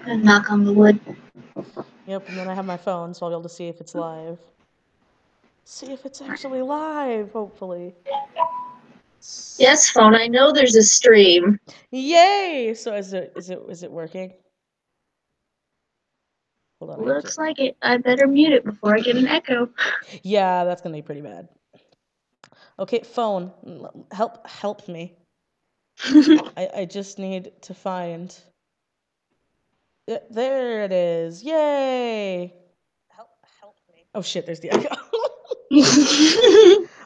Knock on the wood. Yep, and then I have my phone, so I'll be able to see if it's live. See if it's actually live, hopefully. Yes, phone. I know there's a stream. Yay! So is it working? Hold on, I have to. Looks like it. I better mute it before I get an echo. Yeah, that's gonna be pretty bad. Okay, phone, help me. I just need to find. There it is. Yay! Help me. Oh shit, there's the echo.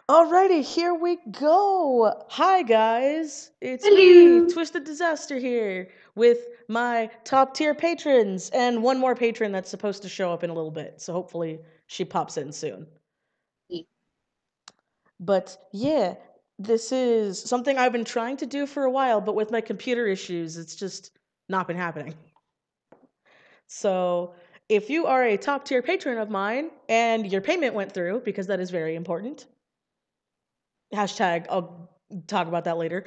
Alrighty, here we go. Hi guys, it's me, Hello. Twisted Disaster here, with my top tier patrons and one more patron that's supposed to show up in a little bit. So hopefully she pops in soon. But yeah, this is something I've been trying to do for a while, but with my computer issues, it's just not been happening. So if you are a top tier patron of mine and your payment went through, because that is very important, hashtag, I'll talk about that later.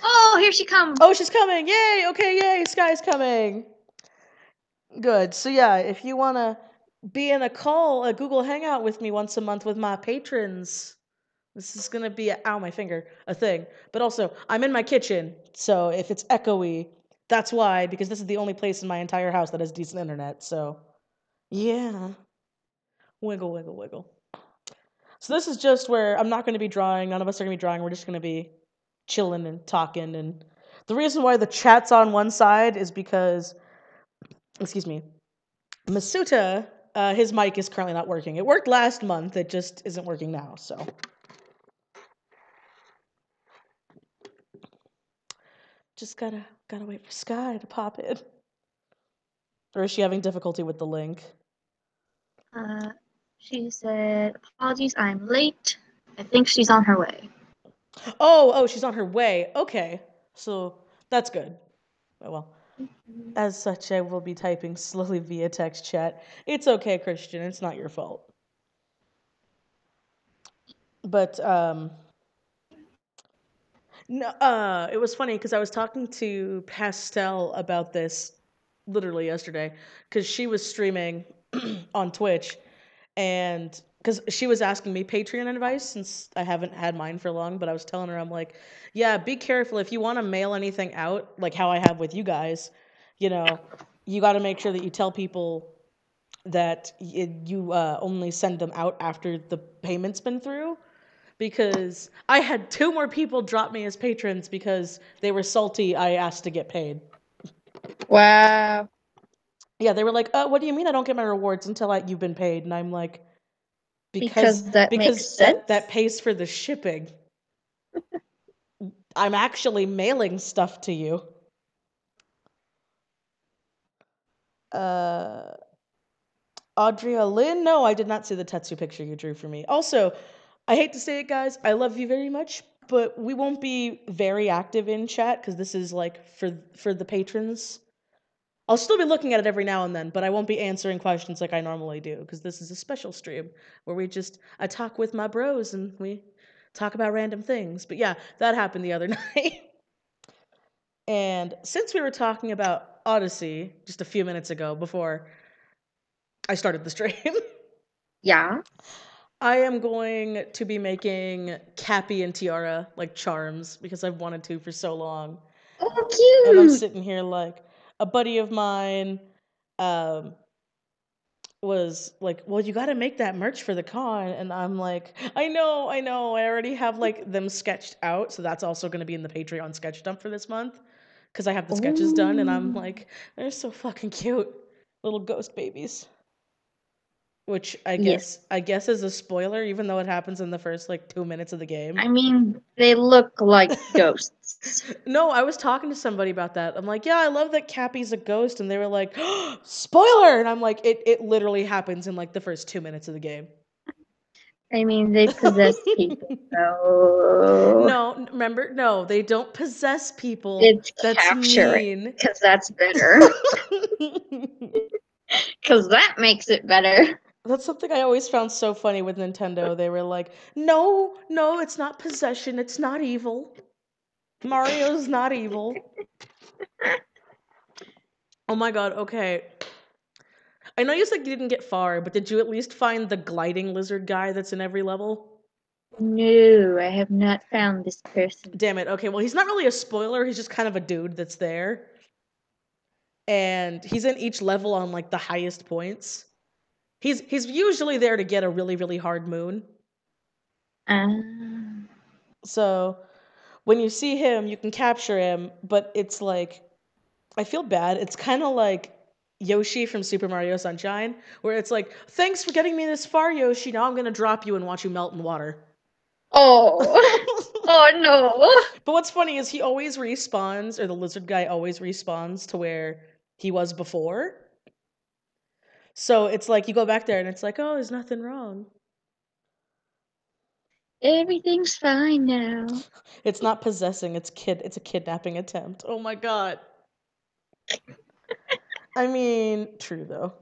Oh, here she comes. Oh, she's coming! Yay! Okay, yay! Sky's coming. Good. So yeah, if you wanna be in a Google Hangout with me once a month with my patrons, this is gonna be ow my finger a thing. But also, I'm in my kitchen, so if it's echoey, that's why, because this is the only place in my entire house that has decent internet. So yeah, wiggle, wiggle, wiggle. So this is just where I'm not gonna be drawing. None of us are gonna be drawing. We're just gonna be chilling and talking. And the reason why the chat's on one side is because, excuse me, Masuta, his mic is currently not working. It worked last month. It just isn't working now. So just gotta wait for Sky to pop in. Or is she having difficulty with the link? She said, apologies, I'm late. I think she's on her way. Oh, she's on her way. Okay, so that's good. Oh, well, as such, I will be typing slowly via text chat. It's okay, Christian. It's not your fault. But no, it was funny because I was talking to Pastel about this literally yesterday because she was streaming on Twitch and because she was asking me Patreon advice since I haven't had mine for long, but I was telling her, I'm like, yeah, be careful if you want to mail anything out, like how I have with you guys, you know, you got to make sure that you tell people that you only send them out after the payment's been through because I had two more people drop me as patrons because they were salty I asked to get paid. Wow. Yeah, they were like, what do you mean I don't get my rewards until you've been paid? And I'm like, because Because that makes because sense. that pays for the shipping. I'm actually mailing stuff to you. Uh Audria Lynn? No, I did not see the Tetsu picture you drew for me. Also, I hate to say it, guys, I love you very much, but we won't be very active in chat because this is like for the patrons. I'll still be looking at it every now and then, but I won't be answering questions like I normally do because this is a special stream where I talk with my bros and we talk about random things. But yeah, that happened the other night. And since we were talking about Odyssey just a few minutes ago before I started the stream, Yeah. I am going to be making Cappy and Tiara like charms because I've wanted to for so long. Oh, And I'm cute. sitting here like a buddy of mine um, was like, well, you got to make that merch for the con. And I'm like, I know. I already have like them sketched out. So that's also going to be in the Patreon sketch dump for this month because I have the sketches done. And I'm Oh. like, they're so fucking cute. Little ghost babies. Which I Yes. guess I guess is a spoiler, even though it happens in the first like 2 minutes of the game. I mean, they look like ghosts. No, I was talking to somebody about that. I'm like, yeah, I love that Cappy's a ghost, and they were like, spoiler, and I'm like, it literally happens in like the first 2 minutes of the game. I mean, they possess people, so No, remember, no, they don't possess people. it's That's capturing, mean. because that's better. Because that makes it better. That's something I always found so funny with Nintendo. They were like, no, it's not possession. It's not evil. Mario's not evil. Oh my god, okay. I know you said you didn't get far, but did you at least find the gliding lizard guy that's in every level? No, I have not found this person. Damn it. Okay, well, he's not really a spoiler. He's just kind of a dude that's there. And he's in each level on like the highest points. He's usually there to get a really, really hard moon. Ah. So when you see him, you can capture him, but it's like, I feel bad. It's kind of like Yoshi from Super Mario Sunshine, where it's like, thanks for getting me this far, Yoshi. Now I'm gonna drop you and watch you melt in water. Oh. Oh no. But what's funny is he always respawns, or the lizard guy always respawns to where he was before. So it's like you go back there and it's like, oh, there's nothing wrong. Everything's fine now. It's not possessing, it's a kidnapping attempt. Oh my god. I mean, true though.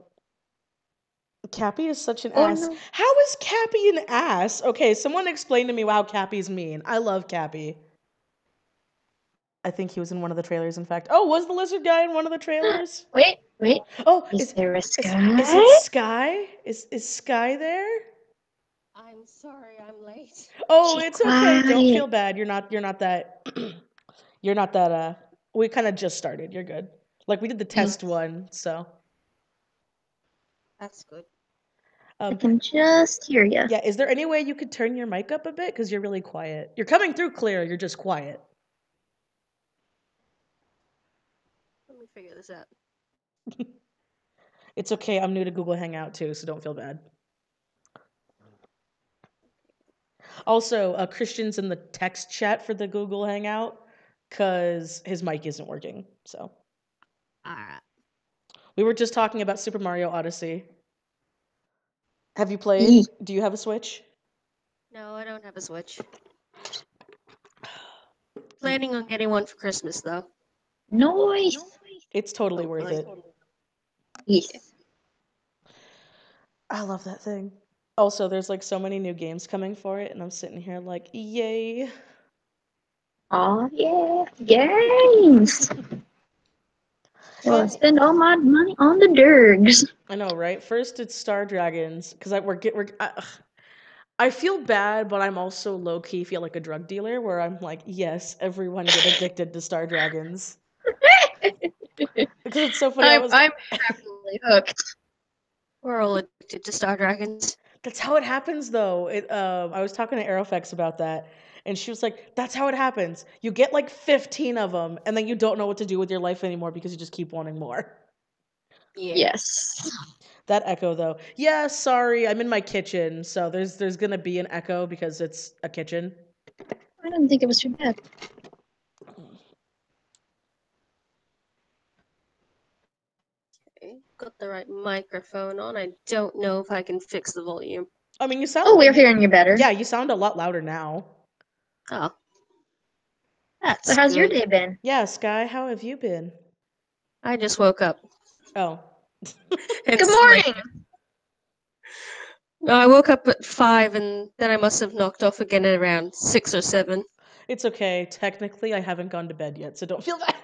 Cappy is such an Oh ass. no. How is Cappy an ass? Okay, someone explain to me how Cappy's mean. I love Cappy. I think he was in one of the trailers, in fact. Oh, was the lizard guy in one of the trailers? Wait. Oh, Is there a sky? Is it Sky? Is Sky there? I'm sorry, I'm late. Oh, She's it's okay. Don't quiet. feel bad. You're not that you're not that we kind of just started. You're good. Like we did the test one, so That's good. I can just hear you. yeah, is there any way you could turn your mic up a bit cuz you're really quiet. You're coming through clear, you're just quiet. Let me figure this out. It's okay. I'm new to Google Hangout too, so don't feel bad. Also, Christian's in the text chat for the Google Hangout cuz his mic isn't working. So, All right. we were just talking about Super Mario Odyssey. Have you played? Do you have a Switch? No, I don't have a Switch. Planning on getting one for Christmas though. Noise. It's totally worth it. Yes. I love that thing. Also, there's like so many new games coming for it, and I'm sitting here like, yay. Oh yeah, games. Well, I spend all my money on the dergs. I know, right? First, it's Star Dragons, because I feel bad, but I'm also low key feel like a drug dealer, where I'm like, yes, everyone get addicted to Star Dragons. Because it's so funny. I'm happily hooked. We're all addicted to Star Dragons. That's how it happens, though. I was talking to Aerofex about that, and she was like, "That's how it happens. You get like 15 of them, and then you don't know what to do with your life anymore because you just keep wanting more." Yeah. Yes. That echo, though. Yeah, sorry, I'm in my kitchen, so there's gonna be an echo because it's a kitchen. I didn't think it was too bad. Okay. Got the right microphone on. I don't know if I can fix the volume. I mean, you sound. Oh, we're hearing you better. Yeah, you sound a lot louder now. Oh. That's So how's your good. day been? Yeah, Sky, how have you been? I just woke up. Oh, Good morning. No, I woke up at 5 and then I must have knocked off again at around 6 or 7. it's okay. Technically, I haven't gone to bed yet, so don't feel bad.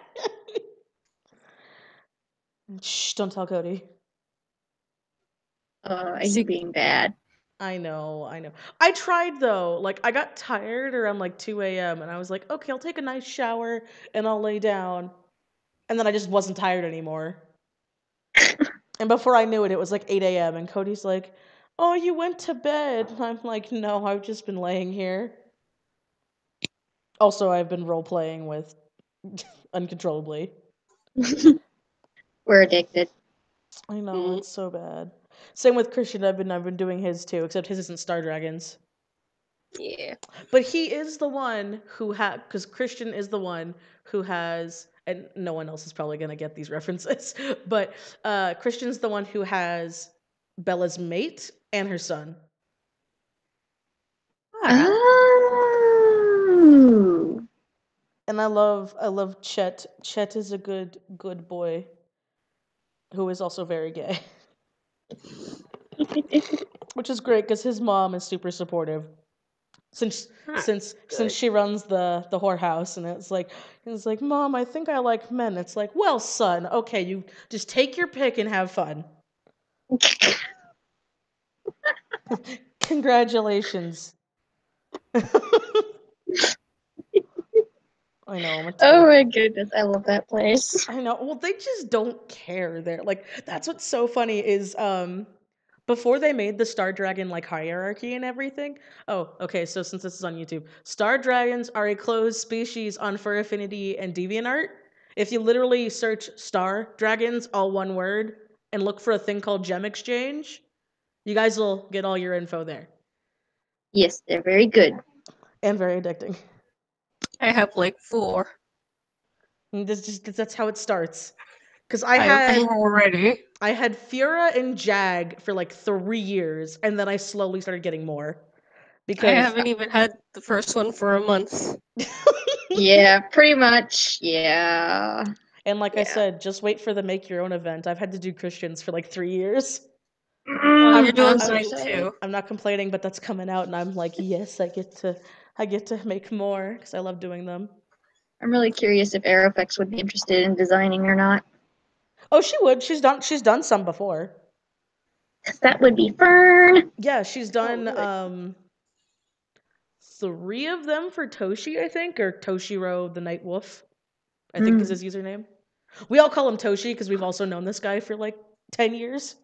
Shh, don't tell Cody. Are you being bad? I know. I tried though. Like I got tired around like 2 a.m. and I was like, okay, I'll take a nice shower and I'll lay down. And then I just wasn't tired anymore. And before I knew it, it was like 8 a.m. and Cody's like, oh, you went to bed. And I'm like, no, I've just been laying here. Also, I've been role playing with uncontrollably. We're addicted. I know, it's so bad. Same with Christian. I've been doing his too, except his isn't Star Dragons. Yeah. But he is the one who because Christian is the one who has, and no one else is probably gonna get these references, but Christian's the one who has Bella's mate and her son. Oh. And I love Chet. Chet is a good boy who is also very gay. Which is great because his mom is super supportive. Since That's good. she runs the whorehouse, and it's like, Mom, I think I like men. It's like, well, son, okay, you just take your pick and have fun. Congratulations. I know. Oh my goodness, I love that place. I know. Well, they just don't care there. Like, that's what's so funny is before they made the Star Dragon like hierarchy and everything. Oh, okay, so since this is on YouTube, Star Dragons are a closed species on Fur Affinity and DeviantArt. If you literally search Star Dragons, all one word, and look for a thing called Gem Exchange, you guys will get all your info there. Yes, they're very good. And very addicting. I have like 4. And that's how it starts. Because I have 4 already. I had Fura and Jag for like 3 years, and then I slowly started getting more. Because I haven't even had the first one for a month. Yeah, pretty much. Yeah. And like I Yeah. said, just wait for the make your own event. I've had to do Christians for like 3 years. Well, you're doing so mine excited. too. I'm not complaining, but that's coming out, and I'm like, yes, I get to make more because I love doing them. I'm really curious if Aerofx would be interested in designing or not. Oh, she would. She's done some before. That would be fun. Yeah, she's done really? 3 of them for Toshi, I think, or Toshiro the Night Wolf, I think is his username. We all call him Toshi because we've also known this guy for like 10 years.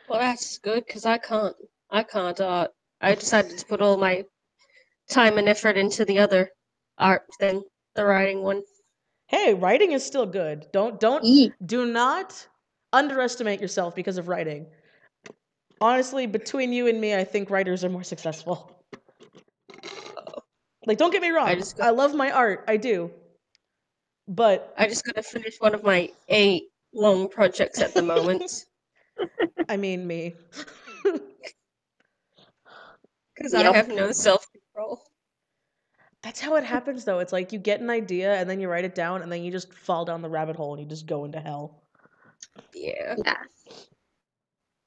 Well, that's good because I can't. I decided to put all my time and effort into the other art thing, the writing one. Hey, writing is still good. Do not underestimate yourself because of writing. Honestly, between you and me, I think writers are more successful. Like, don't get me wrong. I love my art. I do. But I just gotta finish one of my 8 long projects at the moment. I mean, me. Because I have no self-control. That's how it happens, though. It's like you get an idea and then you write it down and then you just fall down the rabbit hole and you just go into hell. Yeah.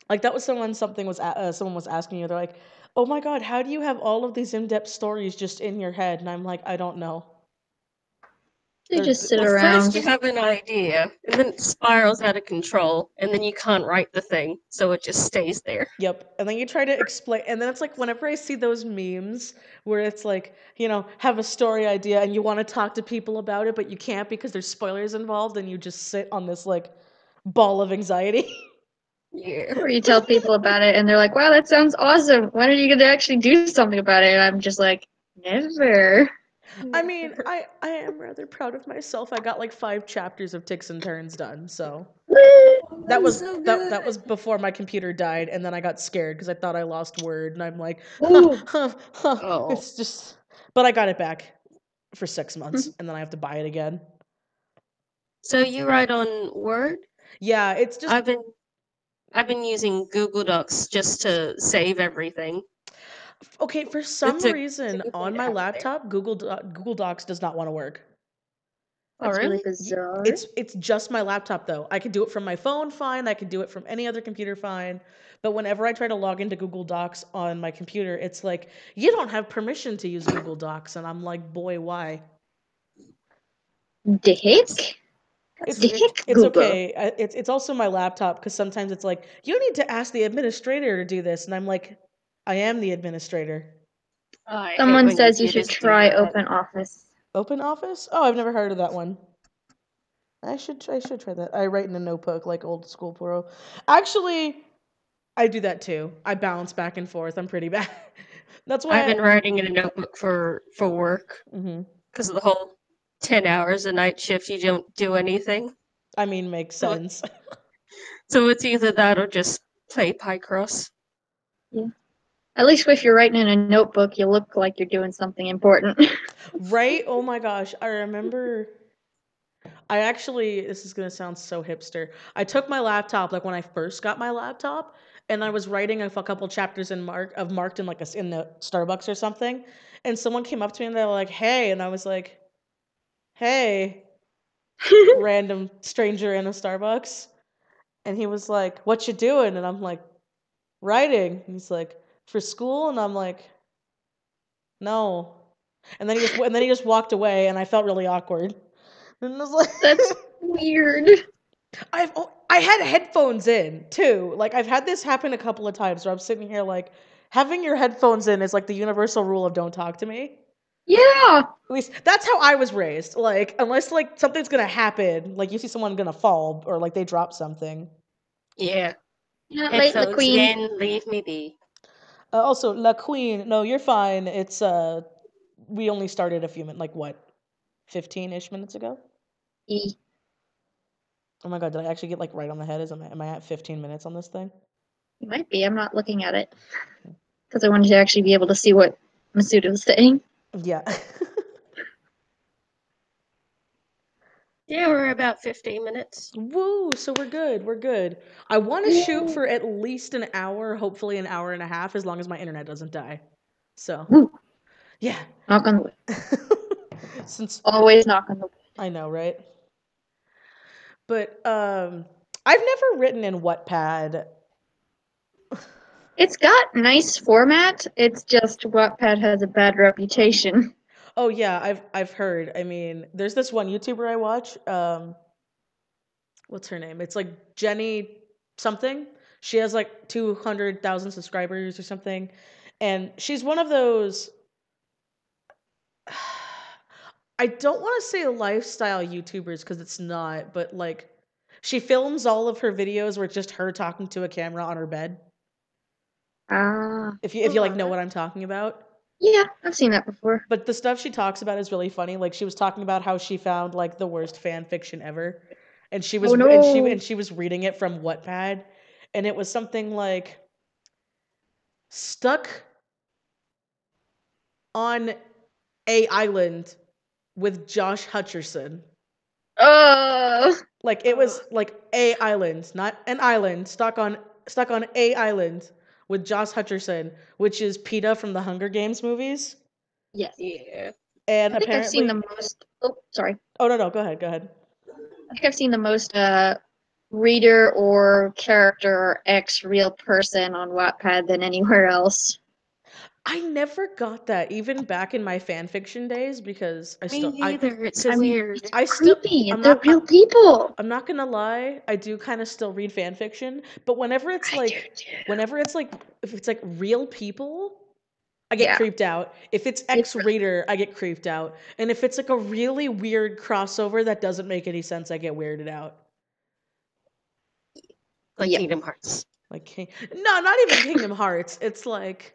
Like that was someone was asking you. They're like, "Oh my god, how do you have all of these in-depth stories just in your head?" And I'm like, "I don't know." They just sit around. First you have an idea, and then it spirals out of control, and then you can't write the thing, so it just stays there. Yep. And then you try to explain, and then it's like whenever I see those memes where it's like, have a story idea and you want to talk to people about it, but you can't because there's spoilers involved, and you just sit on this like ball of anxiety. Yeah. Or you tell people about it and they're like, wow, that sounds awesome. When are you going to actually do something about it? And I'm just like, never. I mean, I am rather proud of myself. I got like 5 chapters of Ticks and Turns done, so that was before my computer died, and then I got scared because I thought I lost Word, and I'm like, it's just. But I got it back for 6 months, and then I have to buy it again. So you write on Word? Yeah, it's just. I've been using Google Docs just to save everything. Okay, for some reason on my laptop, Google Docs does not want to work. That's really bizarre. It's just my laptop though. I can do it from my phone fine. I can do it from any other computer fine. But whenever I try to log into Google Docs on my computer, it's like, you don't have permission to use Google Docs. And I'm like, boy, why? Dick? It's okay. It's also my laptop because sometimes it's like, you need to ask the administrator to do this. And I'm like, I am the administrator. Someone says you should try OpenOffice. OpenOffice? Oh, I've never heard of that one. I should try that. I write in a notebook like old school pro. Actually, I do that too. I bounce back and forth. I'm pretty bad. That's why I've been writing in a notebook for work because of the whole 10 hours a night shift. You don't do anything. I mean, makes sense. So it's either that or just play Picross. Yeah. At least if you're writing in a notebook, you look like you're doing something important. Right? Oh my gosh. I remember. This is going to sound so hipster. I took my laptop, like when I first got my laptop, and I was writing a couple chapters marked in like in the Starbucks or something. And someone came up to me and they were like, "Hey," and I was like, "Hey," random stranger in a Starbucks. And he was like, "What you doing?" And I'm like, "Writing." And he's like, "For school?" And I'm like, "No." And then he just walked away, and I felt really awkward. And I was like, That's weird. I had headphones in too. Like I've had this happen a couple of times where I'm sitting here like having your headphones in is like the universal rule of don't talk to me. Yeah. At least that's how I was raised. Like unless like something's gonna happen, like you see someone gonna fall or like they drop something. Yeah. Yeah, late the Headphones queen. in, leave me be. Also, La Queen. No, you're fine. It's we only started a few minutes, like what, 15-ish minutes ago. E. Oh my god, did I actually get like right on the head? Am I at 15 minutes on this thing? You might be. I'm not looking at it because I wanted to actually be able to see what Masuda was saying. Yeah. Yeah, we're about 15 minutes. Woo! So we're good. We're good. I want to shoot for at least an hour, hopefully an hour and a half, as long as my internet doesn't die. So, Woo. yeah. Knock on the wood. Since Always knock on the wood. I know, right? But I've never written in Wattpad. It's got nice format. It's just Wattpad has a bad reputation. Oh yeah, I've heard. I mean, there's this one YouTuber I watch. What's her name? It's like Jenny something. She has like 200,000 subscribers or something, and she's one of those. I don't want to say lifestyle YouTubers because it's not, but like she films all of her videos where it's just her talking to a camera on her bed. Ah. If you like know what I'm talking about. Yeah, I've seen that before. But the stuff she talks about is really funny. Like she was talking about how she found like the worst fan fiction ever, and she was Oh, no. and she was reading it from Wattpad, and it was something like stuck on a island with Josh Hutcherson. Like it was like a island, not an island, stuck on a island with Josh Hutcherson, which is PETA from the Hunger Games movies. Yes. Yeah. And I think I've seen apparently, the most. Oh, sorry. oh no, go ahead, go ahead. I think I've seen the most reader or character or ex real person on Wattpad than anywhere else. I never got that, even back in my fan fiction days, because Me neither. It's so weird. It's I still, creepy. I'm They're not, real people. I'm not gonna lie, I do kind of still read fan fiction, but whenever it's I like, do too. whenever it's like, if it's like real people, I get Yeah. creeped out. If it's X-rater, I get creeped out. And if it's like a really weird crossover that doesn't make any sense, I get weirded out. Like Yeah. Kingdom Hearts. Like, no, not even Kingdom Hearts. It's like,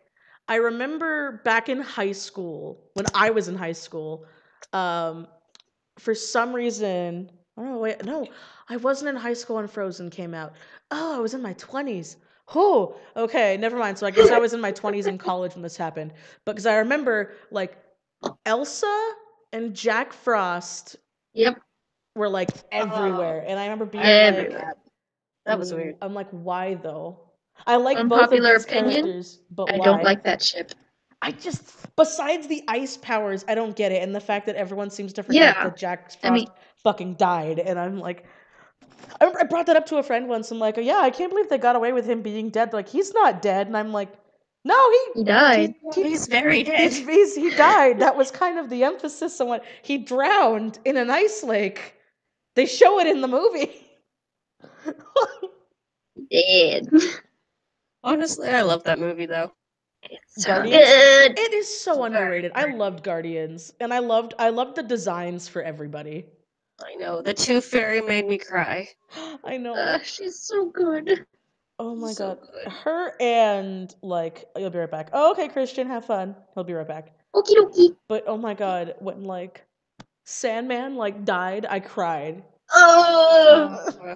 I remember back in high school, when I was in high school, for some reason, oh wait, no, I wasn't in high school when Frozen came out. Oh, I was in my 20s. Oh, okay, never mind. So I guess I was in my 20s in college when this happened. But because I remember, like, Elsa and Jack Frost Yep. were like everywhere, and I remember being Everywhere. That was weird. I'm like, why though? I like both of Unpopular these opinion, characters, but I why? don't like that ship. I just, besides the ice powers, I don't get it, and the fact that everyone seems to forget Yeah. that Jack Frost I mean, fucking died, and I'm like, I brought that up to a friend once. I'm like, yeah, I can't believe they got away with him being dead. They're like, he's not dead, and I'm like, no, he died. He's very dead. he died. That was kind of the emphasis on what he drowned in an ice lake. They show it in the movie. Dead. Honestly, I love that movie though. It's so Guardians? good. It is so Very underrated. I good. loved Guardians, and I loved the designs for everybody. I know. The Tooth Fairy made me cry. I know. She's so good. Oh my So god. good. Her and like you'll be right back. Oh, okay, Christian, have fun. He'll be right back. Okie dokie. But oh my god, when like Sandman like died, I cried. Oh,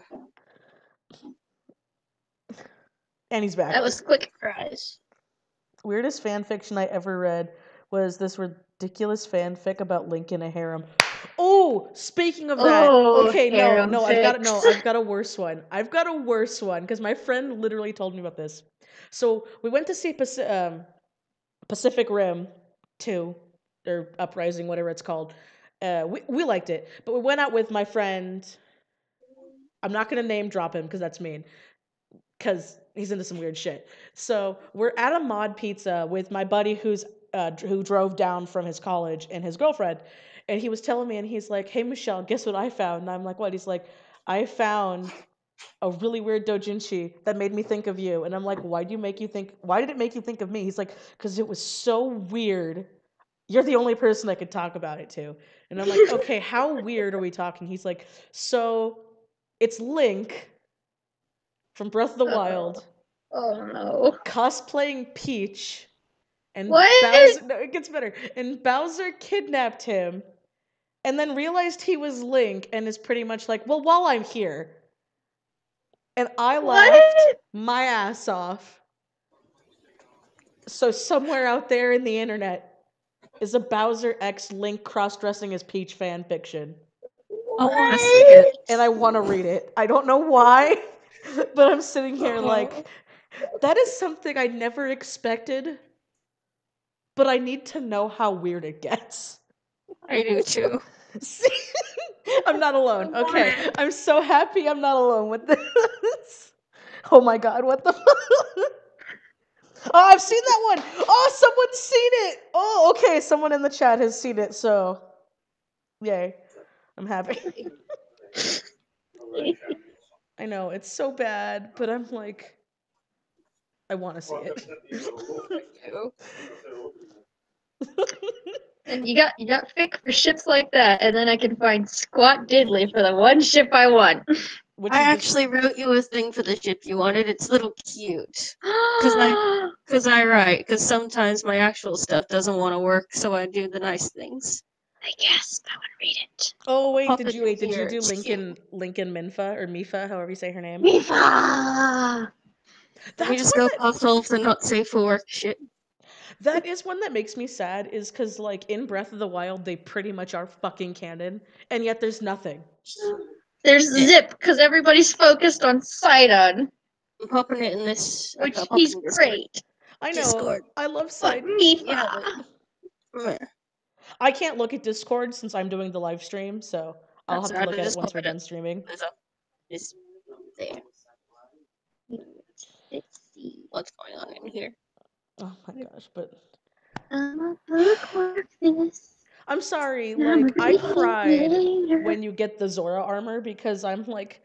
And he's back. that was quick. Cries. Weirdest fan fiction I ever read was this ridiculous fanfic about Link in a harem. Oh, speaking of that, Oh, okay, harem I've fics. got a worse one. I've got a worse one because my friend literally told me about this. So we went to see Pacific Rim 2 or Uprising, whatever it's called. We liked it, but we went out with my friend. I'm not gonna name drop him because that's mean. Because he's into some weird shit. So we're at a mod pizza with my buddy who drove down from his college and his girlfriend, and he was telling me, and he's like, "Hey Michelle, guess what I found?" And I'm like, "What?" He's like, "I found a really weird doujinshi that made me think of you." And I'm like, Why did it make you think of me? He's like, "Because it was so weird. You're the only person I could talk about it to." And I'm like, "Okay, how weird are we talking?" He's like, "So it's Link from Breath of the Wild Oh no. cosplaying Peach, and What? Bowser." No, it gets better. And Bowser kidnapped him, and then realized he was Link, and is pretty much like, "Well, while I'm here," and I laughed What? my ass off. So somewhere out there in the internet is a Bowser X Link cross-dressing as Peach fan fiction, I want to see it. and I want to read it. I don't know why, but I'm sitting here like, that is something I never expected, but I need to know how weird it gets. I do too. See? I'm not alone. Okay, I'm so happy I'm not alone with this. Oh my god, what the fuck? Oh, I've seen that one. Oh, someone's seen it. Oh, okay, someone in the chat has seen it, so yay. I'm happy. I know, it's so bad, but I'm like, I want to see it. And you got Fick for ships like that, and then I can find squat diddly for the one ship I want. I actually wrote you a thing for the ship you wanted. It's a little cute. Because I write. Because sometimes my actual stuff doesn't want to work, so I do the nice things. I guess I want to read it. Oh wait, Pop did it you in here, do it's Lincoln Minfa or Mifa, however you say her name? Mifa! Let me just go pop off the not safe for work shit. That is one that makes me sad, is because like in Breath of the Wild they pretty much are fucking canon, and yet there's nothing. There's Zip, because everybody's focused on Sidon, I'm popping it in this. which he's great. I know. Discord. I love But Sidon. Mifa! I can't look at Discord since I'm doing the live stream, so I'll have to look at it once we're done streaming. It's there. Let's see. What's going on in here? Oh my gosh, but this. I'm sorry, like I cried when you get the Zora armor because I'm like,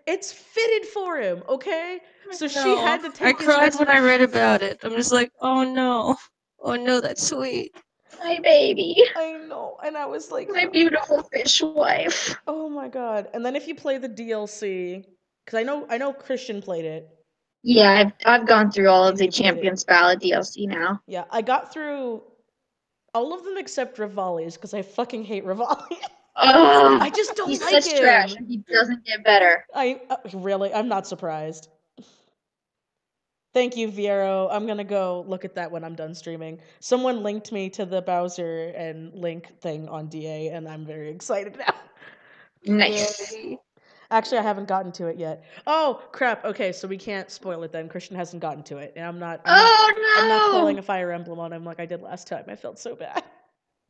it's fitted for him, okay? So she had to take. I cried when I read about it. I'm just like, oh no, that's sweet. My baby. I know, and I was like, my beautiful fish wife. Oh my god! And then if you play the DLC, because I know Christian played it. Yeah, I've gone through all of the Champions Ballad DLC now. Yeah, I got through all of them except Rivali's because I fucking hate Rivali. I just don't he's like such him. trash, and he doesn't get better. I'm not surprised. Thank you, Viero. I'm gonna go look at that when I'm done streaming. Someone linked me to the Bowser and Link thing on DA, and I'm very excited now. Nice. Actually, I haven't gotten to it yet. Oh crap! Okay, so we can't spoil it then. Christian hasn't gotten to it, and I'm not calling a Fire Emblem on him like I did last time. I felt so bad.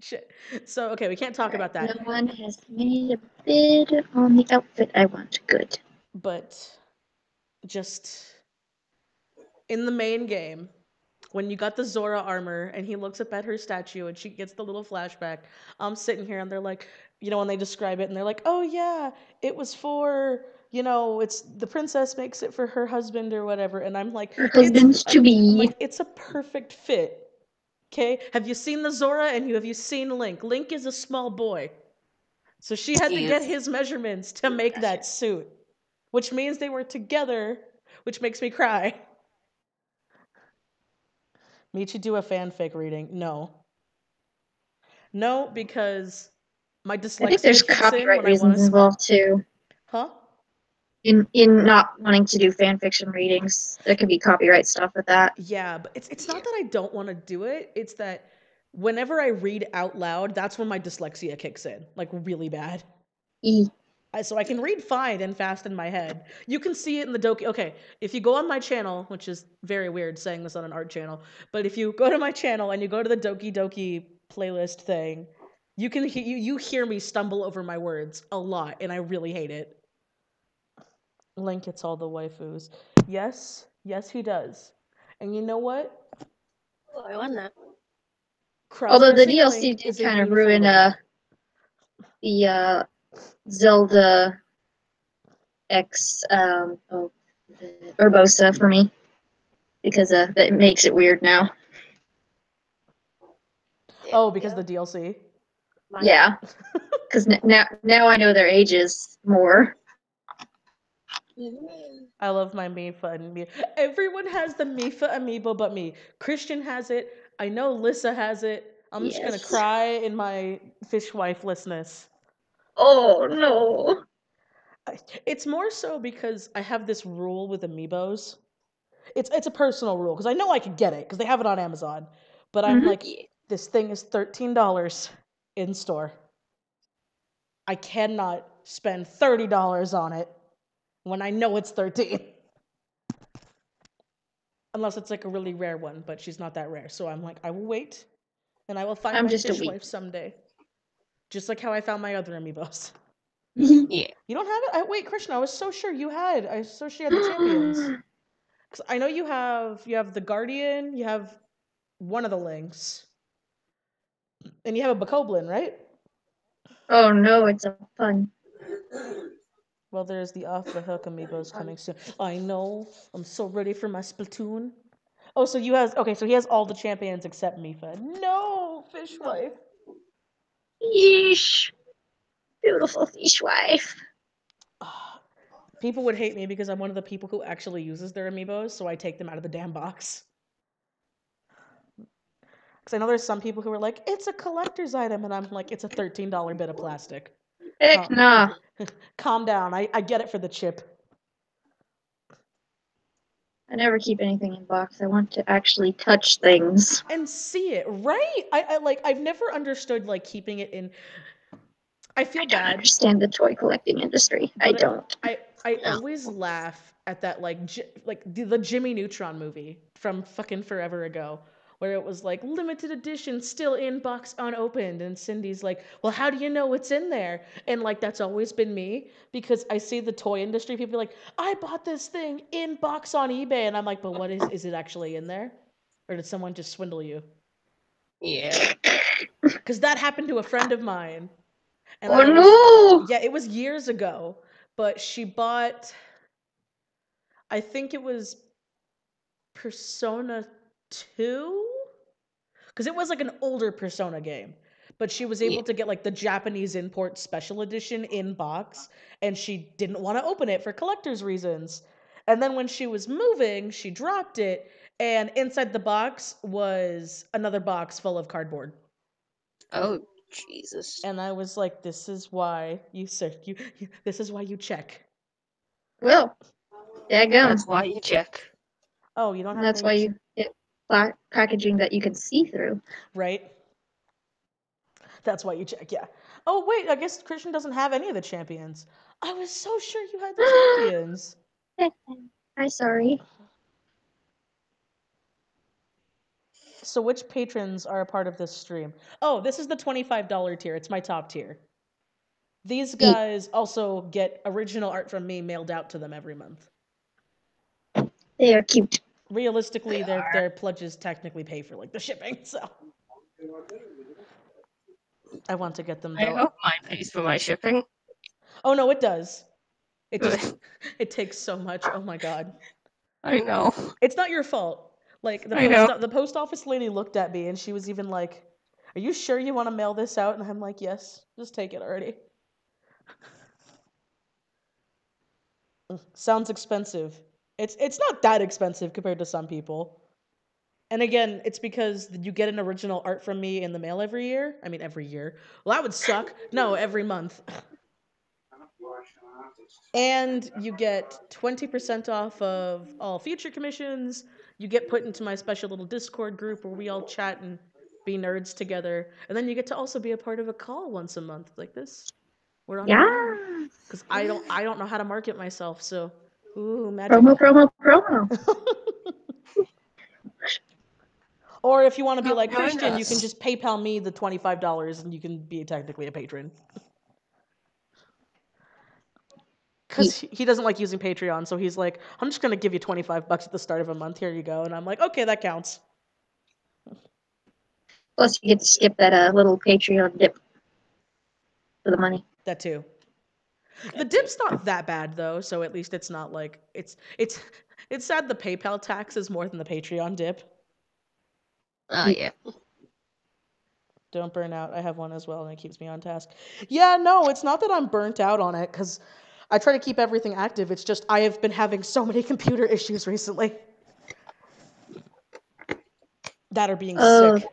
Shit. So okay, we can't talk about that. No one has made a bid on the outfit I want. Good. But just in the main game, when you got the Zora armor and he looks up at her statue and she gets the little flashback, I'm sitting here and they're like, when they describe it and they're like, oh yeah, it was for, it's the princess makes it for her husband or whatever. And I'm like, her husband's to be. It's a perfect fit. Okay? Have you seen the Zora and have you seen Link? Link is a small boy. So she had to get his measurements to make that suit, which means they were together, which makes me cry. Michi do a fanfic reading? No, because my dyslexia. I think there's copyright reasons involved too. Huh? In not wanting to do fanfiction readings, there could be copyright stuff with that. Yeah, but it's not that I don't want to do it. It's that whenever I read out loud, that's when my dyslexia kicks in, like really bad. So I can read fine and fast in my head. You can see it in the Doki. Okay, if you go on my channel, which is very weird saying this on an art channel, but if you go to my channel and you go to the Doki Doki playlist thing, you can you hear me stumble over my words a lot, and I really hate it. Link gets all the waifus. Yes, he does. And you know what? Oh, I won that. Although the Cross-dressing DLC Link did is a kind of beautiful ruin look. the Zelda X Urbosa for me because that makes it weird now. Oh, because of the DLC. Yeah, because now I know their ages more. I love my Mifa and me. Everyone has the Mifa amiibo but me. Christian has it. I know Lissa has it. I'm just gonna cry in my fishwifelessness. Oh no. It's more so because I have this rule with amiibos. It's a personal rule because I know I could get it because they have it on Amazon, but I'm like, this thing is $13 in store. I cannot spend $30 on it when I know it's 13. Unless it's like a really rare one, but she's not that rare. So I'm like, I will wait, and I will find my fish wife someday. Just like how I found my other amiibos. Yeah. You don't have it? Wait, Krishna, I was so sure you had. I was so sure you had the champions. Because I know you have the Guardian, you have one of the links, and you have a Bokoblin, right? Oh no, it's a fun. Well, there's the off the hook amiibos coming soon. I know. I'm so ready for my Splatoon. Oh, so so he has all the champions except Mifa. No, fishwife. Yeesh. Beautiful fish wife. People would hate me because I'm one of the people who actually uses their amiibos, so I take them out of the damn box. Because I know there's some people who are like, it's a collector's item, and I'm like, it's a $13 bit of plastic. Heck nah. Calm down. I get it for the chip. I never keep anything in box. I want to actually touch things. And see it, right? I've never understood like keeping it in. I feel bad. I don't understand the toy collecting industry. I don't. I always laugh at that the Jimmy Neutron movie from fucking forever ago, where it was like limited edition, still in box unopened, and Cindy's like, well, how do you know what's in there? And like that's always been me because I see the toy industry people be like, I bought this thing in box on eBay, and I'm like, but what is it actually in there, or did someone just swindle you? Yeah. Because that happened to a friend of mine. And no! Yeah, it was years ago, but she bought, I think it was Persona 2? Because it was like an older Persona game. But she was able to get like the Japanese import special edition in box, and she didn't want to open it for collector's reasons. And then when she was moving, she dropped it, and inside the box was another box full of cardboard. Oh, Jesus. And I was like, this is why this is why you check. Well, that's why you check. Oh, you don't have That's why you get packaging that you can see through. Right. That's why you check, yeah. Oh, wait, I guess Christian doesn't have any of the champions. I was so sure you had the champions. I'm sorry. So which patrons are a part of this stream? Oh, this is the $25 tier. It's my top tier. These guys also get original art from me mailed out to them every month. They are cute. Realistically, their pledges technically pay for like the shipping, so I want to get them. I hope mine pays for my shipping. Oh no, it does. It takes so much. Oh my god. I know. It's not your fault. Like the post office lady looked at me and she was even like, "Are you sure you want to mail this out?" And I'm like, "Yes, just take it already." Sounds expensive. It's not that expensive compared to some people. And again, it's because you get an original art from me in the mail every year. I mean, every year. Well, that would suck. No, every month. And you get 20% off of all future commissions. You get put into my special little Discord group where we all chat and be nerds together. And then you get to also be a part of a call once a month like this. We're on because I don't know how to market myself, so magic. Promo. Or if you want to be like Christian, you can just PayPal me the $25 and you can be technically a patron. Because he doesn't like using Patreon, so he's like, I'm just gonna give you $25 at the start of a month. Here you go. And I'm like, okay, that counts. Plus, you get to skip that little Patreon dip for the money. That too. The dip's not that bad though, so at least it's not like it's sad the PayPal tax is more than the Patreon dip. Yeah. Don't burn out. I have one as well, and it keeps me on task. Yeah, no, it's not that I'm burnt out on it, because I try to keep everything active. It's just I have been having so many computer issues recently that are being sick.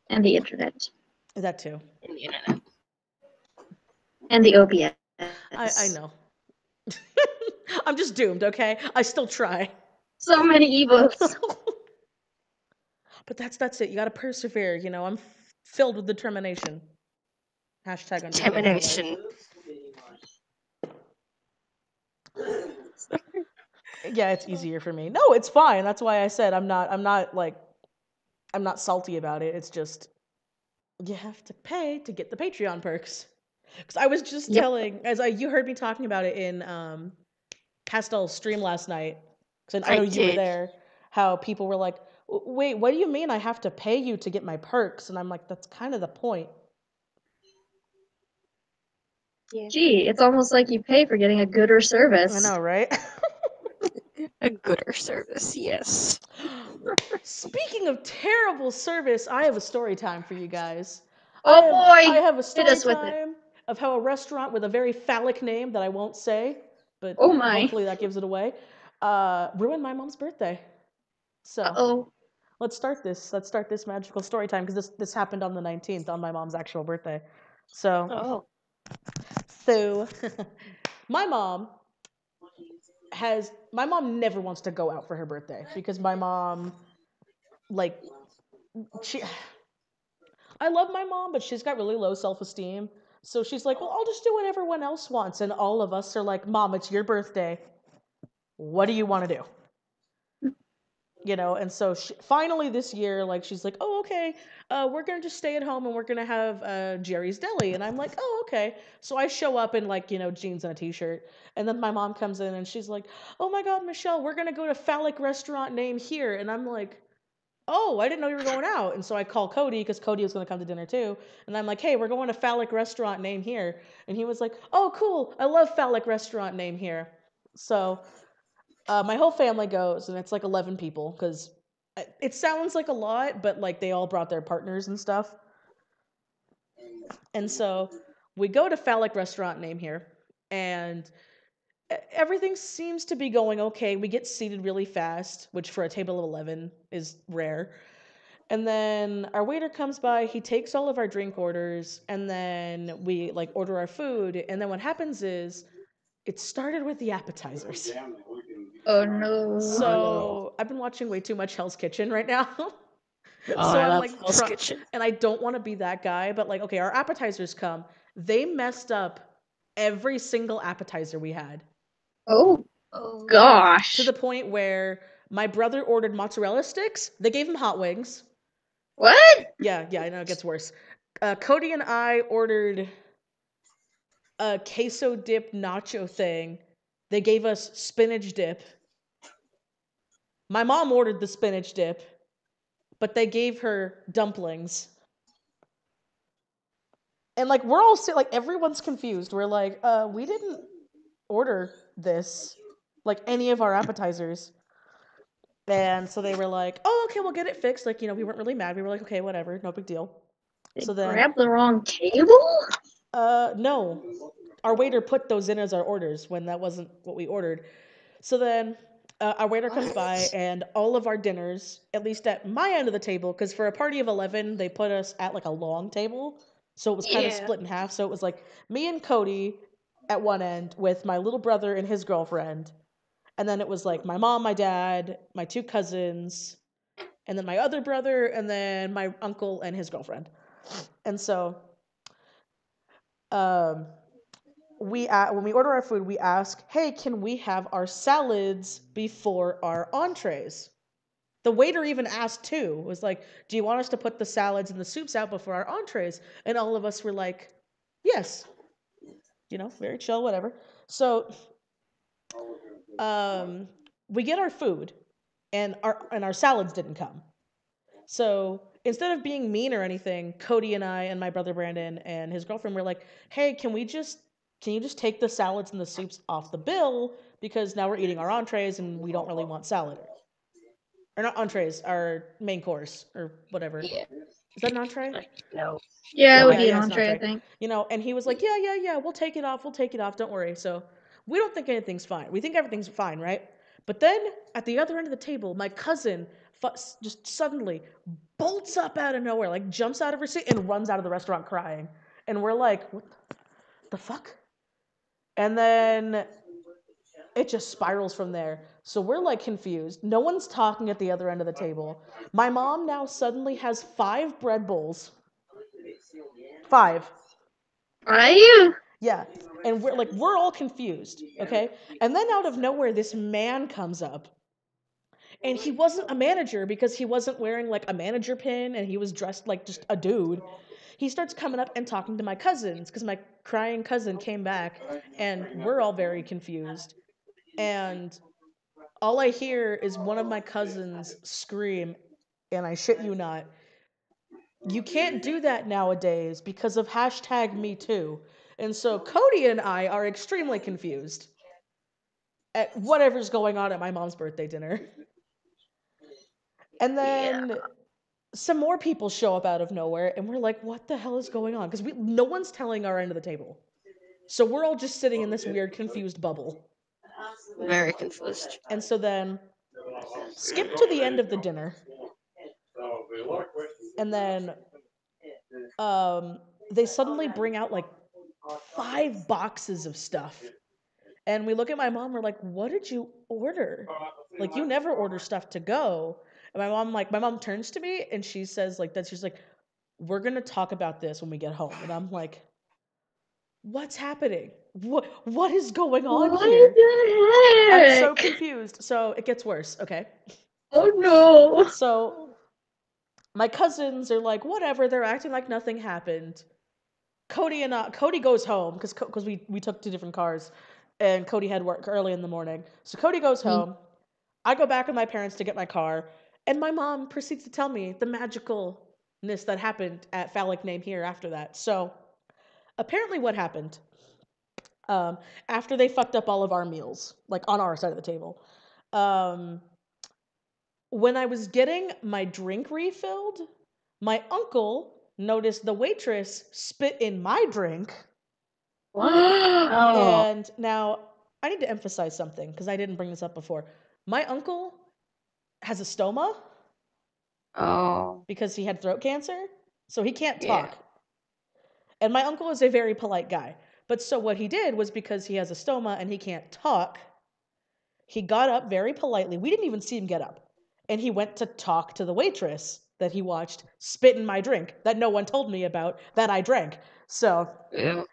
And the internet. That too. And the internet. And the OBS. I know. I'm just doomed, okay? I still try. So many ebooks. But that's it. You gotta persevere, you know. I'm filled with determination. Hashtag Determination. Yeah, it's easier for me. No, it's fine. That's why I said I'm not salty about it. It's just you have to pay to get the Patreon perks. Because I was just telling, you heard me talking about it in Pastel's stream last night. Because I know you were there. How people were like, "Wait, what do you mean I have to pay you to get my perks?" And I'm like, "That's kind of the point." Yeah. Gee, it's almost like you pay for getting a gooder service. I know, right? A gooder service, yes. Speaking of terrible service, I have a story time for you guys. Oh boy! I have a story time of how a restaurant with a very phallic name that I won't say, but hopefully that gives it away, ruined my mom's birthday. So let's start this magical story time, because this happened on the 19th, on my mom's actual birthday. So my mom never wants to go out for her birthday, because my mom, like, I love my mom, but she's got really low self-esteem. So she's like, well, I'll just do what everyone else wants. And all of us are like, Mom, it's your birthday. What do you want to do? You know, and so finally this year, like, she's like, oh, okay, we're going to just stay at home and we're going to have Jerry's Deli. And I'm like, oh, okay. So I show up in, like, you know, jeans and a t-shirt. And then my mom comes in and she's like, oh my God, Michelle, we're going to go to phallic restaurant name here. And I'm like, oh, I didn't know you were going out. And so I call Cody, because Cody was going to come to dinner too. And I'm like, hey, we're going to phallic restaurant name here. And he was like, oh, cool. I love phallic restaurant name here. So my whole family goes, and it's like 11 people, because it sounds like a lot, but like they all brought their partners and stuff. And so we go to phallic restaurant name here, and everything seems to be going okay. We get seated really fast, which for a table of 11 is rare. And then our waiter comes by, he takes all of our drink orders, and then we, like, order our food. And then what happens is, it started with the appetizers. Oh no. So I've been watching way too much Hell's Kitchen right now. I love Hell's Kitchen. And I don't want to be that guy, but, like, okay, our appetizers come. They messed up every single appetizer we had. Oh gosh. To the point where my brother ordered mozzarella sticks. They gave him hot wings. What? Yeah, I know, it gets worse. Cody and I ordered a queso dip nacho thing. They gave us spinach dip. My mom ordered the spinach dip, but they gave her dumplings. And, like, we're all like, everyone's confused. We're like, we didn't order this, like, any of our appetizers. And so they were like, oh, okay, we'll get it fixed. Like, you know, we weren't really mad. We were like, okay, whatever, no big deal. They grabbed the wrong table? No. Our waiter put those in as our orders when that wasn't what we ordered. So then our waiter comes by, and all of our dinners, at least at my end of the table, because for a party of 11, they put us at, like, a long table. So it was kind of split in half. So it was like me and Cody at one end with my little brother and his girlfriend. And then it was like my mom, my dad, my two cousins, and then my other brother, and then my uncle and his girlfriend. And so when we order our food, we ask, hey, can we have our salads before our entrees? The waiter even asked too. It was like, do you want us to put the salads and the soups out before our entrees? And all of us were like, yes. very chill, whatever. So, we get our food, and our salads didn't come. So instead of being mean or anything, Cody and I and my brother Brandon and his girlfriend were like, "Hey, can you just take the salads and the soups off the bill because now we're eating our entrees and we don't really want salad." Or not entrees, our main course or whatever. Yeah. Is that an entree? No. Yeah, it would Yeah, be yeah, an it's an entree, I entree. think. And he was like, yeah, we'll take it off, don't worry. So we don't think anything's fine. We think everything's fine, right? But then at the other end of the table, my cousin just suddenly bolts up out of nowhere, like jumps out of her seat and runs out of the restaurant crying. And we're like, what the fuck? And then it just spirals from there. So we're like confused. No one's talking at the other end of the table. My mom now suddenly has 5 bread bowls. 5. Right? Yeah. And we're all confused, okay? And then out of nowhere, this man comes up. And he wasn't a manager because he wasn't wearing like a manager pin and he was dressed like just a dude. He starts coming up and talking to my cousins because my crying cousin came back and we're all very confused. And all I hear is one of my cousins scream, and I shit you not, "You can't do that nowadays because of #MeToo." And so Cody and I are extremely confused at whatever's going on at my mom's birthday dinner. And then some more people show up out of nowhere, and we're like, what the hell is going on? Because no one's telling our end of the table. So we're all just sitting in this weird, confused bubble. Very confused. And so then, skip to the end of the dinner. And then they suddenly bring out like 5 boxes of stuff. And we look at my mom, we're like, what did you order? Like, you never order stuff to go. And my mom turns to me and she says like that, she's like, we're gonna talk about this when we get home. And I'm like, what's happening? What is going on What here? the heck? I'm so confused. So it gets worse, okay? Oh no. So my cousins are like, whatever, they're acting like nothing happened. Cody goes home because we took 2 different cars, and Cody had work early in the morning. So Cody goes home. I go back with my parents to get my car, and my mom proceeds to tell me the magicalness that happened at Phallic Name Here after that. So apparently what happened, after they fucked up all of our meals, like on our side of the table, when I was getting my drink refilled, my uncle noticed the waitress spit in my drink. What? Oh. And now I need to emphasize something because I didn't bring this up before. My uncle has a stoma. Oh. Because he had throat cancer, so he can't talk. Yeah. And my uncle is a very polite guy. But so what he did was, because he has a stoma and he can't talk, he got up very politely. We didn't even see him get up. And he went to talk to the waitress that he watched spit in my drink that no one told me about that I drank. So, Yeah.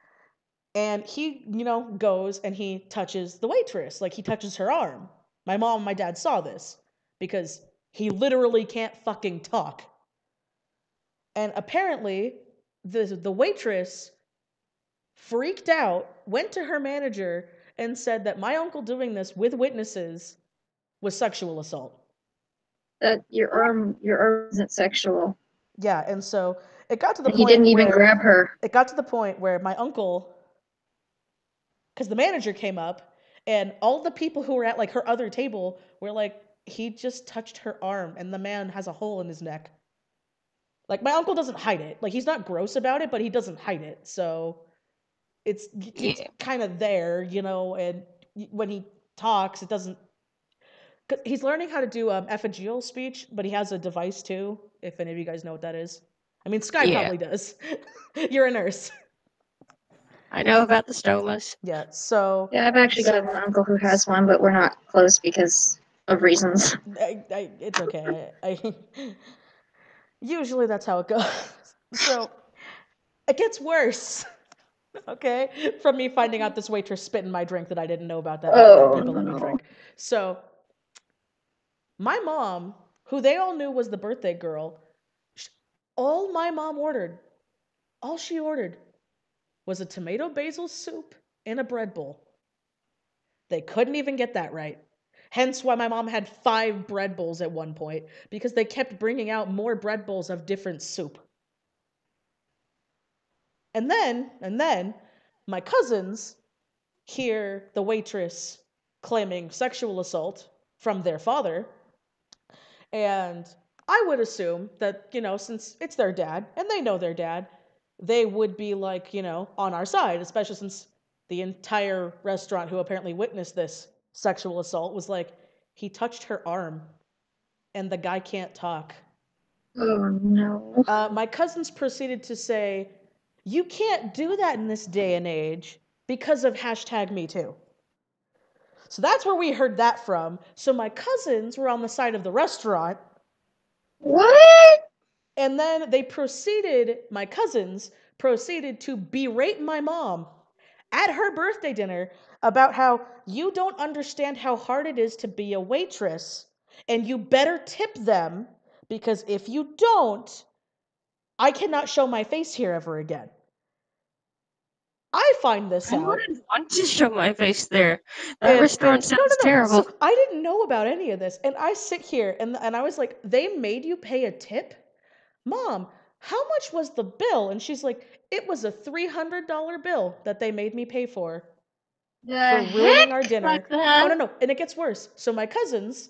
and he, goes and he touches the waitress. Like, he touches her arm. My mom and my dad saw this because he literally can't fucking talk. And apparently, the waitress freaked out, went to her manager, and said that my uncle doing this with witnesses was sexual assault. That your arm isn't sexual. Yeah, and so it got to the And point he didn't even grab her. It got to the point where my uncle, because the manager came up, and all the people who were at like her other table were like, he just touched her arm, and the man has a hole in his neck. Like, my uncle doesn't hide it. Like, he's not gross about it, but he doesn't hide it. So it's kind of there, and when he talks, it doesn't... He's learning how to do effigial speech, but he has a device too, if any of you guys know what that is. I mean, Sky probably does. You're a nurse. I know about the stomas. Yeah, so... Yeah, I've actually got an uncle who has one, but we're not close because of reasons. It's okay. Usually that's how it goes. So, it gets worse. Okay? From me finding out this waitress spit in my drink that I didn't know about, that people let me drink. So, my mom, who they all knew was the birthday girl, all my mom ordered, all she ordered was a tomato basil soup in a bread bowl. They couldn't even get that right. Hence why my mom had 5 bread bowls at one point, because they kept bringing out more bread bowls of different soup. And then, my cousins hear the waitress claiming sexual assault from their father. And I would assume that, since it's their dad and they know their dad, they would be like, on our side, especially since the entire restaurant who apparently witnessed this sexual assault was like, he touched her arm and the guy can't talk. Oh no. My cousins proceeded to say, you can't do that in this day and age because of #MeToo. So that's where we heard that from. So my cousins were on the side of the restaurant. What? And then my cousins proceeded to berate my mom at her birthday dinner about how you don't understand how hard it is to be a waitress and you better tip them because if you don't, I cannot show my face here ever again. I find this I out. wouldn't want to show my face there. That restaurant sounds terrible. So I didn't know about any of this. And I sit here and I was like, they made you pay a tip? Mom, how much was the bill? And she's like, it was a $300 bill that they made me pay for ruining our dinner. Like that? Oh, no. And it gets worse. So my cousins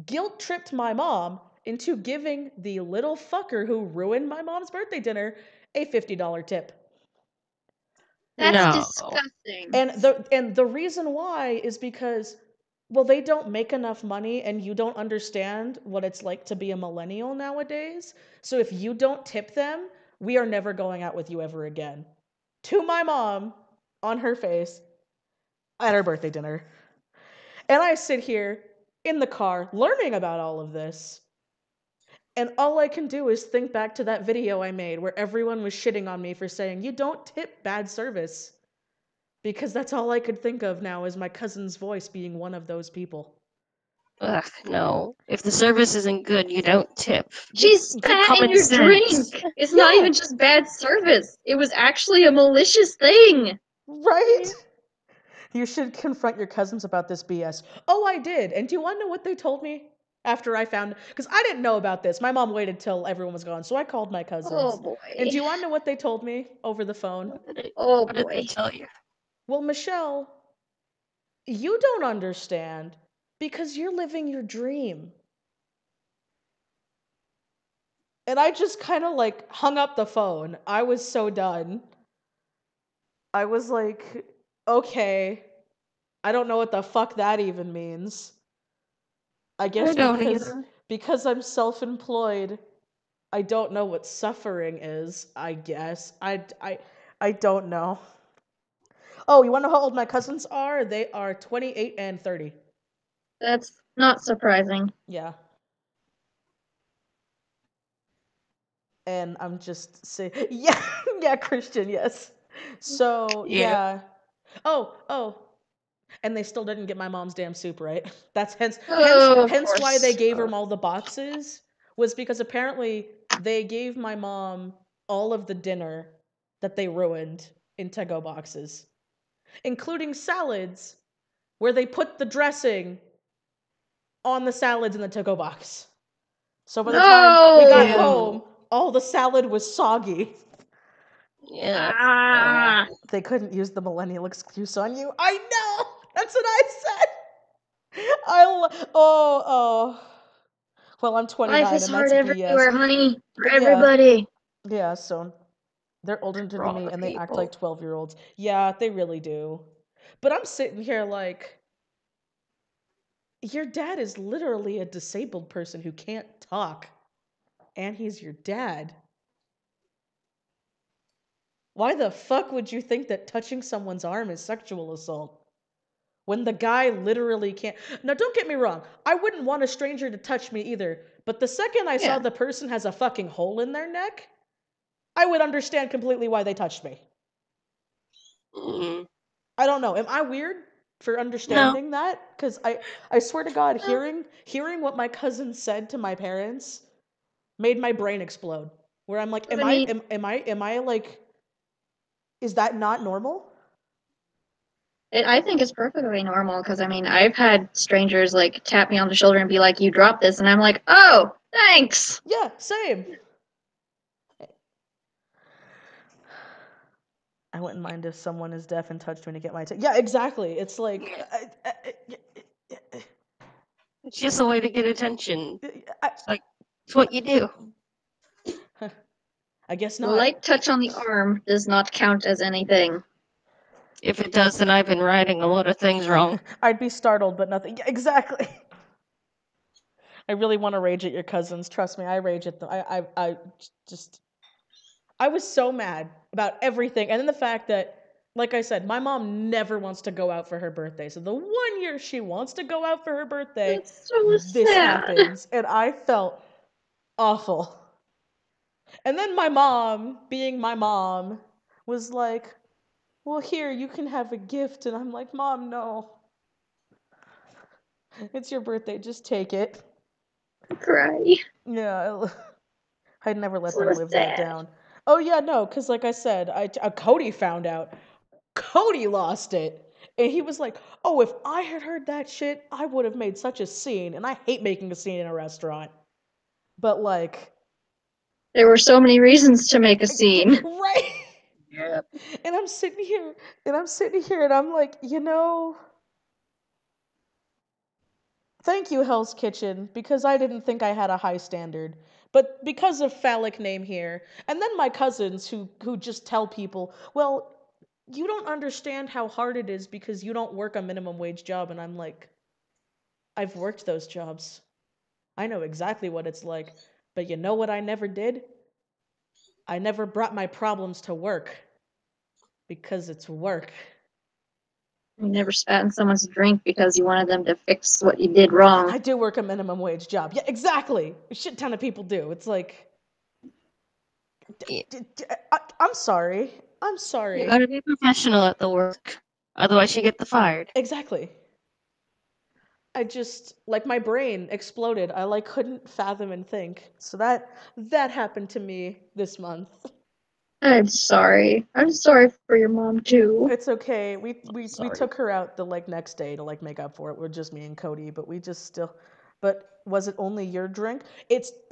guilt tripped my mom into giving the little fucker who ruined my mom's birthday dinner a $50 tip. That's disgusting. And the reason why is because, well, they don't make enough money and you don't understand what it's like to be a millennial nowadays. So if you don't tip them, we are never going out with you ever again. To my mom, on her face, at her birthday dinner. And I sit here in the car learning about all of this. And all I can do is think back to that video I made where everyone was shitting on me for saying, you don't tip bad service. Because that's all I could think of now is my cousin's voice being one of those people. Ugh, no. If the service isn't good, you don't tip. She spat in your drink. It's not even just bad service. It was actually a malicious thing. Right? You should confront your cousins about this BS. Oh, I did. And do you want to know what they told me after I found? Because I didn't know about this. My mom waited till everyone was gone, so I called my cousins. Oh boy. And do you want to know what they told me over the phone? Oh What did they boy. tell you? Well, Michelle, you don't understand because you're living your dream. And I just kind of like hung up the phone. I was so done. I was like, okay, I don't know what the fuck that even means. I guess I don't either. because I'm self-employed, I don't know what suffering is, I guess. I don't know. Oh, you want to know how old my cousins are? They are 28 and 30. That's not surprising. Yeah. And I'm just saying, yeah, Christian, yes. So, yeah. Oh, and they still didn't get my mom's damn soup right. That's hence why they gave her all the boxes, was because apparently they gave my mom all of the dinner that they ruined in to-go boxes, including salads, where they put the dressing on the salads in the to-go box. So by the time we got home, all the salad was soggy. Yeah. They couldn't use the millennial excuse on you. I know! That's what I said! Well, I'm 29 Life is and hard that's everywhere, BS. honey. For everybody. Yeah, so they're older than me and they act like 12-year-olds. Yeah, they really do. But I'm sitting here like, your dad is literally a disabled person who can't talk. And he's your dad. Why the fuck would you think that touching someone's arm is sexual assault? When the guy literally can't. Now, don't get me wrong. I wouldn't want a stranger to touch me either. But the second I saw the person has a fucking hole in their neck, I would understand completely why they touched me. I don't know. Am I weird for understanding that? Because I swear to God, hearing what my cousin said to my parents made my brain explode. Where I'm like, am I like, is that not normal? I think it's perfectly normal because I mean I've had strangers like tap me on the shoulder and be like, "You dropped this," and I'm like, "Oh, thanks." Yeah, same. I wouldn't mind if someone is deaf and touched me to get my attention. Yeah, exactly. It's like It's just a way to get attention. I, It's what you do. I guess The not. light touch on the arm does not count as anything. If it does, then I've been writing a lot of things wrong. I'd be startled, but nothing. Yeah, exactly. I really want to rage at your cousins. Trust me, I rage at them. I was so mad about everything. And then the fact that, like I said, my mom never wants to go out for her birthday. So the 1 year she wants to go out for her birthday, That's so this sad. happens. And I felt awful. And then my mom, being my mom, was like, well, here, you can have a gift. And I'm like, Mom, no. It's your birthday. Just take it. Cry. Yeah, I'd never let So them live that sad. down. Oh, yeah, no, because like I said, Cody found out. Cody lost it. And he was like, oh, if I had heard that shit, I would have made such a scene. And I hate making a scene in a restaurant. But like... There were so many reasons to make a scene. Right? Yep. And I'm sitting here, and I'm like, you know... Thank you, Hell's Kitchen, because I didn't think I had a high standard. But because of phallic name here, and then my cousins who just tell people, well, you don't understand how hard it is because you don't work a minimum wage job. And I'm like, I've worked those jobs. I know exactly what it's like. But you know what I never did? I never brought my problems to work. Because it's work. You never spat in someone's drink because you wanted them to fix what you did wrong. I do work a minimum wage job. Yeah, exactly. A shit ton of people do. It's like... I'm sorry. I'm sorry. You gotta be professional at the work. Otherwise you get fired. Exactly. I just, like, my brain exploded. I like couldn't fathom and think. So that happened to me this month. I'm sorry. I'm sorry for your mom too. It's okay. We Sorry. took her out the next day to make up for it. We're just me and Cody, but we just still... But was it only your drink?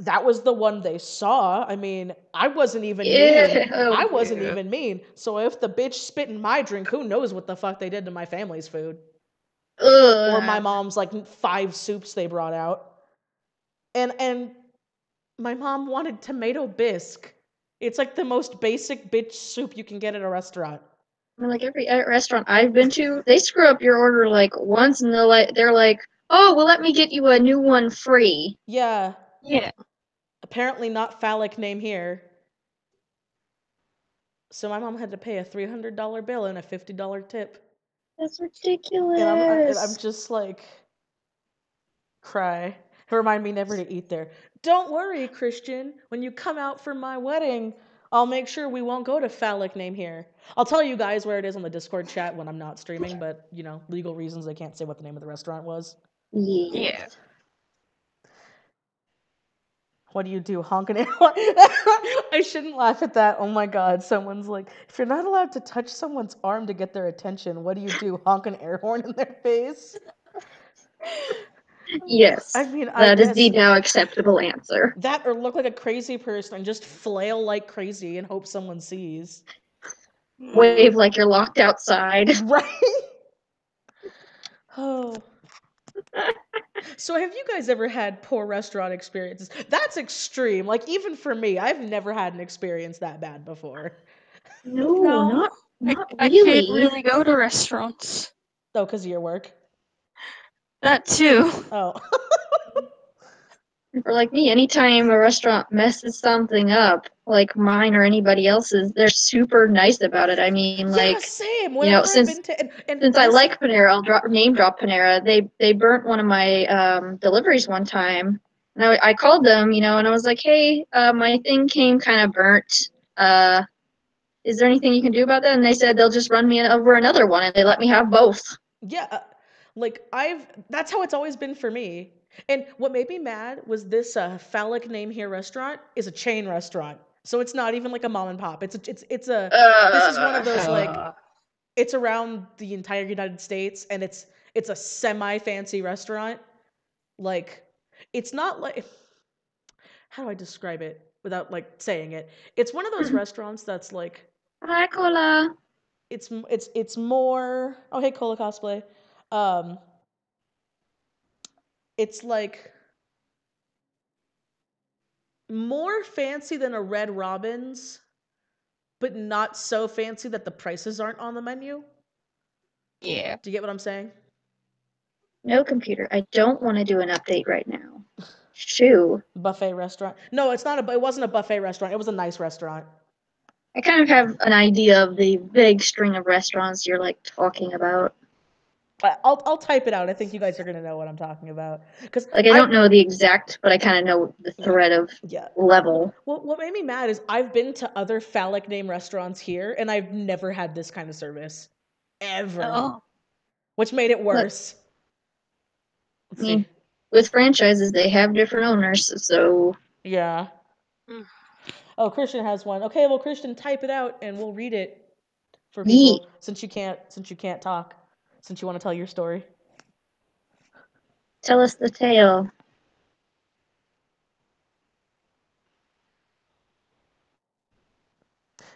That was the one they saw. I mean, I wasn't even mean. Oh, I wasn't yeah. even mean. So if the bitch spit in my drink, who knows what the fuck they did to my family's food? Ugh. Or my mom's 5 soups they brought out. And my mom wanted tomato bisque. It's like the most basic bitch soup you can get at a restaurant. Like every restaurant I've been to, they screw up your order once, and they're like, "Oh, well, let me get you a new one free." Yeah. Yeah. Apparently not phallic name here. So my mom had to pay a $300 bill and a $50 tip. That's ridiculous. And I'm just like, cry. Remind me never to eat there. Don't worry, Christian. When you come out for my wedding, I'll make sure we won't go to phallic name here. I'll tell you guys where it is on the Discord chat when I'm not streaming, but, legal reasons I can't say what the name of the restaurant was. Yeah. What do you do? Honk an air horn? I shouldn't laugh at that. Oh my god. Someone's like, if you're not allowed to touch someone's arm to get their attention, what do you do? Honk an air horn in their face? Yes. I mean, that is the now acceptable answer. That or look like a crazy person and just flail like crazy and hope someone sees. Wave like you're locked outside. Right? Oh. So have you guys ever had poor restaurant experiences? That's extreme. Even for me, I've never had an experience that bad before. No, not I really. can't really go to restaurants. Oh, because of your work? That too. Oh. Or like me, anytime a restaurant messes something up, like mine or anybody else's, they're super nice about it. I mean, Yeah, same. since I like Panera, I'll name drop Panera. They burnt one of my deliveries one time, and I called them, and I was like, hey, my thing came kind of burnt. Is there anything you can do about that? And they said they'll just run me over another one, and they let me have both. Yeah, that's how it's always been for me. And what made me mad was this phallic name here restaurant is a chain restaurant. So it's not even like a mom and pop. This is one of those It's around the entire United States, and it's a semi-fancy restaurant. Like, it's not like, how do I describe it without like saying it? It's one of those restaurants that's like, Hi, Cola. it's more. Oh, hey, Cola cosplay. It's like more fancy than a Red Robin's, but not so fancy that the prices aren't on the menu. Yeah. Do you get what I'm saying? No, computer. I don't want to do an update right now. Shoo. Buffet restaurant. No, it's not it wasn't a buffet restaurant. It was a nice restaurant. I kind of have an idea of the big string of restaurants you're like talking about. I'll type it out. I think you guys are gonna know what I'm talking about. Because Like I don't know the exact, but I kind of know the thread of level. Well, what made me mad is I've been to other phallic name restaurants here, and I've never had this kind of service, ever. Oh. Which made it worse. I mean, with franchises, they have different owners, so yeah. Oh, Christian has one. Okay, well, Christian, type it out, and we'll read it for people. Since you can't talk, since you want to tell your story. Tell us the tale.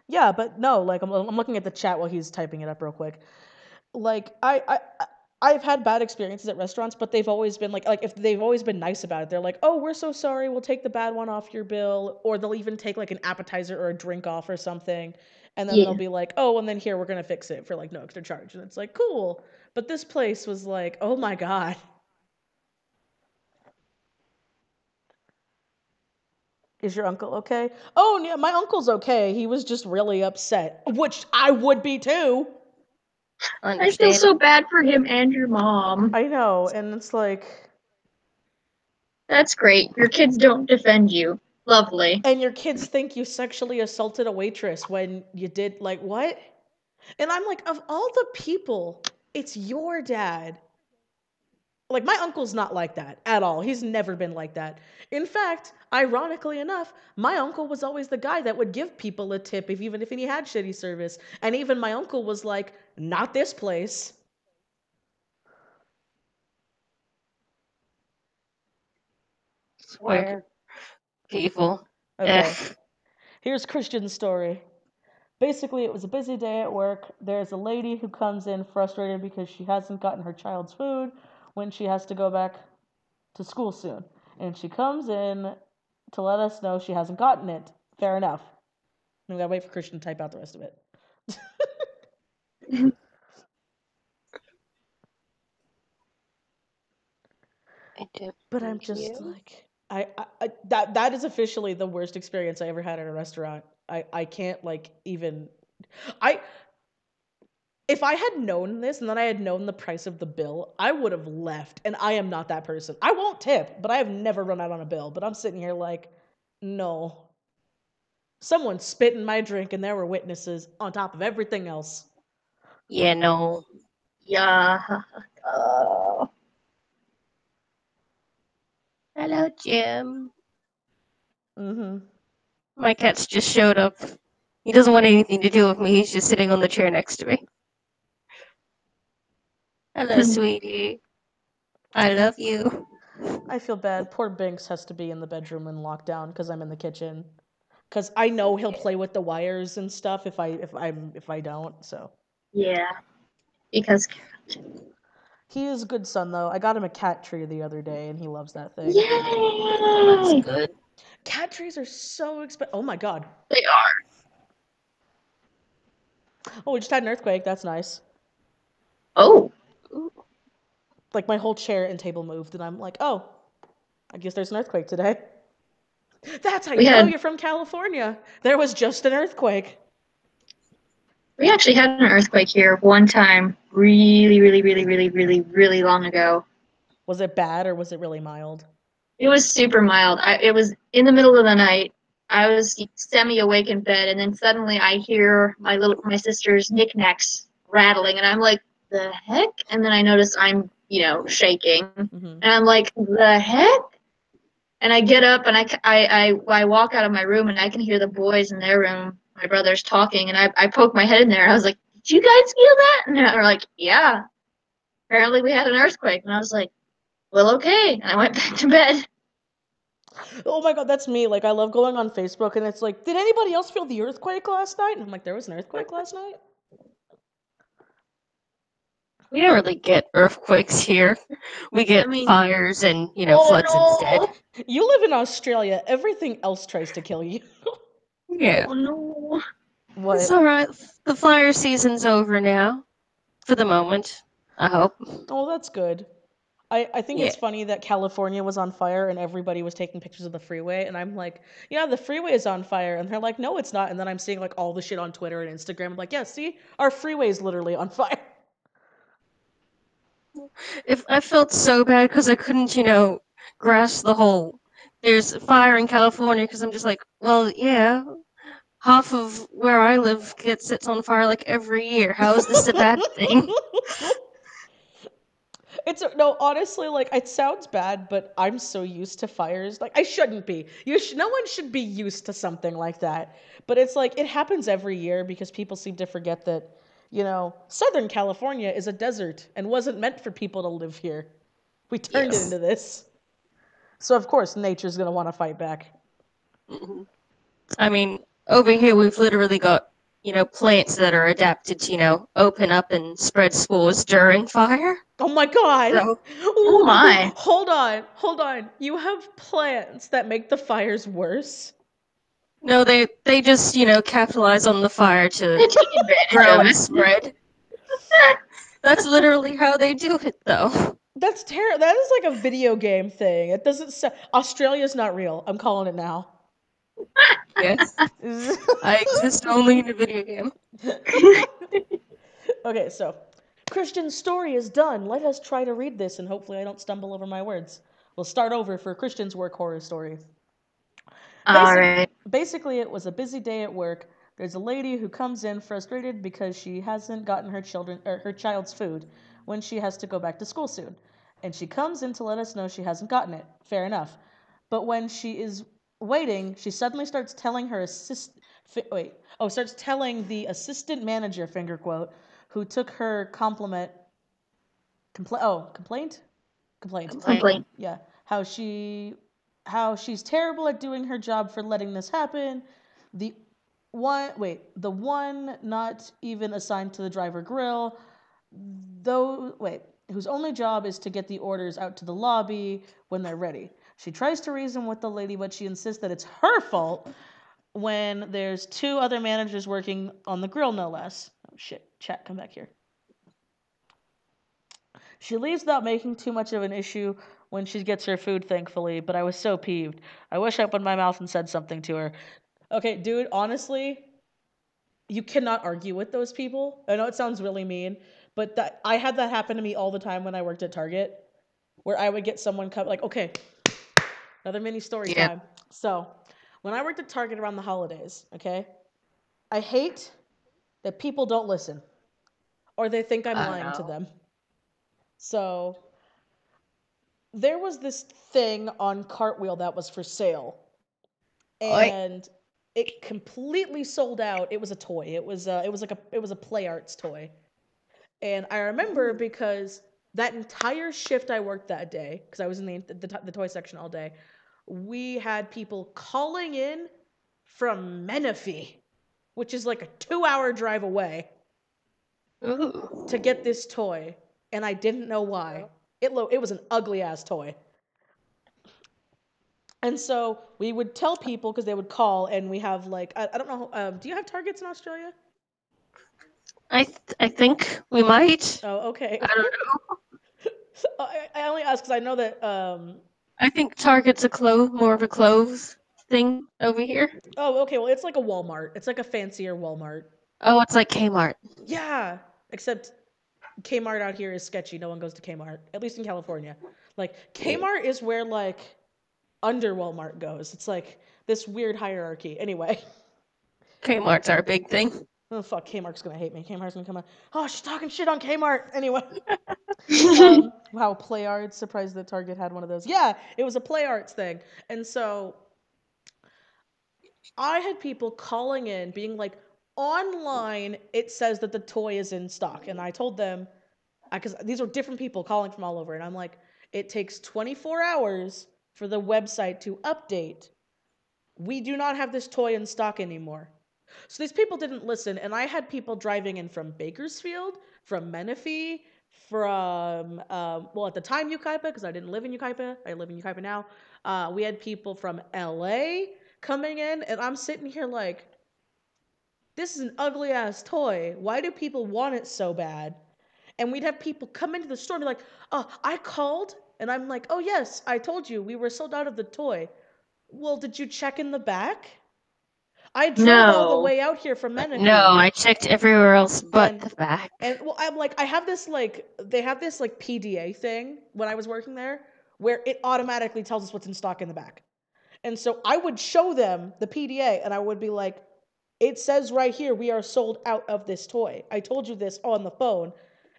Yeah, but no, like I'm looking at the chat while he's typing it up real quick. Like I've had bad experiences at restaurants, but they've always been like if they've always been nice about it. They're like, "Oh, we're so sorry. We'll take the bad one off your bill," or they'll even take like an appetizer or a drink off or something. And then they'll be like, "Oh, and then here we're going to fix it for like no extra charge." And it's like, "Cool." But this place was like, "Oh my god." Is your uncle okay? Oh, yeah, my uncle's okay. He was just really upset, which I would be too. I feel so bad for him and your mom. I know, and it's like... That's great. Your kids don't defend you. Lovely. And your kids think you sexually assaulted a waitress when you did, like, what? And I'm like, of all the people, it's your dad. Like, my uncle's not like that at all. He's never been like that. In fact, ironically enough, my uncle was always the guy that would give people a tip even if he had shitty service. And even my uncle was like, not this place. Swear. People. Okay. Here's Christian's story. Basically, it was a busy day at work. There's a lady who comes in frustrated because she hasn't gotten her child's food when she has to go back to school soon. And she comes in to let us know she hasn't gotten it. Fair enough. We gotta wait for Christian to type out the rest of it. But I'm just like, that is officially the worst experience I ever had at a restaurant. I can't like even... If I had known this and then I had known the price of the bill, I would have left. And I am not that person. I won't tip, but I have never run out on a bill. But I'm sitting here like, no. Someone spit in my drink and there were witnesses on top of everything else. Yeah, no. Yeah. Hello, Jim. Mm-hmm. My cat's just showed up. He doesn't want anything to do with me. He's just sitting on the chair next to me. Hello, sweetie. I love you. I feel bad. Poor Binks has to be in the bedroom in lockdown because I'm in the kitchen. Because I know he'll play with the wires and stuff if I don't. So. Yeah. Because he is a good son though. I got him a cat tree the other day and he loves that thing. Yay! That's good. Cat trees are so expensive. Oh my god. They are. Oh, we just had an earthquake. That's nice. Oh. Like my whole chair and table moved, and I'm like, oh, I guess there's an earthquake today. That's how you know you're from California. There was just an earthquake. We actually had an earthquake here one time, really, really, really, really, really, really long ago. Was it bad or was it really mild? It was super mild. It was in the middle of the night. I was semi-awake in bed, and then suddenly I hear my sister's knickknacks rattling, and I'm like, the heck? And then I notice I'm, shaking, and I'm like, the heck? And I get up, and I walk out of my room, and I can hear the boys in their room, my brothers, talking, and I poke my head in there, and I was like, did you guys feel that? And they're like, yeah. Apparently we had an earthquake. And I was like, well, okay. And I went back to bed. Oh my god, that's me. Like, I love going on Facebook and it's like, did anybody else feel the earthquake last night? And I'm like, there was an earthquake last night? We don't really get earthquakes here. We get fires and, floods instead. You live in Australia. Everything else tries to kill you. Yeah. Oh no. What? It's alright. The fire season's over now. For the moment, I hope. Oh, that's good. I think it's funny that California was on fire and everybody was taking pictures of the freeway, and I'm like, yeah, the freeway is on fire, and they're like, no, it's not, and then I'm seeing like all the shit on Twitter and Instagram. I'm like, yeah, see, our freeway is literally on fire. If I felt so bad because I couldn't, grasp the whole there's fire in California, because I'm just like, well, yeah, half of where I live gets set on fire like every year. How is this a bad thing? No, honestly, like, it sounds bad, but I'm so used to fires. Like, I shouldn't be. No one should be used to something like that. But it's like, it happens every year because people seem to forget that, Southern California is a desert and wasn't meant for people to live here. We turned it into this. So, of course, nature's going to want to fight back. Mm-hmm. I mean, over here we've literally got, plants that are adapted to, open up and spread spores during fire. Oh my god! So, oh my. Hold on. You have plants that make the fires worse? No, they just, capitalize on the fire to grow and spread. That's literally how they do it, though. That's terrible. That is like a video game thing. It doesn't Australia's not real. I'm calling it now. Yes. I exist only in a video game. Okay, so Christian's story is done. Let us try to read this, and hopefully I don't stumble over my words. We'll start over for Christian's work horror story. Alright. Basically, it was a busy day at work. There's a lady who comes in frustrated because she hasn't gotten her child's food when she has to go back to school soon. And she comes in to let us know she hasn't gotten it. Fair enough. But when she is waiting, she suddenly starts telling her starts telling the assistant manager, finger quote, who took her complaint. Yeah. How she's terrible at doing her job for letting this happen. The one not even assigned to the driver grill, whose only job is to get the orders out to the lobby when they're ready. She tries to reason with the lady, but she insists that it's her fault when there's two other managers working on the grill, no less. Oh shit, chat, come back here. She leaves without making too much of an issue when she gets her food, thankfully, but I was so peeved. I wish I opened my mouth and said something to her. Okay, dude, honestly, you cannot argue with those people. I know it sounds really mean, but I had that happen to me all the time when I worked at Target, where I would get someone come, like, okay, another mini story time. So, when I worked at Target around the holidays, okay, I hate that people don't listen, or they think I'm lying to them. So, there was this thing on Cartwheel that was for sale, and it completely sold out. It was a toy. It was a Play Arts toy, and I remember because that entire shift I worked that day, because I was in the toy section all day, we had people calling in from Menifee, which is like a 2-hour drive away, to get this toy, and I didn't know why. It was an ugly ass toy. And so we would tell people, because they would call, and we have like, I don't know, do you have Targets in Australia? I think we might. Oh, okay. I don't know. I only ask because I know that. I think Target's more of a clothes thing over here. Oh, okay. Well, it's like a Walmart. It's like a fancier Walmart. Oh, it's like Kmart. Yeah, except Kmart out here is sketchy. No one goes to Kmart, at least in California. Like, Kmart is where like under Walmart goes. It's like this weird hierarchy. Anyway. Kmart's our big thing. Oh, fuck, Kmart's gonna hate me. Kmart's gonna come out. Oh, she's talking shit on Kmart. Anyway. Wow, Play Arts. Surprised that Target had one of those. Yeah, it was a Play Arts thing. And so I had people calling in being like, Online, it says that the toy is in stock, and I told them, because these are different people calling from all over, and I'm like, it takes 24 hours for the website to update. We do not have this toy in stock anymore. So these people didn't listen, and I had people driving in from Bakersfield, from Menifee, from, well, at the time, Yucaipa, because I didn't live in Yucaipa. I live in Yucaipa now. We had people from LA coming in, and I'm sitting here like, this is an ugly ass toy. Why do people want it so bad? And we'd have people come into the store and be like, oh, I called. And I'm like, oh, yes, I told you we were sold out of the toy. Well, did you check in the back? I drove all the way out here from Menifee. No, I checked everywhere else but the back. And well, I'm like, I have this like, they have this like PDA thing when I was working there where it automatically tells us what's in stock in the back. And so I would show them the PDA and I would be like, it says right here, we are sold out of this toy. I told you this on the phone.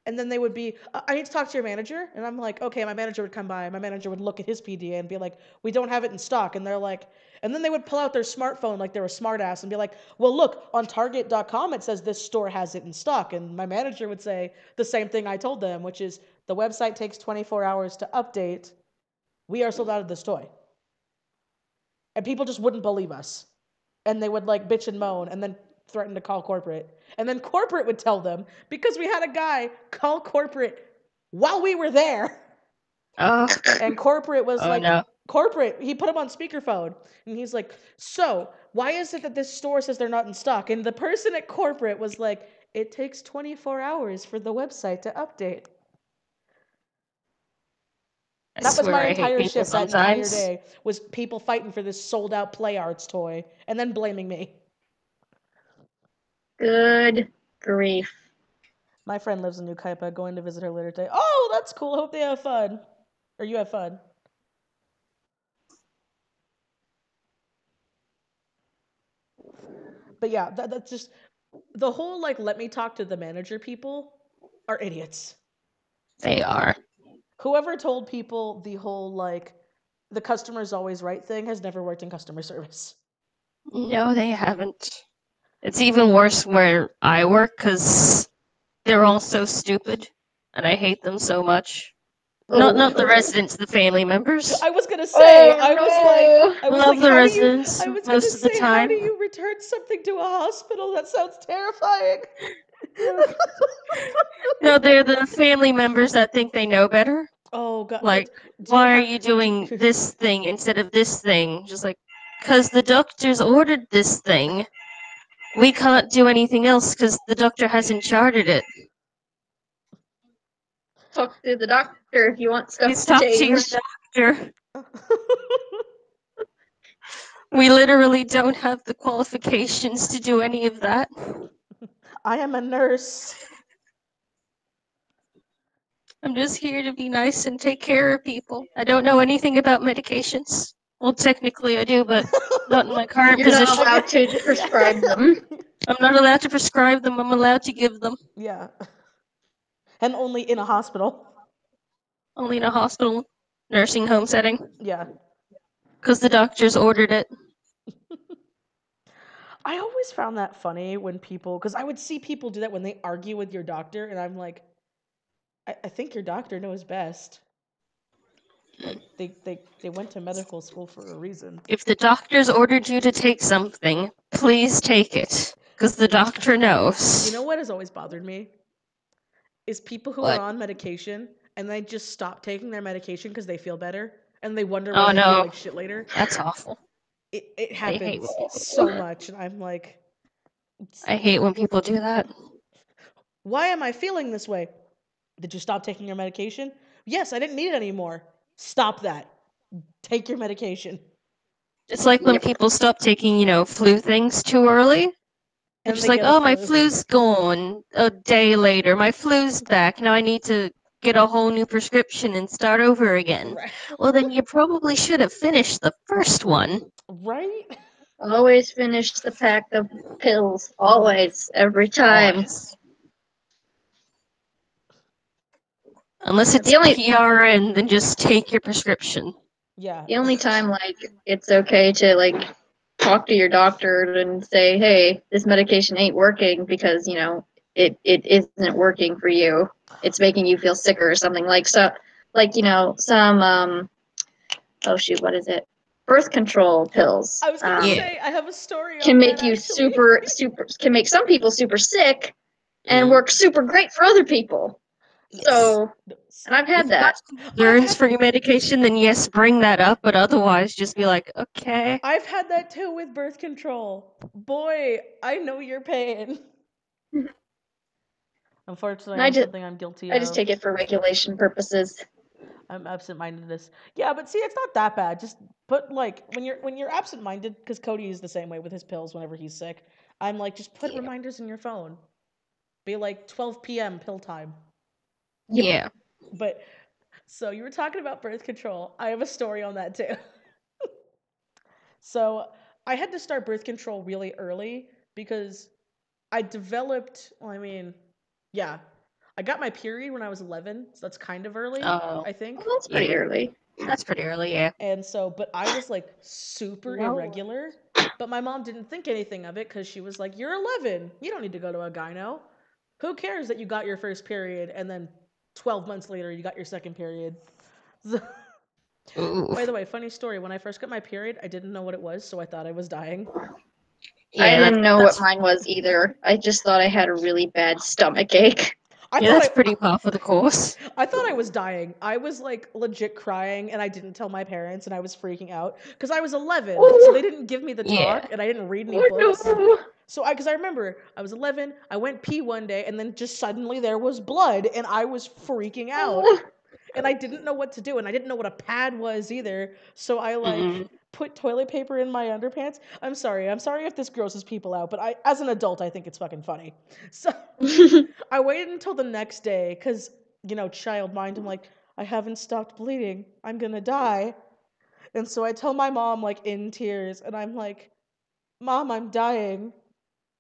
And then they would be, I need to talk to your manager. And I'm like, okay, my manager would come by. My manager would look at his PDA and be like, we don't have it in stock. And they're like, and then they would pull out their smartphone like they were a smartass and be like, well, look, on Target.com, it says this store has it in stock. And my manager would say the same thing I told them, which is the website takes 24 hours to update. We are sold out of this toy. And people just wouldn't believe us. And they would like bitch and moan and then threaten to call corporate. And then corporate would tell them, because we had a guy call corporate while we were there. Oh. And corporate was no. Corporate, he put him on speakerphone. And he's like, so why is it that this store says they're not in stock? And the person at corporate was like, it takes 24 hours for the website to update. That was my entire shift that entire day, was people fighting for this sold out Play Arts toy and then blaming me. Good grief. My friend lives in New Kaipa, going to visit her later today. Oh, that's cool. Hope they have fun. Or you have fun. But yeah, that's just, the whole like, let me talk to the manager people are idiots. They are. Whoever told people the whole like, the customer's always right thing has never worked in customer service. No, they haven't. It's even worse where I work because they're all so stupid, and I hate them so much. Not the residents, the family members. I was gonna say, I was love like, the residents most of the time. How do you return something to a hospital? That sounds terrifying. No, they're the family members that think they know better. Oh God! Like, why are you doing this thing instead of this thing? Just like, because the doctors ordered this thing. We can't do anything else because the doctor hasn't charted it. Talk to the doctor if you want stuff Please to talk change. to your doctor. We literally don't have the qualifications to do any of that. I am a nurse. I'm just here to be nice and take care of people. I don't know anything about medications. Well, technically I do, but not in my current position. You're not allowed to prescribe them. I'm not allowed to prescribe them. I'm allowed to give them. Yeah. And only in a hospital. Only in a hospital, nursing home setting. Yeah. Because the doctors ordered it. I always found that funny when people, because I would see people do that when they argue with your doctor, and I'm like, I think your doctor knows best. Like, they went to medical school for a reason. If the doctors ordered you to take something, please take it. Because the doctor knows. You know what has always bothered me? Is people who are on medication, and they just stop taking their medication because they feel better, and they wonder why they feel like shit later. That's awful. It happens so much, and I'm like... I hate when people do that. Why am I feeling this way? Did you stop taking your medication? Yes, I didn't need it anymore. Stop that. Take your medication. It's like when people stop taking, flu things too early. They're just like, oh, my flu's gone. A day later, my flu's back. Now I need to get a whole new prescription and start over again. Right. Well, then you probably should have finished the first one. Right? Always finish the pack of pills. Always. Every time. Always. Unless it's PRN, then just take your prescription. Yeah. The only time, it's okay to, talk to your doctor and say, hey, this medication ain't working because, you know, it isn't working for you. It's making you feel sicker or something. Like, so, like, you know, some, oh shoot, what is it? Birth control pills. I was gonna say, I have a story can on make that, you actually. can make some people super sick and Mm. work super great for other people. Yes. So, and I've had If that. concerns for your medication, then yes, bring that up. But otherwise, just be like, okay. I've had that too with birth control. Boy, I know your pain. Unfortunately, something I'm guilty of. I just take it for regulation purposes. I'm absent-mindedness. Yeah, but see, it's not that bad. Just put like when you're absent-minded, because Cody is the same way with his pills whenever he's sick. I'm like, just put reminders in your phone. Be like 12 p.m. pill time. Yeah. But so you were talking about birth control. I have a story on that too. So I had to start birth control really early because I developed. Well, I mean, yeah, I got my period when I was 11, so that's kind of early. I think. Well, that's pretty early. That's pretty early, yeah. And so, but I was like super irregular. But my mom didn't think anything of it because she was like, "You're 11. You don't need to go to a gyno. Who cares that you got your first period and then 12 months later you got your second period?" By the way, funny story. When I first got my period, I didn't know what it was, so I thought I was dying. Yeah, I didn't know what mine was either. I just thought I had a really bad stomach ache. That's pretty par for the course. I thought I was dying. I was like legit crying, and I didn't tell my parents, and I was freaking out because I was 11, so they didn't give me the talk, and I didn't read any books. No. So because I remember I was 11, I went pee one day, and then just suddenly there was blood, and I was freaking out, and I didn't know what to do, and I didn't know what a pad was either. So I like put toilet paper in my underpants. I'm sorry if this grosses people out, but as an adult, I think it's fucking funny. So I waited until the next day because, you know, child mind, I'm like, I haven't stopped bleeding. I'm gonna die. And so I tell my mom, like, in tears, and I'm like, Mom, I'm dying.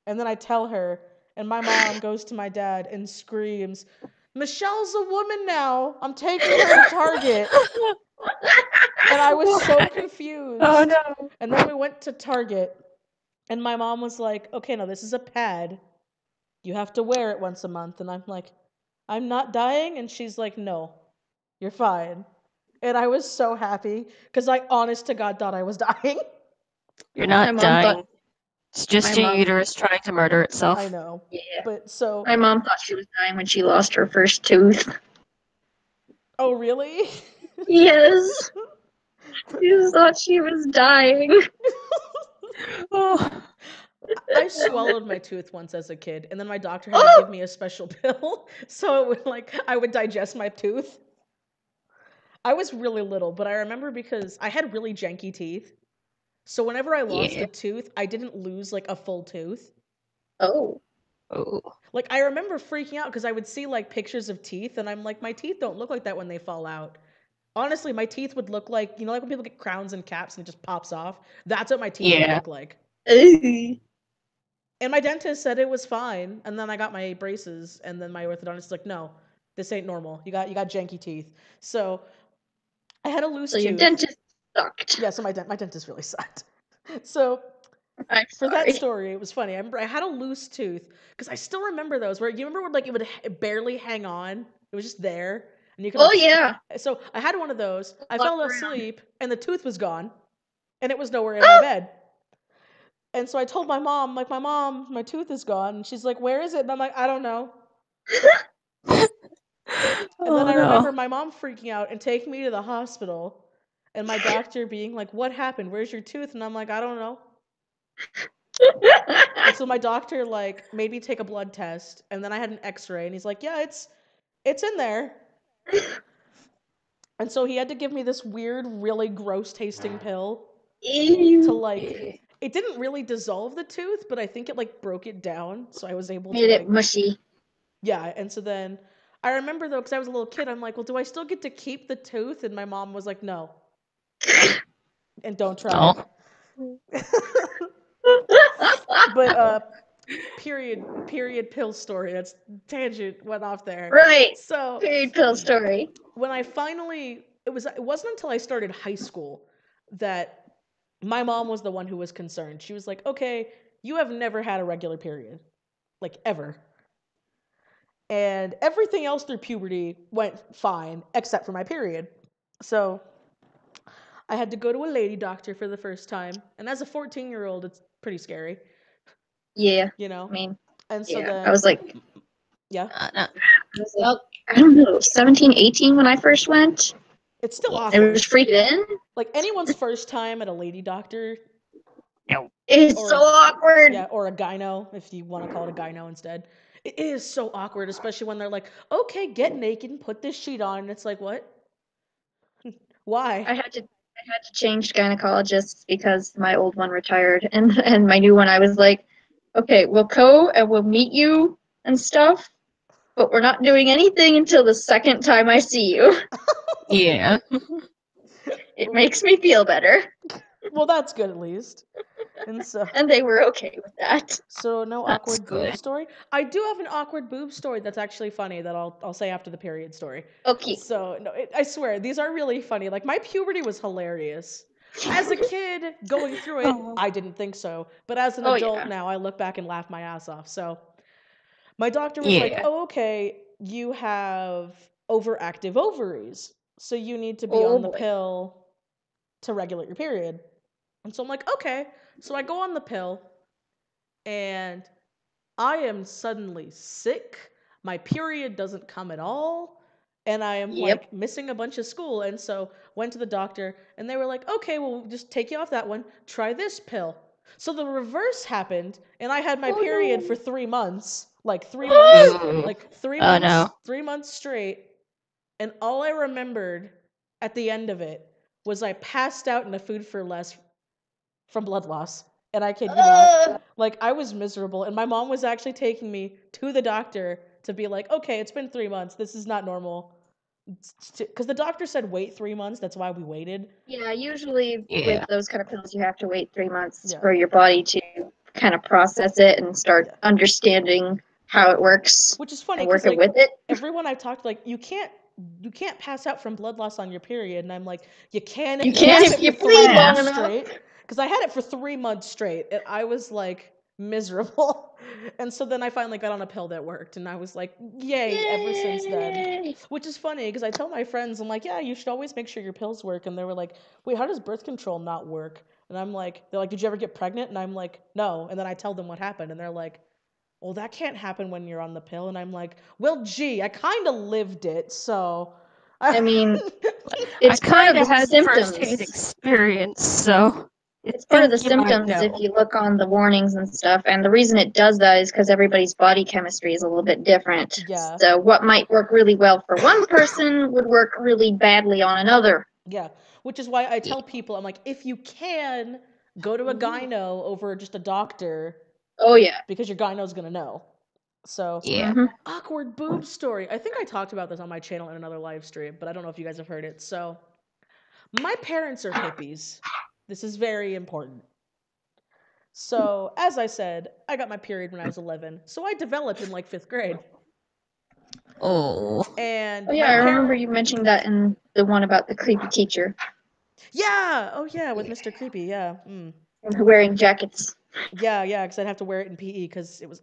And then I tell her, and my mom goes to my dad and screams, Michelle's a woman now. I'm taking her to Target. And I was so confused. Oh no. And then we went to Target, and my mom was like, okay, now this is a pad. You have to wear it once a month. And I'm like, I'm not dying? And she's like, no, you're fine. And I was so happy because I honest to God thought I was dying. You're not dying. It's just your uterus trying to murder itself. I know. Yeah. But so my mom thought she was dying when she lost her first tooth. Oh, really? Yes. She thought she was dying. Oh. I swallowed my tooth once as a kid, and then my doctor had to give me a special pill so it would, like, I would digest my tooth. I was really little, but I remember because I had really janky teeth. So whenever I lost a tooth, I didn't lose like a full tooth. Oh. Like I remember freaking out because I would see like pictures of teeth, and I'm like, my teeth don't look like that when they fall out. Honestly, my teeth would look like, you know, like when people get crowns and caps and it just pops off. That's what my teeth would look like. And my dentist said it was fine, and then I got my braces, and then my orthodontist was like, no, this ain't normal. You got janky teeth. So I had a loose tooth. So your dentist sucked. Yeah, so my dentist really sucked. So for that story, it was funny. I remember I had a loose tooth because I still remember those where you remember when like it would barely hang on. It was just there, and you could. Like, yeah. So I had one of those. I fell asleep, and the tooth was gone, and it was nowhere in my bed. And so I told my mom, like, my tooth is gone. And she's like, where is it? And I'm like, I don't know. And then I remember my mom freaking out and taking me to the hospital. And my doctor being like, what happened? Where's your tooth? And I'm like, I don't know. And so my doctor, like, made me take a blood test. And then I had an x-ray. And he's like, yeah, it's in there. And so he had to give me this weird, really gross tasting pill. To, like... It didn't really dissolve the tooth, but I think it like broke it down, so I was able to. Made it mushy. Yeah, and so then I remember though, because I was a little kid, I'm like, well, do I still get to keep the tooth? And my mom was like, no, and don't try it. But period pill story. That's tangent went off there. Right. So period pill story. When I finally, it wasn't until I started high school that my mom was the one who was concerned. She was like, okay, you have never had a regular period. Like, ever. And everything else through puberty went fine, except for my period. So I had to go to a lady doctor for the first time. And as a 14-year-old, it's pretty scary. Yeah. You know? I mean, And so yeah. then... I was like... Yeah? I was like, I don't know, 17, 18 when I first went. It's still It awkward. was freaked in. Like, anyone's first time at a lady doctor... It's or so awkward. Yeah, or a gyno, if you want to call it a gyno instead. It is so awkward, especially when they're like, okay, get naked and put this sheet on. And it's like, what? Why? I had to change gynecologists because my old one retired, and my new one, I was like, okay, we'll go and we'll meet you and stuff, but we're not doing anything until the second time I see you. Yeah. It makes me feel better. Well, that's good at least. And they were okay with that. So no That's awkward boob good. story. I do have an awkward boob story that's actually funny that I'll say after the period story. Okay. So no, I swear these are really funny. Like my puberty was hilarious. As a kid going through it, I didn't think so. But as an adult now, I look back and laugh my ass off. So my doctor was like, "Oh, okay, you have overactive ovaries, so you need to be on the pill to regulate your period." And so I'm like, okay. So I go on the pill, and I am suddenly sick. My period doesn't come at all. And I am like missing a bunch of school. And so went to the doctor, and they were like, okay, well, we'll just take you off that one. Try this pill. So the reverse happened, and I had my period for 3 months. Like 3 months. Like 3 months. No. 3 months straight. And all I remembered at the end of it was I passed out in a food for less from blood loss. And I kid you not, like I was miserable. And my mom was actually taking me to the doctor to be like, okay, it's been 3 months. This is not normal. Because the doctor said wait 3 months. That's why we waited. Yeah, usually with those kind of pills, you have to wait 3 months for your body to kind of process it and start understanding how it works. Which is funny, and working with it. Everyone I've talked to, like, you can't pass out from blood loss on your period. And I'm like, you can if you bleed long enough. Because I had it for 3 months straight, and I was like miserable. And so then I finally got on a pill that worked, and I was like, yay. Ever since then. Which is funny, because I tell my friends, I'm like, yeah, you should always make sure your pills work. And they were like, wait, how does birth control not work? And I'm like, they're like, did you ever get pregnant? And I'm like, no. And then I tell them what happened, and they're like, well, that can't happen when you're on the pill. And I'm like, well, gee, I kind of lived it, so... I mean, it's part of the symptoms. First-hand experience, so... It's part of the symptoms if you look on the warnings and stuff. And the reason it does that is because everybody's body chemistry is a little bit different. Yeah. So what might work really well for one person would work really badly on another. Yeah. Which is why I tell people, I'm like, if you can, go to a gyno over just a doctor. Oh, yeah. Because your gyno's going to know. So, awkward boob story. I think I talked about this on my channel in another live stream, but I don't know if you guys have heard it. So, my parents are hippies. This is very important. So, as I said, I got my period when I was 11. So I developed in like 5th grade. And I remember you mentioning that in the one about the creepy teacher. Yeah. Oh, yeah, with Mr. Creepy. Yeah. And wearing jackets. Yeah, because I'd have to wear it in PE because it was.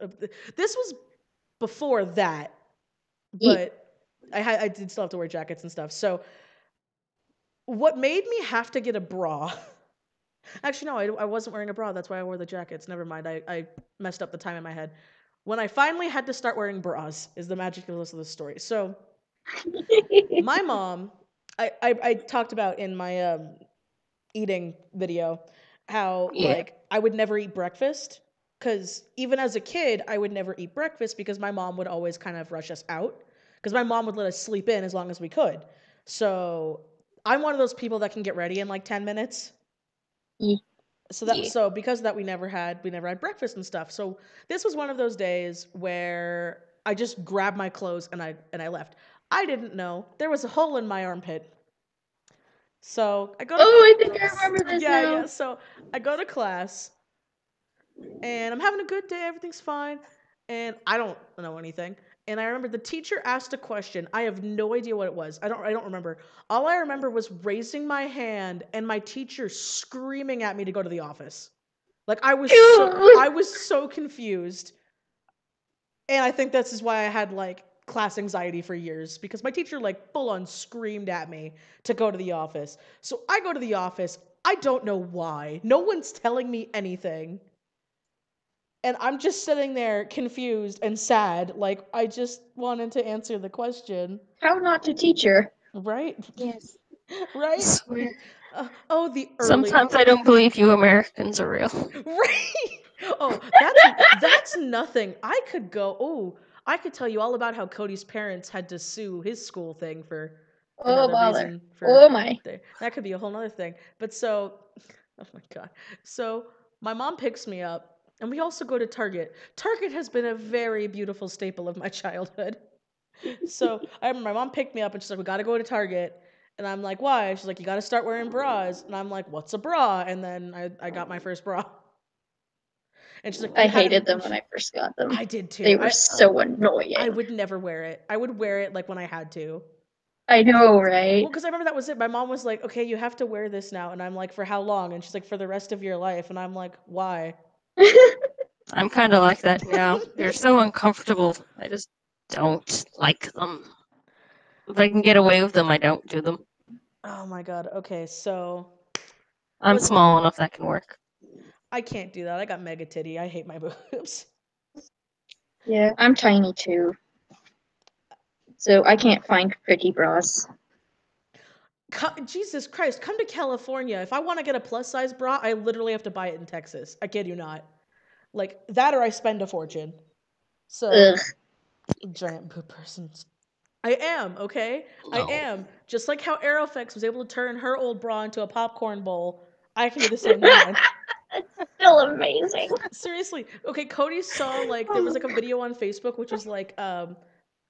This was before that, but I did still have to wear jackets and stuff. So, what made me have to get a bra? Actually, no, I wasn't wearing a bra. That's why I wore the jackets. Never mind. I messed up the time in my head. When I finally had to start wearing bras is the magicalness of the story. So, my mom, I talked about in my eating video how like I would never eat breakfast because even as a kid I would never eat breakfast because my mom would always kind of rush us out because my mom would let us sleep in as long as we could. So I'm one of those people that can get ready in like 10 minutes. So because of that we never had breakfast and stuff. So this was one of those days where I just grabbed my clothes and I left. I didn't know there was a hole in my armpit. So I go to I think I remember this now. Yeah. So I go to class, and I'm having a good day. Everything's fine, and I don't know anything. And I remember the teacher asked a question. I have no idea what it was. I don't remember. All I remember was raising my hand and my teacher screaming at me to go to the office. Like I was so confused. And I think this is why I had like class anxiety for years, because my teacher like full on screamed at me to go to the office. So I go to the office. I don't know why. No one's telling me anything. And I'm just sitting there confused and sad. Like, I just wanted to answer the question. How not to teach her? Right? Yes. Right? Swear. The early. Sometimes I don't believe you Americans are real. Right? Oh, that's nothing. I could tell you all about how Cody's parents had to sue his school thing for Oh another bother! reason. Oh my! That could be a whole nother thing. But so, oh my god. So my mom picks me up, and we also go to Target. Target has been a very beautiful staple of my childhood. So I remember my mom picked me up, and she's like, "We got to go to Target." And I'm like, "Why?" She's like, "You got to start wearing bras." And I'm like, "What's a bra?" And then I got my first bra. And she's like, I hated them when I first got them. I did too. They were so annoying. I would never wear it. I would wear it like when I had to. I know, right? Well, because I remember that was it. My mom was like, "Okay, you have to wear this now." And I'm like, "For how long?" And she's like, "For the rest of your life." And I'm like, "Why?" I'm kind of like that now. They're so uncomfortable. I just don't like them. If I can get away with them, I don't do them. Oh my god. Okay, so I'm small enough that can work. I can't do that. I got mega titty. I hate my boobs. Yeah, I'm tiny too. So I can't find pretty bras. Jesus Christ, come to California. If I want to get a plus size bra, I literally have to buy it in Texas. I kid you not. Like that, or I spend a fortune. So, Ugh. giant boob persons. I am, okay? No. I am. Just like how Aerofix was able to turn her old bra into a popcorn bowl, I can do the same with mine. It's still amazing. Seriously. Okay, Cody saw like there was like a video on Facebook which was like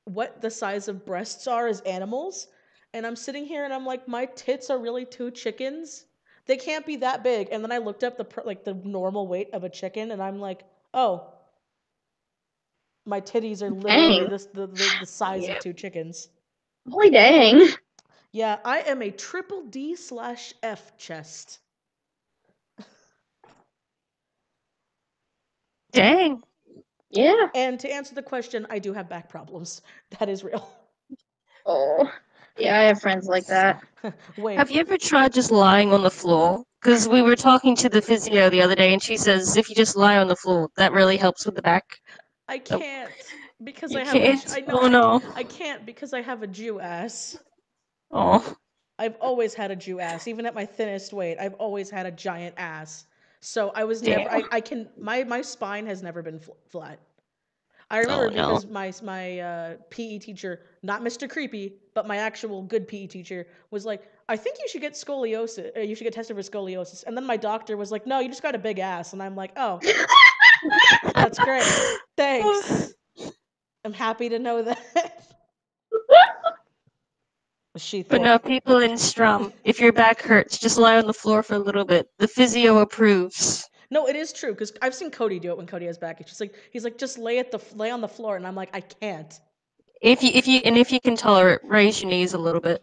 what the size of breasts are as animals. And I'm sitting here and I'm like, my tits are really 2 chickens. They can't be that big. And then I looked up the normal weight of a chicken, and I'm like, oh, my titties are literally the size of 2 chickens. Holy dang. Yeah, I am a triple D/F chest. Dang. Yeah. And to answer the question, I do have back problems. That is real. Oh. Yeah, I have friends like that. Wait. Have you ever tried just lying on the floor? Because we were talking to the physio the other day, and she says if you just lie on the floor, that really helps with the back. I can't because You I have can't? I know Oh no. I can't because I have a Jew ass. Oh. I've always had a Jew ass. Even at my thinnest weight, I've always had a giant ass. So I was never. Damn. I can. My spine has never been flat. I remember because my PE teacher, not Mr. Creepy, but my actual good PE teacher, was like, "I think you should get scoliosis. You should get tested for scoliosis." And then my doctor was like, "No, you just got a big ass." And I'm like, "Oh, that's great. Thanks. I'm happy to know that." But no, people in Strum, if your back hurts, just lie on the floor for a little bit. The physio approves. No, it is true because I've seen Cody do it when Cody has back itch. He's like, just lay on the floor, and I'm like, I can't. If you can tolerate, raise your knees a little bit,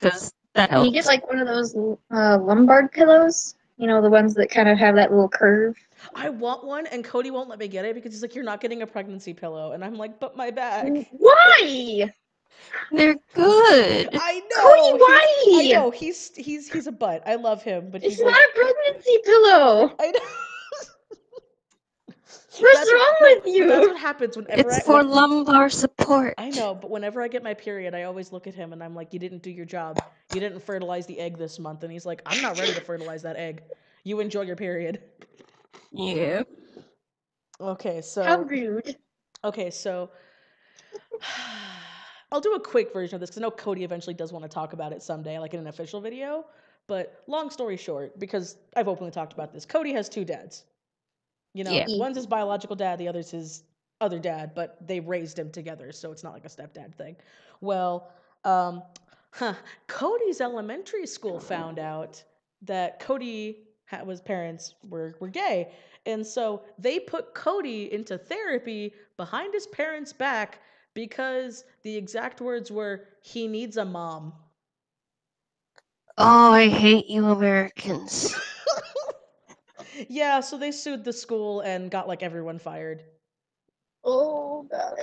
because that helps. Can you get like one of those lumbar pillows? You know, the ones that kind of have that little curve. I want one, and Cody won't let me get it because he's like, "You're not getting a pregnancy pillow," and I'm like, "But my back." Why? They're good. I know. Cody, why? I know he's a butt. I love him, but It's he's not like, a pregnancy pillow. I know. What's wrong with you? That's what happens whenever It's for lumbar support. I know, but whenever I get my period, I always look at him and I'm like, "You didn't do your job. You didn't fertilize the egg this month." And he's like, "I'm not ready to fertilize that egg. You enjoy your period." Yeah. Okay, so How rude. Okay, so I'll do a quick version of this because I know Cody eventually does want to talk about it someday, like in an official video. But long story short, because I've openly talked about this, Cody has 2 dads. You know, Yeah. one's his biological dad, the other's his other dad, but they raised him together, so it's not like a stepdad thing. Well, Cody's elementary school found out that Cody was parents were gay, and so they put Cody into therapy behind his parents' back because the exact words were, "He needs a mom." Oh, I hate you Americans. Yeah, so they sued the school and got like everyone fired. Oh god.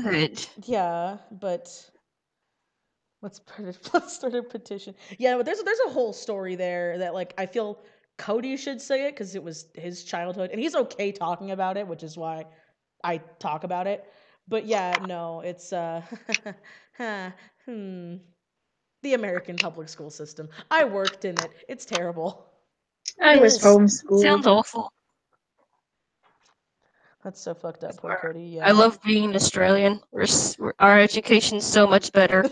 Good. Yeah, but let's start a petition. Yeah, but there's a whole story there that like I feel Cody should say it because it was his childhood and he's okay talking about it, which is why I talk about it. But yeah, no, it's hmm, the American public school system. I worked in it. It's terrible. I was Sounds homeschooled. awful. That's so fucked up, poor Cody. I Yeah. love being Australian. Our education's so much better.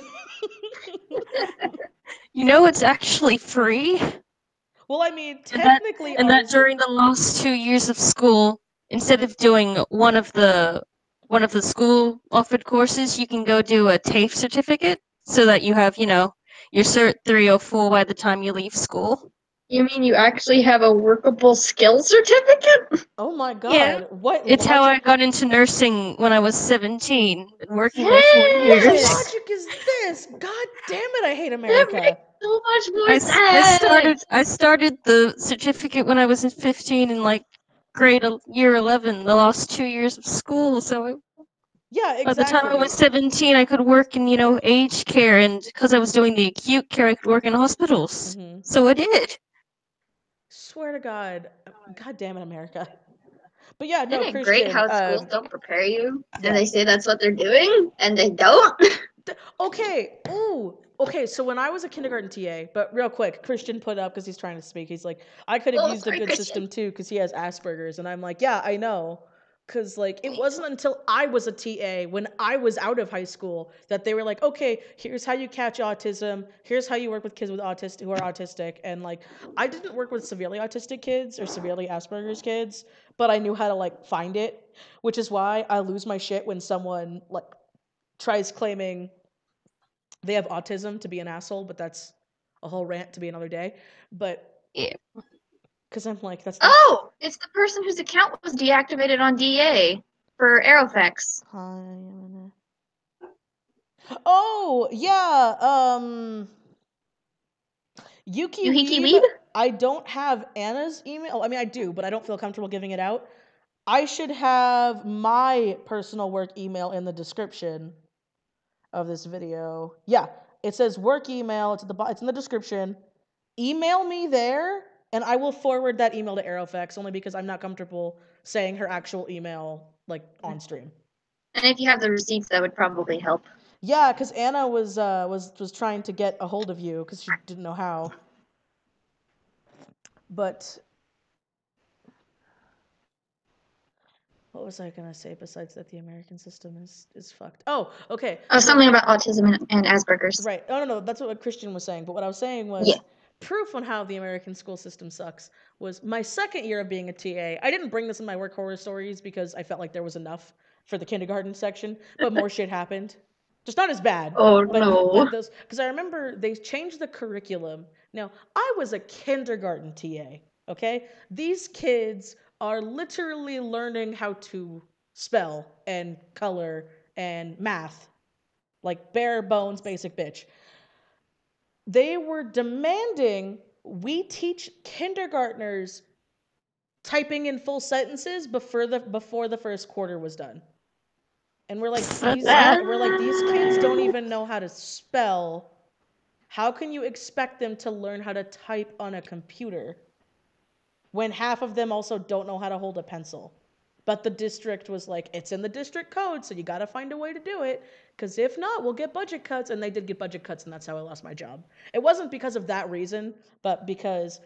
You know, it's actually free. Well, I mean, And that, technically and that ours. during the last 2 years of school, instead of doing one of the school offered courses, you can go do a TAFE certificate so that you have, your Cert 304 by the time you leave school. You mean you actually have a workable skill certificate? Oh my Yeah. god! What It's how I logic? got into nursing when I was 17, been working there 4 What What years. logic is this? God damn it! I hate That America. makes so much more I sense. started the certificate when I was 15 in like year 11, the last 2 years of school. So Yeah, by the time I was exactly. 17, I could work in, aged care, and because I was doing the acute care, I could work in hospitals. Mm-hmm. So I did. Swear to God, God damn it, America. But yeah, no, Isn't it great Christian. how schools don't prepare you Yeah. and they say that's what they're doing and they don't? Okay. Ooh. Okay. So when I was a kindergarten TA, but real quick, Christian put up because he's trying to speak. He's like, I could have Oh, used a sorry, good Christian. system too because he has Asperger's, and I'm like, yeah, I know. Because like it wasn't until I was a TA when I was out of high school that they were like, okay, here's how you catch autism. Here's how you work with kids with who are autistic. And like, I didn't work with severely autistic kids or severely Asperger's kids, but I knew how to like find it, which is why I lose my shit when someone like tries claiming they have autism to be an asshole, but that's a whole rant to be another day. But Yeah. because I'm like, that's not. Oh, it's the person whose account was deactivated on DA for Aerofex. Oh yeah, Yuki Yuhiki Weeb. Weeb? I don't have Anna's email. I mean, I do, but I don't feel comfortable giving it out. I should have my personal work email in the description of this video. Yeah, it says work email. It's in the description. Email me there, and I will forward that email to Aerofex only because I'm not comfortable saying her actual email like on stream. And if you have the receipts, that would probably help. Yeah, because Anna was trying to get a hold of you because she didn't know how. But what was I gonna say besides that the American system is fucked? Oh, okay. Oh, something about autism and Asperger's. Right. No. That's what Christian was saying. But what I was saying was Yeah. proof on how the American school system sucks was my second year of being a TA. I didn't bring this in my work horror stories because I felt like there was enough for the kindergarten section, but more shit happened. Just not as bad. Oh, but no. those because I remember they changed the curriculum. Now, I was a kindergarten TA, okay? These kids are literally learning how to spell and color and math. Like bare bones basic bitch. They were demanding we teach kindergartners typing in full sentences before the first quarter was done. And these kids don't even know how to spell. How can you expect them to learn how to type on a computer when half of them also don't know how to hold a pencil? But the district was like, it's in the district code, so you got to find a way to do it, because if not, we'll get budget cuts. And they did get budget cuts, and that's how I lost my job. It wasn't because of that reason, but because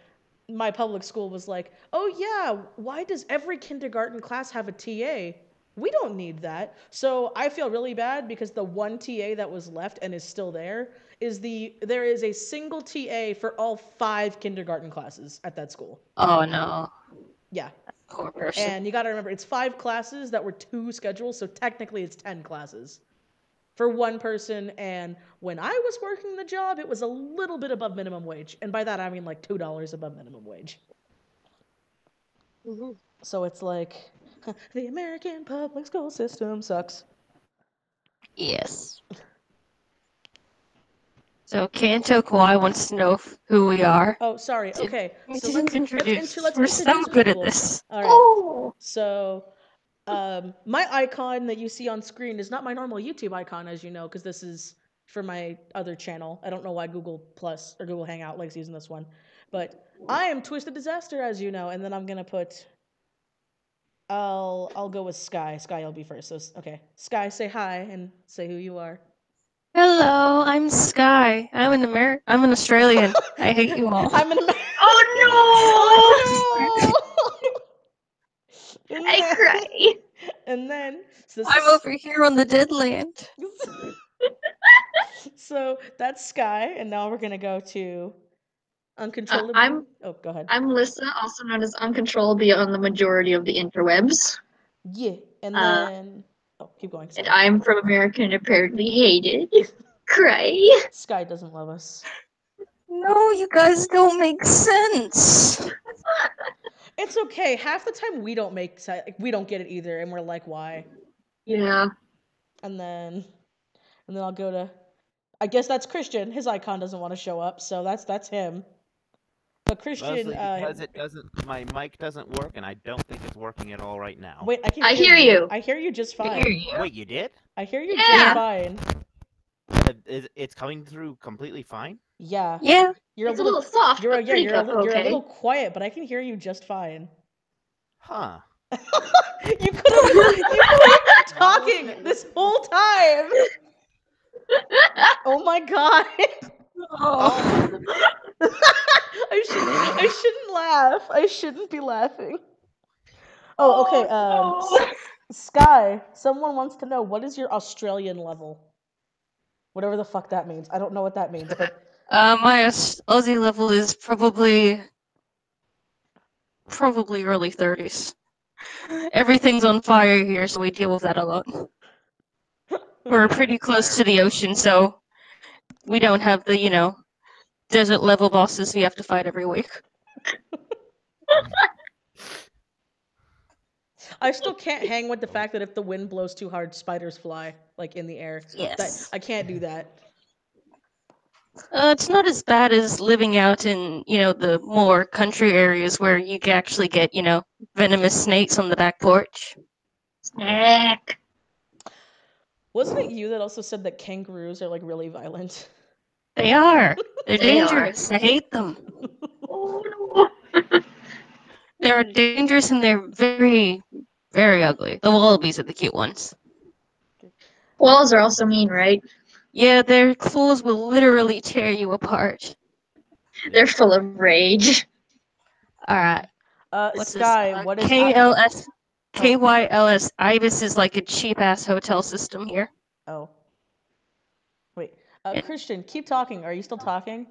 my public school was like, oh yeah, why does every kindergarten class have a TA? We don't need that. So I feel really bad because the one TA that was left and is still there there is a single TA for all 5 kindergarten classes at that school. Oh no. Yeah. Poor person. And you got to remember, it's 5 classes that were 2 schedules, so technically it's 10 classes for one person. And when I was working the job, it was a little bit above minimum wage. And by that, I mean like $2 above minimum wage. So it's like, the American public school system sucks. Yes. So Kanto Kawhi wants to know who we are. Oh, sorry. Okay, so let's introduce. introduce We're so good people. at this. All right. Oh, So, my icon that you see on screen is not my normal YouTube icon, as you know, because this is for my other channel. I don't know why Google Plus or Google Hangout likes using this one, but I am Twisted Disaster, as you know, and then I'm gonna put. I'll go with Sky. Sky, you'll be first. So, okay, Sky, say hi and say who you are. Hello, I'm Sky. I'm an Australian. I hate you all. I'm an American. oh Oh no! no! I cry. And then so this I'm is over here on the dead land. so that's Sky, and now we're gonna go to uncontrollably. Oh, go ahead. I'm Lissa, also known as Uncontrollably on the majority of the interwebs. Yeah, and Uh, then keep going. And Sorry. I'm from America and apparently hated. Cry. Sky doesn't love us. No, you guys don't make sense. It's okay. Half the time we don't we don't get it either, and we're like, why? Yeah. And then I'll go to. I guess that's Christian. His icon doesn't want to show up, so that's him. But Christian, Mostly because it doesn't. My mic doesn't work, and I don't think it's working at all right now. wait, I hear you. I hear you just fine. Wait, you did? I hear you Yeah. just fine. It's coming through completely fine. Yeah. Yeah. You're It's a little soft. You're but pretty you're a okay. little quiet, but I can hear you just fine. Huh. You could have been talking this whole time. Oh my god. Oh. I shouldn't laugh. I shouldn't be laughing. Oh, okay. no. Sky, someone wants to know, what is your Australian level? Whatever the fuck that means. I don't know what that means, but My Aussie level is probably early 30s. Everything's on fire here, so we deal with that a lot. We're pretty close to the ocean, so we don't have the, desert level bosses we have to fight every week. I still can't hang with the fact that if the wind blows too hard, spiders fly, like in the air. Yes. I can't do that. It's not as bad as living out in, the more country areas where you can actually get, venomous snakes on the back porch. Snack. Wasn't it you that also said that kangaroos are like really violent? They are. They're They are. dangerous. I hate them. Oh no. They're dangerous and they're very, very ugly. The wallabies are the cute ones. Walls are also mean, right? Yeah, their claws will literally tear you apart. They're full of rage. Alright. What's Sky, this? what is KYLS. Ibis is like a cheap-ass hotel system here. Oh. Wait. Christian, keep talking. Are you still talking?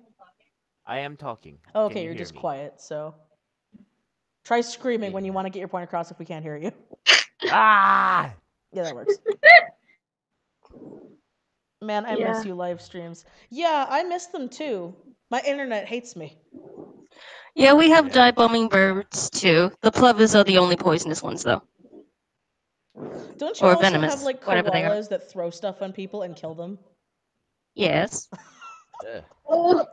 I am talking. Oh, Can okay, you you're hear just me? quiet, so. Try screaming when you want to get your point across if we can't hear you. Ah! Yeah, that works. Man, I miss you live streams. Yeah, I miss them too. My internet hates me. Yeah, we have dive-bombing birds too. The plovers are the only poisonous ones, though. Don't you Or also venomous, have like whatever they are. koalas that throw stuff on people and kill them? Yes. Oh.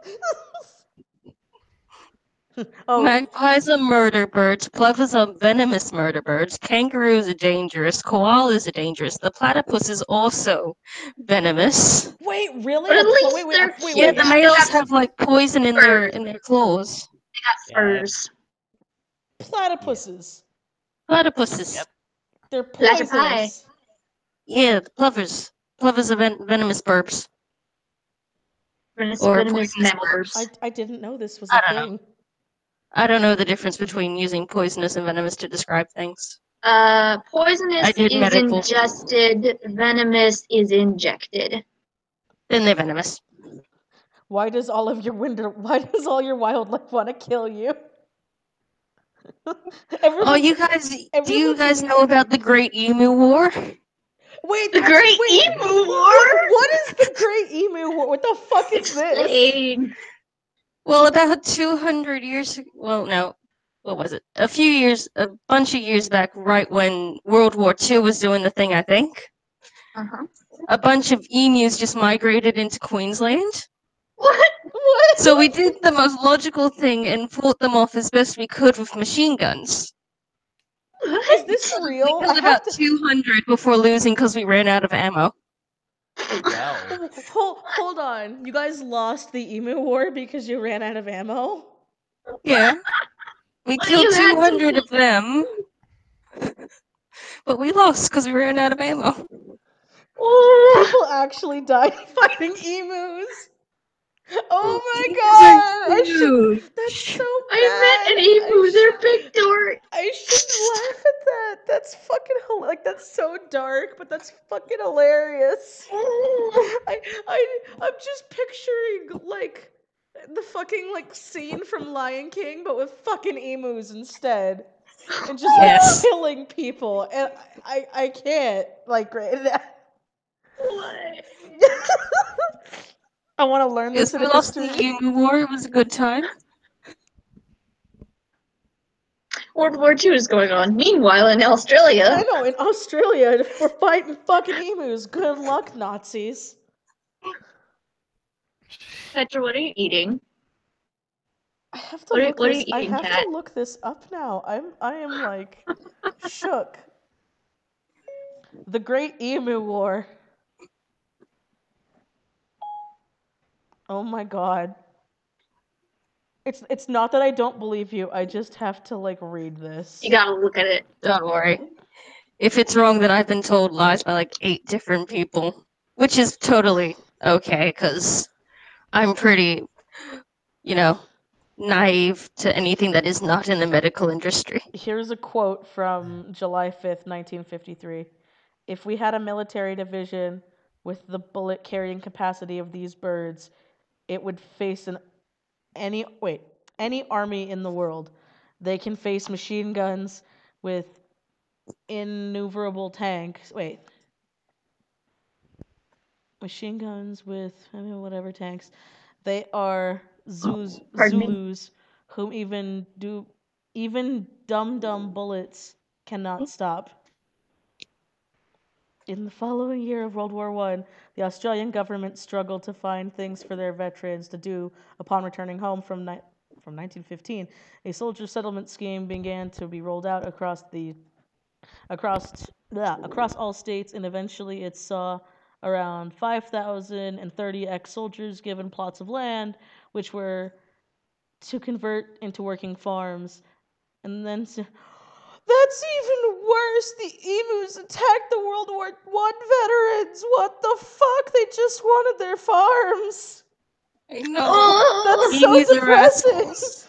Oh, Magpies are murder birds. Plovers are venomous murder birds. Kangaroos are dangerous. Koalas are dangerous. The platypus is also venomous. wait, really? But at least wait, they're wait, Yeah, wait. the males have like poison in furs. their claws. They got furs. Platypuses. Platypuses. Yep. They're Platypi. poisonous. Yeah, the plovers. Plovers are venomous burps. Or Venomous poisonous members. I didn't know this was I a don't know. thing. I don't know the difference between using poisonous and venomous to describe things. Poisonous I did is medical. ingested. Venomous is injected. Then they're venomous. Why does all your wildlife want to kill you? Oh, you guys, do you guys know about the Great Emu War? Wait, The Great Emu War? What is the Great Emu War? What the fuck is this? Explain. Well, about 200 years, well, no, what was it? A bunch of years back, right when World War II was doing the thing, I think. Uh-huh. a bunch of emus just migrated into Queensland. What? What? So we did the most logical thing and fought them off as best we could with machine guns. Is this for real? We killed about 200 before losing because we ran out of ammo. Well, Hold on. You guys lost the Emu War because you ran out of ammo? Yeah. We Well, killed you had 200 to- of them. But we lost because we ran out of ammo. People actually died fighting emus. Oh my Emus god! are huge. That's so bad. I met an emu. They're big dork. I shouldn't laugh at that. That's fucking that's so dark, but that's fucking hilarious. I'm just picturing like the fucking like scene from Lion King, but with fucking emus instead, and just like Yes. killing people. And I can't like What? I want to learn Yes, this in we lost the history. Emu War. It was a good time. World War II is going on. Meanwhile, in Australia. I know, in Australia, we're fighting fucking emus. Good luck, Nazis. Petra, what are you eating? I have to What are look you this. I eating, have Kat? to look this up now. I am like shook. The Great Emu War. Oh my god. It's not that I don't believe you. I just have to like read this. You gotta look at it. Don't worry. If it's wrong, then I've been told lies by like 8 different people. Which is totally okay, because I'm pretty, naive to anything that is not in the medical industry. Here's a quote from July 5th, 1953. If we had a military division with the bullet carrying capacity of these birds, it would face any army in the world. They can face machine guns with innumerable tanks. Machine guns with whatever tanks. They are Pardon me? Zulus whom even dumb bullets cannot stop. In the following year of World War I, the Australian government struggled to find things for their veterans to do upon returning home from 1915. A soldier settlement scheme began to be rolled out across all states, and eventually it saw around 5,030 ex-soldiers given plots of land, which were to convert into working farms, and then. That's even worse. The emus attacked the World War I veterans. What the fuck? They just wanted their farms. I know. That's Emus so are depressing. assholes.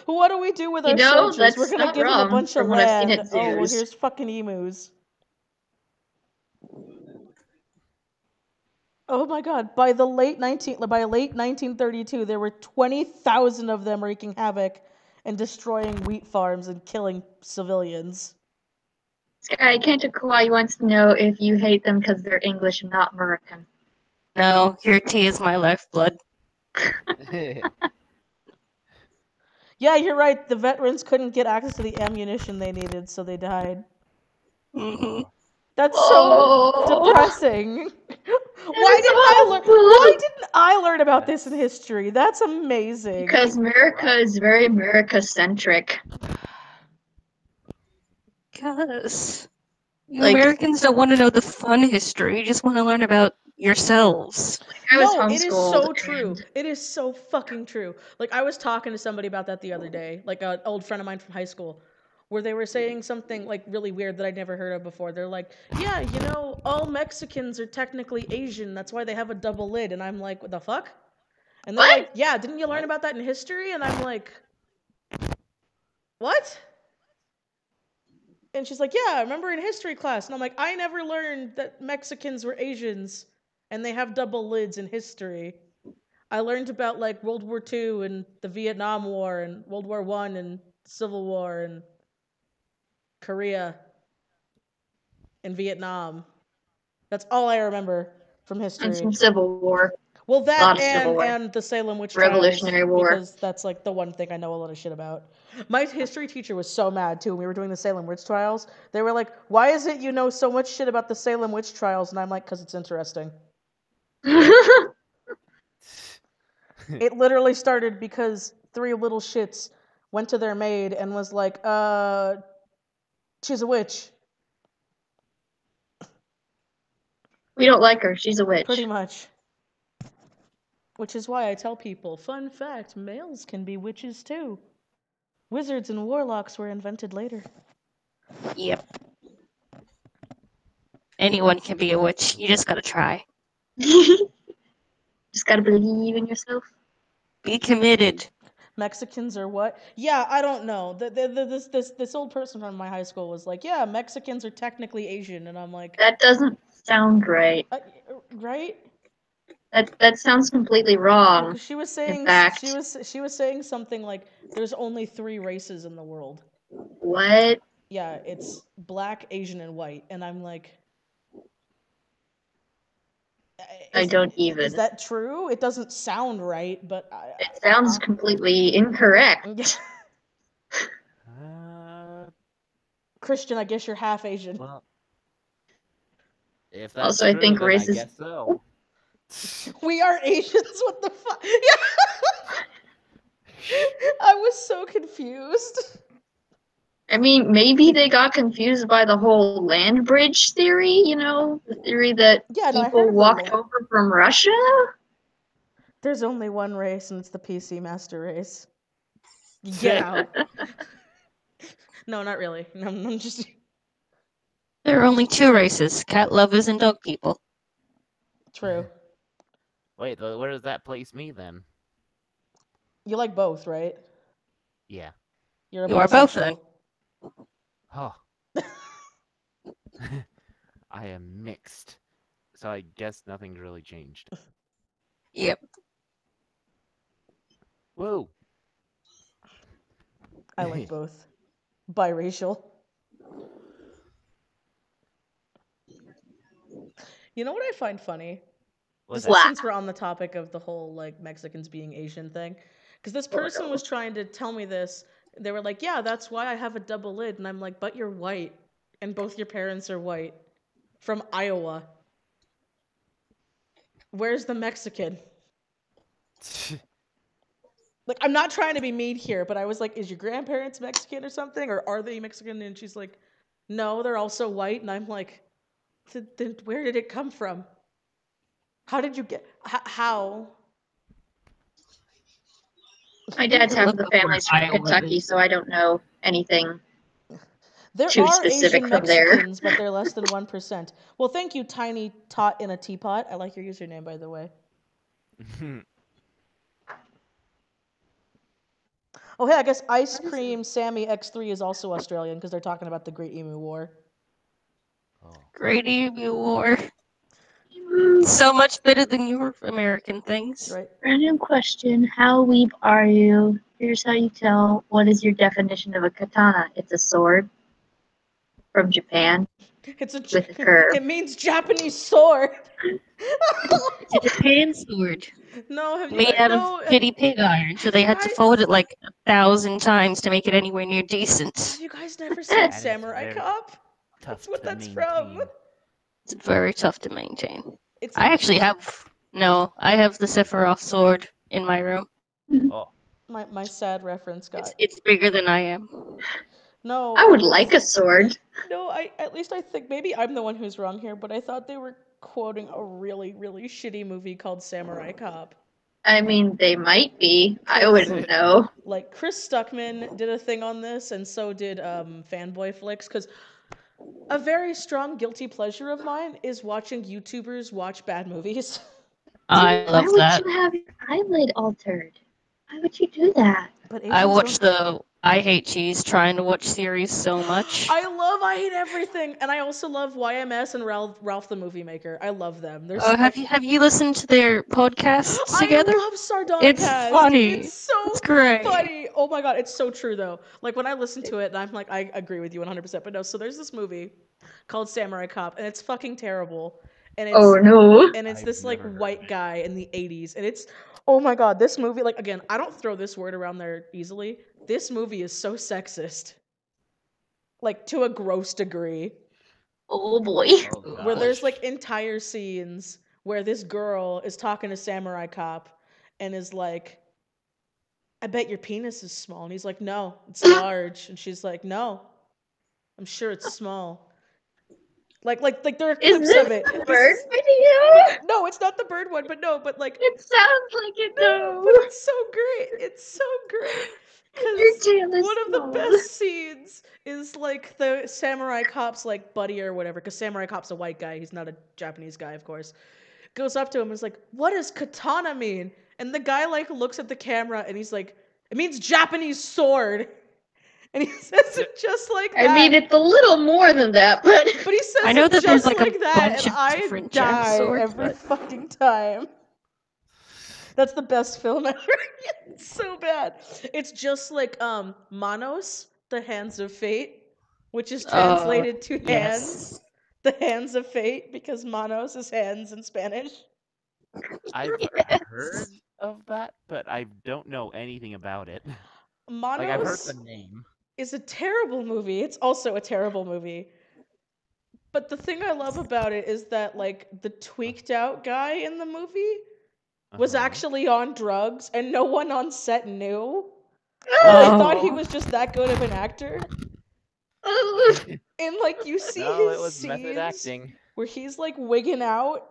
What do we do with our know, soldiers? that's We're gonna not give them a wrong bunch of from what I've seen land. at Oh, well, zoos. here's fucking emus. Oh my god! By late 1932, there were 20,000 of them wreaking havoc and destroying wheat farms and killing civilians. Sky Kenta Kawaii wants to know if you hate them because they're English and not American. No, your tea is my lifeblood. Yeah, you're right. The veterans couldn't get access to the ammunition they needed, so they died. Mm-hmm. That's so depressing. Why didn't I learn about this in history? That's amazing. Because America is very America-centric. Because Like- Americans don't want to know the fun history. You just want to learn about yourselves. I was No, it is homeschooled so and- true. It is so fucking true. Like, I was talking to somebody about that the other day, like an old friend of mine from high school, where they were saying something like really weird that I'd never heard of before. They're like, yeah, all Mexicans are technically Asian. That's why they have a double lid. And I'm like, what the fuck? And they're What? like, yeah, didn't you learn about that in history? And I'm like, what? And she's like, yeah, I remember in history class. And I'm like, I never learned that Mexicans were Asians and they have double lids in history. I learned about like World War II and the Vietnam War and World War I and Civil War and Korea and Vietnam. That's all I remember from and history. some Civil War. Well, Lot that of Civil War. and the Salem witch Revolutionary trials, War. because that's like the one thing I know a lot of shit about. My history teacher was so mad too when we were doing the Salem witch trials. They were like, "Why is it you know so much shit about the Salem witch trials?" And I'm like, "'Cause it's interesting." It literally started because 3 little shits went to their maid and was like, she's a witch. We don't like her. She's a witch. Pretty much. Which is why I tell people, fun fact, males can be witches too. Wizards and warlocks were invented later. Yep. Anyone can be a witch. You just gotta try. Just gotta believe in yourself. Be committed. Mexicans or what? Yeah, I don't know. This old person from my high school was like, yeah, Mexicans are technically Asian, and I'm like, That doesn't sound right. Right? That sounds completely wrong. She was saying in fact. she was saying something like, there's only 3 races in the world. What? Yeah, it's black, Asian, and white, and I'm like, I don't even. Is that true? It doesn't sound right, but it sounds completely incorrect. Christian, I guess you're half Asian. Well, if that's also, true, I think then races. I guess so. We are Asians. What the fuck? I was so confused. I mean, maybe they got confused by the whole land bridge theory, the theory that people walked over from Russia? There's only one race, and it's the PC master race. Get out. No, not really. No, I'm just... There are only 2 races, cat lovers and dog people. True. Wait, where does that place me then? You like both, right? Yeah. You are both then. Oh. I am mixed. So I guess nothing's really changed. Yep. Whoa. I like both. Biracial. You know what I find funny? Since we're on the topic of the whole like Mexicans being Asian thing, because this person was trying to tell me this. They were like, "Yeah, that's why I have a double lid," and I'm like, "But you're white, and both your parents are white, from Iowa. Where's the Mexican?" Like, I'm not trying to be mean here, but I was like, "Is your grandparents Mexican or something, or are they Mexican?" And she's like, "No, they're also white," and I'm like, "Then where did it come from? How did you get... How?" My dad's half of the family's from Kentucky, so I don't know anything too specific Asian from there. Mexicans, but they're less than 1%. Well, thank you, Tiny Tot in a Teapot. I like your username, by the way. Oh, hey, I guess Ice Cream Sammy X3 is also Australian because they're talking about the Great Emu War. Great Emu War. So much better than your American things. Right. Random question. How weeb are you? Here's how you tell. What is your definition of a katana? It's a sword from Japan. It's with a curve. It means Japanese sword. It's a Japan sword. No, have you made out of pity pig iron, so they had to fold it like 1,000 times to make it anywhere near decent. Have you guys never seen Samurai Cop? That's what that's from. It's very tough to maintain. I actually have I have the Sephiroth sword in my room. Oh. My sad reference guy. It's bigger than I am. No. I would like a sword. No, at least I think maybe I'm the one who's wrong here, but I thought they were quoting a really, really shitty movie called Samurai Cop. I mean, they might be. I wouldn't know. Like, Chris Stuckman did a thing on this, and so did Fanboy Flicks, because a very strong guilty pleasure of mine is watching YouTubers watch bad movies. I love that. Why would you have your eyelid altered? Why would you do that? I watch the I Hate Cheese trying to watch series so much. I Hate Everything, and I also love YMS and Ralph the Movie Maker. I love them. Have you listened to their podcasts together? I love Sardonicast. It's funny. It's great. Funny. Oh my god, it's so true though. Like when I listen to it, and I'm like, I agree with you 100%. But no, so there's this movie called Samurai Cop, and it's fucking terrible. and it's Oh no. and it's I've this like never heard of white it. guy in the 80s, and it's oh my god, this movie, like, again, I don't throw this word around there easily. This movie is so sexist, like to a gross degree, Oh boy. Oh, where there's gosh. like entire scenes where this girl is talking to Samurai Cop and is like, I bet your penis is small. And he's like, no, it's large. And she's like, no, I'm sure it's small. Like there are Is clips this of it. the This bird is- video? no, it's not the bird one, but no, but like It sounds like it no, though. but it's so great. It's so great. Your Because tail is one of the small. best scenes is like the Samurai Cop's like buddy or whatever, because Samurai Cop's a white guy. He's not a Japanese guy, of course. Goes up to him and is like, what does katana mean? And the guy like looks at the camera and he's like, it means Japanese sword. And he says it just like that. I mean, it's a little more than that, but But he says I know it that there's, just like, a like that, bunch and of I different Jap die swords, every but- fucking time. That's the best film ever. It's so bad. It's just like Manos, the Hands of Fate, which is translated to hands. Yes. The Hands of Fate, because Manos is hands in Spanish. I've Yes. heard of that, but I don't know anything about it. Manos Like, I've heard the name. is a terrible movie. It's also a terrible movie. But the thing I love about it is that like the tweaked out guy in the movie was Uh-huh. actually on drugs and no one on set knew. Oh. They thought he was just that good of an actor. And like you see No, his it was method scenes acting. where he's like wigging out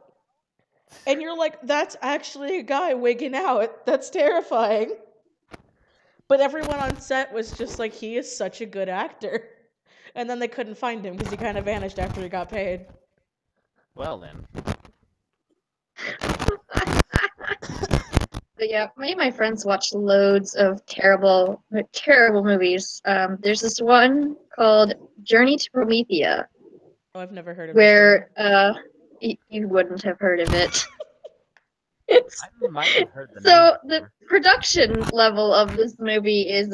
and you're like, that's actually a guy wigging out. That's terrifying. But everyone on set was just like, he is such a good actor. And then they couldn't find him because he kind of vanished after he got paid. Well then. But yeah, me and my friends watch loads of terrible movies. There's this one called Journey to Promethea, Oh, I've never heard of where you wouldn't have heard of it. It's I might have heard the so name the before. production level of this movie is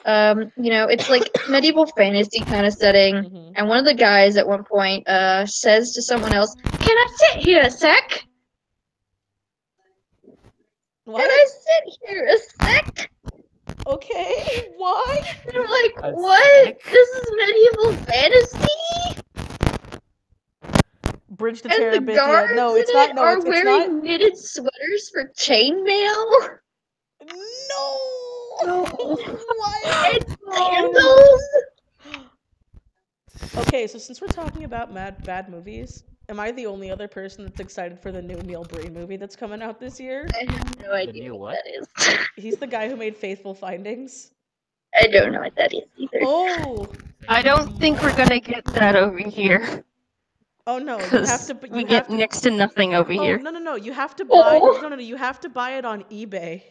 it's like medieval fantasy kind of setting. Mhm. And one of the guys at one point says to someone else, "Can I sit here a sec? What? Can I sit here a sec?" Okay, why? And I'm like, A what? sec? This is medieval fantasy? Bridge to And the Terabithia. guards No, it's in not. it No, are it's wearing not. knitted sweaters for chainmail No. No. What? and candles. Okay, so since we're talking about bad movies, am I the only other person that's excited for the new Neil Breen movie that's coming out this year? I have no idea new what what? that is. He's the guy who made Faithful Findings. I don't know what that is either. Oh, I don't think we're gonna get that over here. oh no! You have Because to. we You get have to. next to nothing over Oh here. no! You have to buy. Oh. No! You have to buy it on eBay.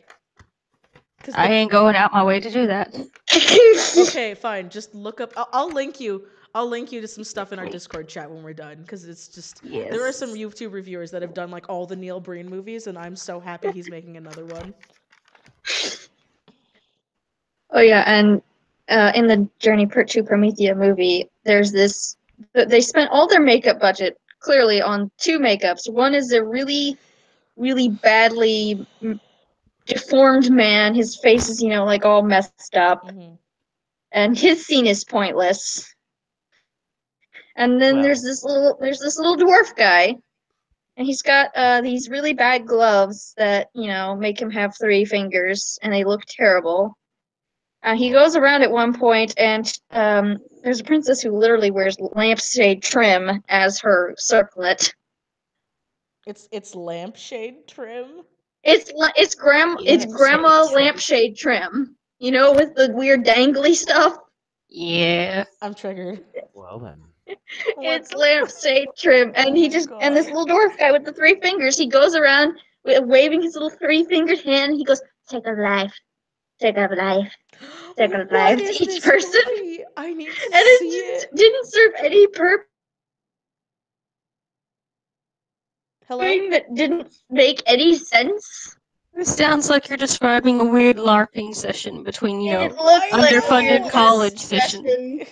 'Cause I ain't going out my way to do that. Okay, fine. Just look up. I'll link you. I'll link you to some stuff in our Discord chat when we're done, because it's just there are some YouTube reviewers that have done like all the Neil Breen movies, and I'm so happy he's making another one. Oh yeah, and in the Journey to Promethea movie, there's this. They spent all their makeup budget clearly on two makeups. One is a really, really badly deformed man. His face is, like all messed up, Mhm. and his scene is pointless. And then Well. there's this little dwarf guy, and he's got these really bad gloves that make him have 3 fingers, and they look terrible. He goes around at one point, and there's a princess who literally wears lampshade trim as her circlet. It's lampshade trim. It's grandma lampshade trim. With the weird dangly stuff. Yeah. I'm triggered. Well then. It's lampshade trim, and Oh my and this God. little dwarf guy with the 3 fingers, he goes around waving his little 3-fingered hand, and he goes, "Take a life, take a life." Take a What life to is each this person. movie? I need to And see it it. didn't serve any purpose. Hello? That didn't make any sense. This sounds like you're describing a weird LARPing session between, It looked like underfunded a college session.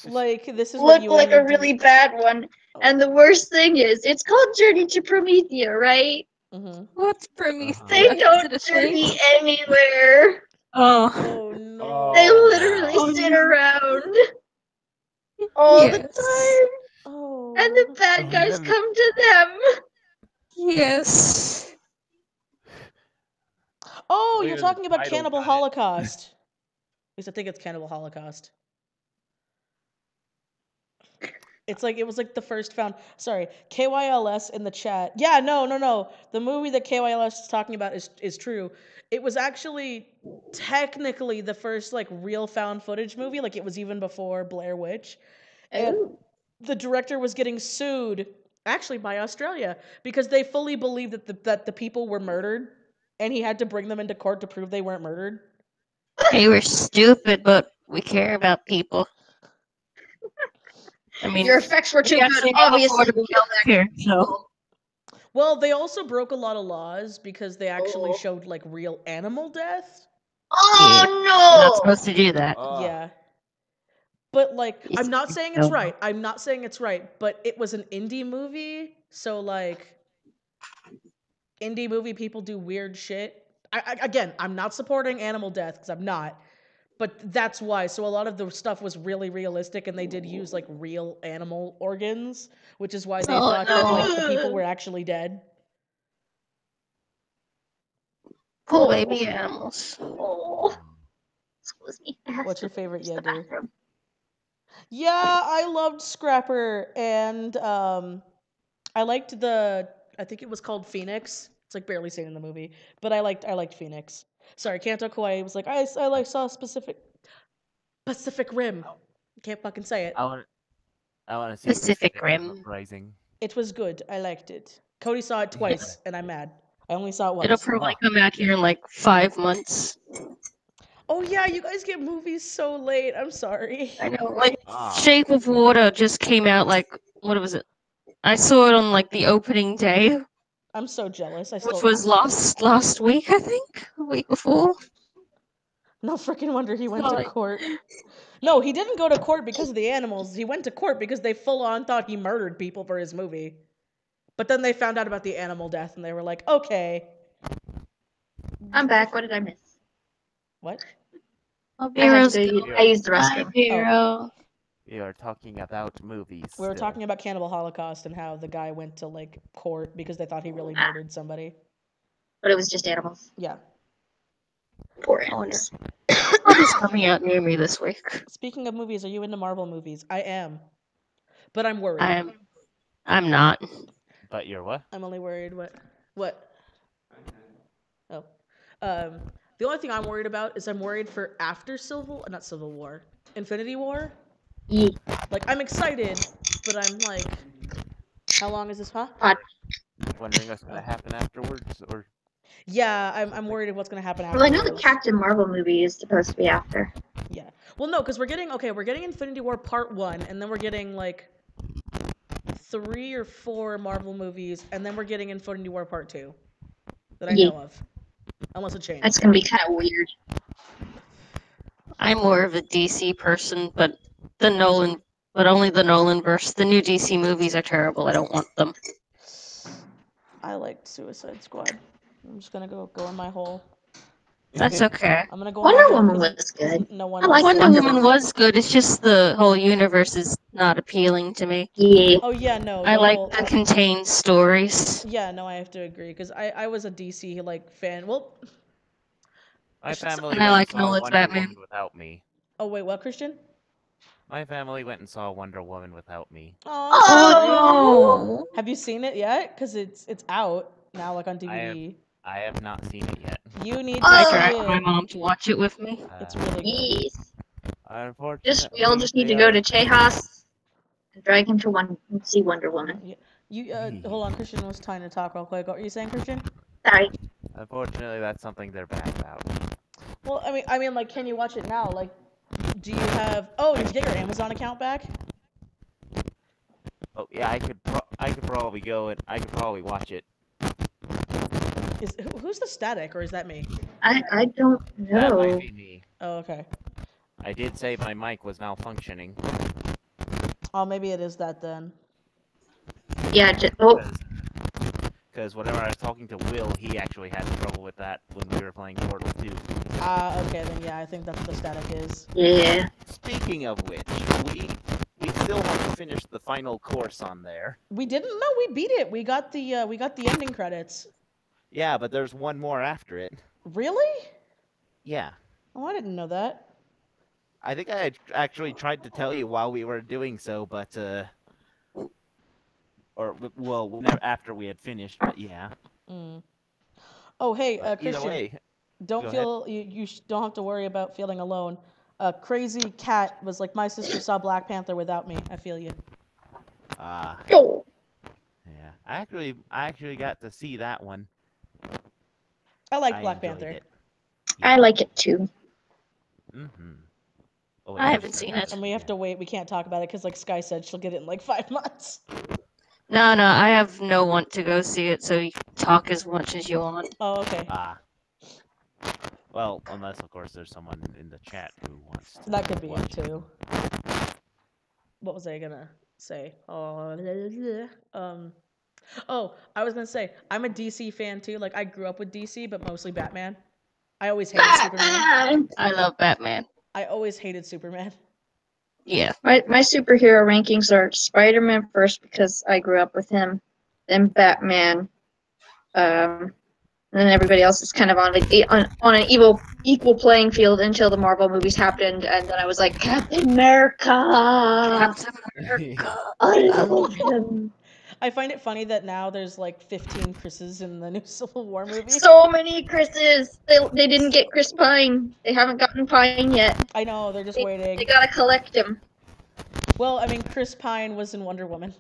Like this is what Looked you like only a really bad one. And the worst thing is, it's called Journey to Promethea, right? Mm-hmm. What's Prometheus? They Is don't it a journey thing? anywhere. Oh. Oh no. They Oh, literally wow. sit around all the Yes. time. Oh. And the bad guys come to them. Yes. Oh, Look you're at the talking about title Cannibal got it. Holocaust. At least I think it's Cannibal Holocaust. It was like the first found. Sorry, KYLS in the chat. Yeah, no. The movie that KYLS is talking about is true. It was actually technically the first like real found footage movie. Like it was even before Blair Witch, and Oh. the director was getting sued actually by Australia because they fully believed that the people were murdered, and he had to bring them into court to prove they weren't murdered. Hey, we're stupid, but we care about people. I mean, Your effects were we too good. actually have Obviously, affordable kill that healthcare, so people. Well, they also broke a lot of laws because they actually Oh. showed like real animal death. yeah, Oh we're not no! supposed to do that. Yeah. But like I'm not It's saying it's dumb. right. I'm not saying it's right, but it was an indie movie, so like indie movie people do weird shit. Again, I'm not supporting animal death cuz I'm not. But that's why. So a lot of the stuff was really realistic and they did use like real animal organs, which is why they Oh thought that like the people no. were actually dead. Poor baby animals. Oh. Excuse me. I have What's to your favorite use the Yegger? bathroom. Yeah, I loved Scrapper and I liked I think it was called Phoenix. It's like barely seen in the movie, but I liked Phoenix. Sorry, Kanto Kawaii was like I like saw Pacific Rim. Can't fucking say it. I want to see Pacific Rim. Uprising. It was good. I liked it. Cody saw it twice, and I'm mad. I only saw it It'll once. probably come out here in like 5 months. Oh yeah, you guys get movies so late. I'm sorry. I know, like Ah. Shape of Water just came out like what was it? I saw it on like the opening day, I'm so jealous. which was last week, I think, the week before. No freaking wonder he went So, to like, court. No, he didn't go to court because of the animals. He went to court because they full on thought he murdered people for his movie. But then they found out about the animal death and they were like, okay. I'm back. What did I miss? What? oh, I had Bureau's to go. good. I used the Bye, restroom. Bureau. We are talking about movies. We were still. talking about Cannibal Holocaust and how the guy went to like court because they thought he really Ah. murdered somebody. But it was just animals. Yeah. Poor I wonder. animals. What is coming out near me this week? Speaking of movies, are you into Marvel movies? I am. But I'm worried. I'm not. But you're what? I'm only worried what? Oh. The only thing I'm worried about is I'm worried for after not Civil War. Infinity War? Yeah. Like I'm excited, but I'm like how long is this, huh? Wondering what's gonna happen afterwards, or Yeah, I'm worried of what's gonna happen Well, I know the afterwards. Captain Marvel movie is supposed to be after. Yeah. Well, no, because we're getting Infinity War Part 1, and then we're getting like 3 or 4 Marvel movies, and then we're getting Infinity War Part 2 that I Yeah. know of. Unless it changes. That's gonna be kind of weird. I'm more of a DC person, but only the Nolan verse. The new DC movies are terrible. I don't want them. I liked Suicide Squad. I'm just gonna go in my hole. That's okay. I'm gonna go Wonder in my hole Woman 'cause was good. no one I like Wonder Wonder Woman Woman. was good. It's just the whole universe is not appealing to me. Yeah. Oh yeah, no. I the like whole- the contained stories. Yeah, no, I have to agree because I was a DC like fan. Well, my family And I went like and saw Nolan's Wonder Batman. Woman without me. oh wait, what, Christian? My family went and saw Wonder Woman without me. Oh, Oh no! have you seen it yet? Because it's out now, like on DVD. I have not seen it yet. You need to I see dragged it. my mom to watch it with me. It's really good. Yes. Unfortunately, We all just need to go to Tejas and drag him to see Wonder Woman. Yeah. You hold on, Christian was trying to talk real quick. What were you saying, Christian? Sorry. Unfortunately, that's something they're bad about. Well, I mean, like, can you watch it now? Like, do you have? Oh, did you get your Amazon account back? Oh yeah, I could probably go and I could probably watch it. Who's the static, or is that me? I don't That know. might be me. Oh, okay. I did say my mic was malfunctioning. Oh, maybe it is that then. Yeah, Because whenever I was talking to Will, he actually had trouble with that when we were playing Portal 2. Okay, then yeah, I think that's what the static is. yeah. Speaking of which, we still have to finish the final course on there. We didn't? No, we beat it. We got the ending credits. Yeah, but there's one more after it. Really? Yeah. Oh, I didn't know that. I think I had actually tried to tell you while we were doing so, but after we had finished, but yeah. Oh, hey, But either Christian. way, Don't feel you don't have to worry about feeling alone. Crazy Cat was like, my sister saw Black Panther without me. I feel you. Oh. Yeah. I actually got to see that one. I like Black Panther. Yeah. I like it too. Oh, I haven't seen it. And we have to wait. We can't talk about it because, like Sky said, she'll get it in like 5 months. No, I have no want to go see it, so you can talk as much as you want. Oh, okay. Well, unless of course there's someone in the chat who wants to. That could be it too. What was I gonna say? Oh, I was gonna say I'm a DC fan too. Like I grew up with DC, but mostly Batman. I always hated Superman. I love Batman. I always hated Superman. Yeah. My superhero rankings are Spider-Man first because I grew up with him, then Batman, and then everybody else is kind of on an equal playing field until the Marvel movies happened, and then I was like, Captain America! Captain America. I love him. I find it funny that now there's like 15 Chris's in the new Civil War movie. So many Chris's! They didn't get Chris Pine. They haven't gotten Pine yet. I know, they're just waiting. They gotta collect him. Well, I mean, Chris Pine was in Wonder Woman.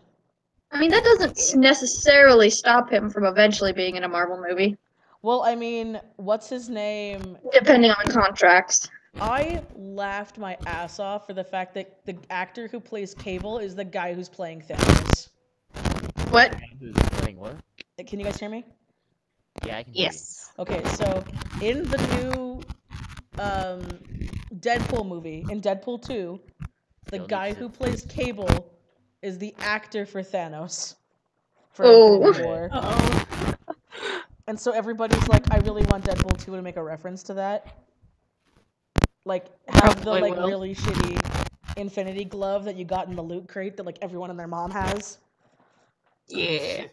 I mean, that doesn't necessarily stop him from eventually being in a Marvel movie. Well, I mean, what's his name? Depending on contracts. I laughed my ass off for the fact that the actor who plays Cable is the guy who's playing Thanos. What? Who's playing what? Can you guys hear me? Yeah, I can hear Yes. Okay, so in the new Deadpool movie, in Deadpool 2, the guy who plays Cable is the actor for Thanos. For Infinity War. And so everybody's like, I really want Deadpool 2 to make a reference to that. Like, have the like really shitty Infinity glove that you got in the loot crate that like everyone and their mom has. Yeah.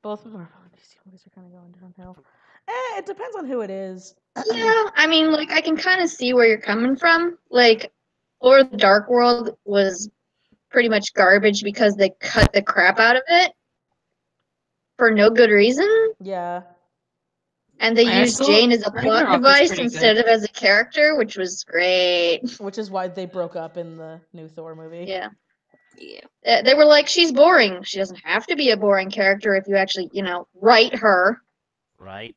Both Marvel and DC movies are kind of going downhill. It depends on who it is. Yeah, I mean, like, I can kind of see where you're coming from. Like, Lord of the Dark World was pretty much garbage because they cut the crap out of it for no good reason. Yeah. And they used Jane as a plot device instead of as a character, which was great. Which is why they broke up in the new Thor movie. Yeah. Yeah. They were like, she's boring. She doesn't have to be a boring character if you actually, write her. Right.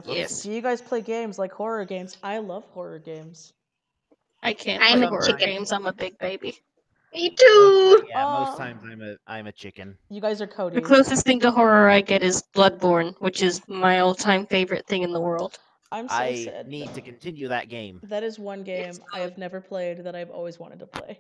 Yes. Do you guys play games like horror games? I love horror games. I can't I'm play a horror chicken. games. I'm a big baby. Me too. Yeah, most times I'm a chicken. You guys are Cody. The closest thing to horror I get is Bloodborne, which is my all-time favorite thing in the world. I'm so sad. I need to continue that game. That is one game I have never played that I've always wanted to play.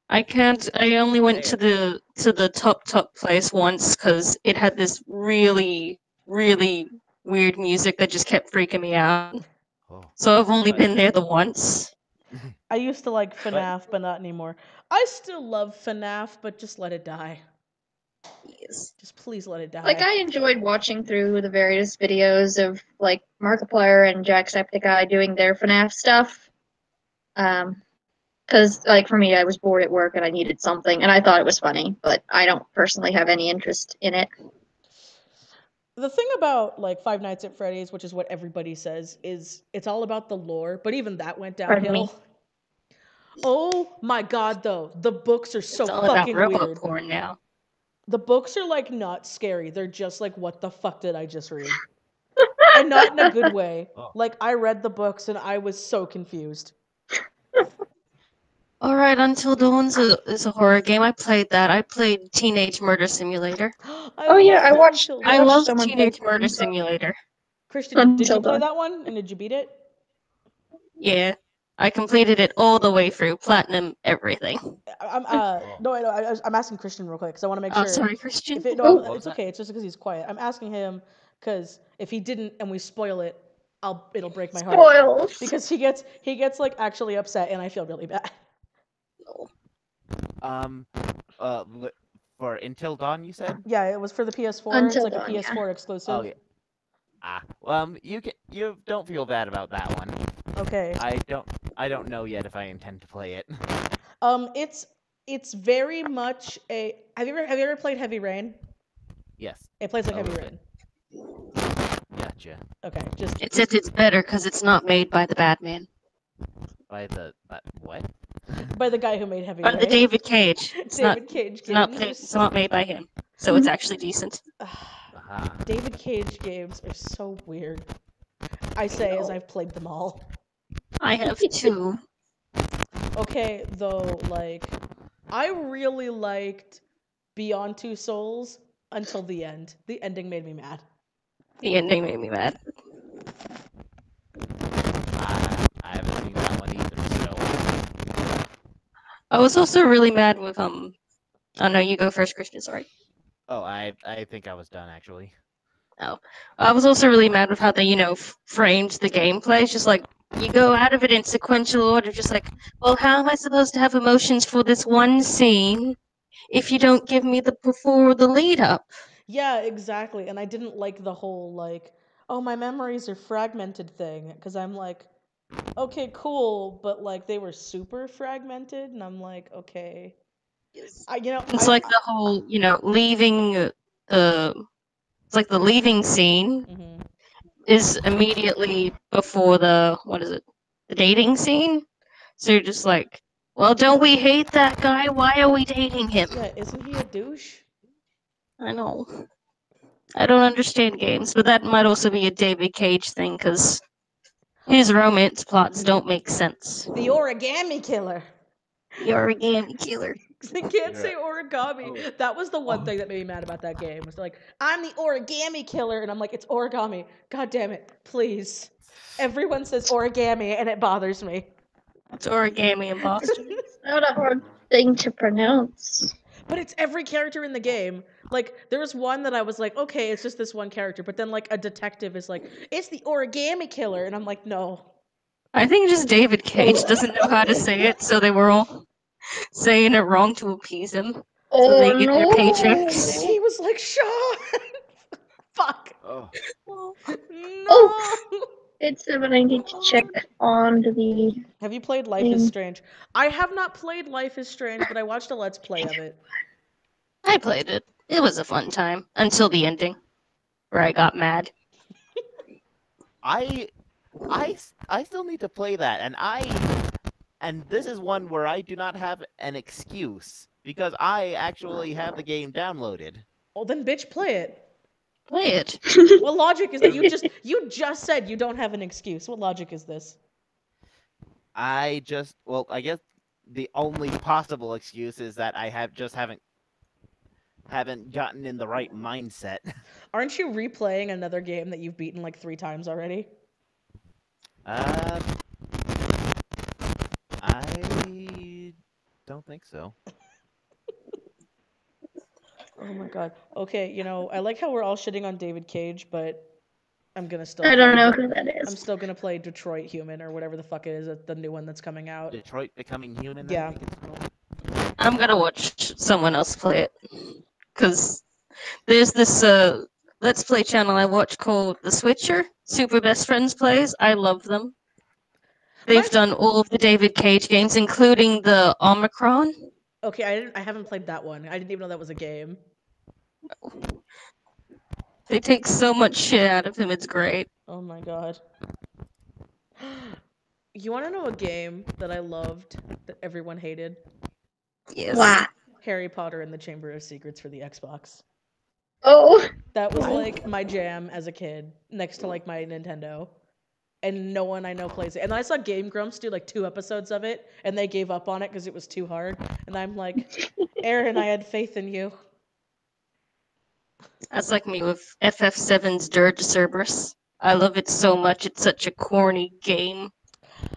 I can't. I only went to the top place once because it had this really, really weird music that just kept freaking me out. Oh. So I've only been there the once. I used to like FNAF, but not anymore. I still love FNAF, but just let it die. Yes. Just please let it die. Like, I enjoyed watching through the various videos of, like, Markiplier and Jacksepticeye doing their FNAF stuff. Because, like, for me, I was bored at work and I needed something, and I thought it was funny, but I don't personally have any interest in it. The thing about, like, Five Nights at Freddy's, which is what everybody says, is it's all about the lore, but even that went downhill. Oh my god, though. The books are so fucking weird. It's all about robot porn now. The books are, like, not scary. They're just like, what the fuck did I just read? And not in a good way. Oh. Like, I read the books and I was so confused. Alright, Until Dawn is a horror game. I played that. I played Teenage Murder Simulator. Oh yeah, I watched someone Teenage Murder Simulator. Christian, did you play that one? And did you beat it? Yeah. I completed it all the way through, platinum everything. I'm asking Christian real quick because I want to make Oh, sure. sorry, Christian. If it, Oh. no, What was it's that? okay. It's just because he's quiet. I'm asking him because if he didn't and we spoil it, it'll break my heart. Spoils. Because he gets like actually upset and I feel really bad. For Until Dawn, you said? Yeah, it was for the PS4. Until it's like Dawn, a yeah. PS4 exclusive. Oh yeah. You don't feel bad about that one. Okay. I don't know yet if I intend to play it. It's very much a. Have you ever played Heavy Rain? Yes. It plays like A Heavy little Rain. Gotcha. Okay, just It says it's better because it's not made by the bad man. By the what? by the guy who made Heavy By Rain. the David Cage. It's David Cage games. it's not made by him. So it's actually decent. David Cage games are so weird. I say as I've played them all. I have 2. Okay, though, like, I really liked Beyond Two Souls until the end. The ending made me mad. The ending made me mad. I haven't seen that one either, so. I was also really mad with Oh no, you go first, Christian, sorry. Oh, I think I was done actually. Oh. I was also really mad with how they, framed the gameplay. It's just like, you go out of it in sequential order, just like, well, how am I supposed to have emotions for this one scene if you don't give me the before the lead up? Yeah, exactly. And I didn't like the whole, like, oh, my memories are fragmented thing. Because I'm like, okay, cool. But, like, they were super fragmented. And I'm like, okay. It's like the whole, leaving it's like the leaving scene Mhm. is immediately before the dating scene. So you're just like, well, don't we hate that guy? Why are we dating him? Yeah, isn't he a douche? I know. I don't understand games, but that might also be a David Cage thing because his romance plots don't make sense. The origami killer. The origami killer. They can't say origami. That was the one thing that made me mad about that game. Was like, I'm the origami killer, and I'm like, it's origami. God damn it, please. Everyone says origami, and it bothers me. It's origami in Boston. Not a hard thing to pronounce. But it's every character in the game. Like, there was one that I was like, okay, it's just this one character. But then, like, a detective is like, it's the origami killer. And I'm like, no. I think just David Cage doesn't know how to say it, so they were all saying it wrong to appease him. So they get their paychecks. He was like, Sean! Fuck. Oh. No! It's when I need to check on the. Have you played Life is Strange? I have not played Life is Strange, but I watched a Let's Play of it. I played it. It was a fun time until the ending, where I got mad. I still need to play that, and this is one where I do not have an excuse because I actually have the game downloaded. Well, then, bitch, play it. Play it. What logic is that? You just said you don't have an excuse. What logic is this? I guess the only possible excuse is that I haven't gotten in the right mindset. Aren't you replaying another game that you've beaten like 3 times already? I don't think so. Oh my god. Okay, I like how we're all shitting on David Cage, but I'm gonna still. I don't know who that is. I'm still gonna play Detroit Human or whatever the fuck it is, the new one that's coming out. Detroit Becoming Human. Yeah. I think it's called. I'm gonna watch someone else play it. Because there's this Let's Play channel I watch called The Switcher. Super Best Friends Plays. I love them. They've done all of the David Cage games, including the Omicron. Okay, I haven't played that one. I didn't even know that was a game. They take so much shit out of him, it's great. Oh my god. You want to know a game that I loved that everyone hated? Yes. Wow. Harry Potter and the Chamber of Secrets for the Xbox. Oh. That was like my jam as a kid, next to like my Nintendo. And no one I know plays it. And I saw Game Grumps do like 2 episodes of it, and they gave up on it because it was too hard. And I'm like, Aaron, I had faith in you. That's like me with FF7's Dirge Cerberus. I love it so much. It's such a corny game.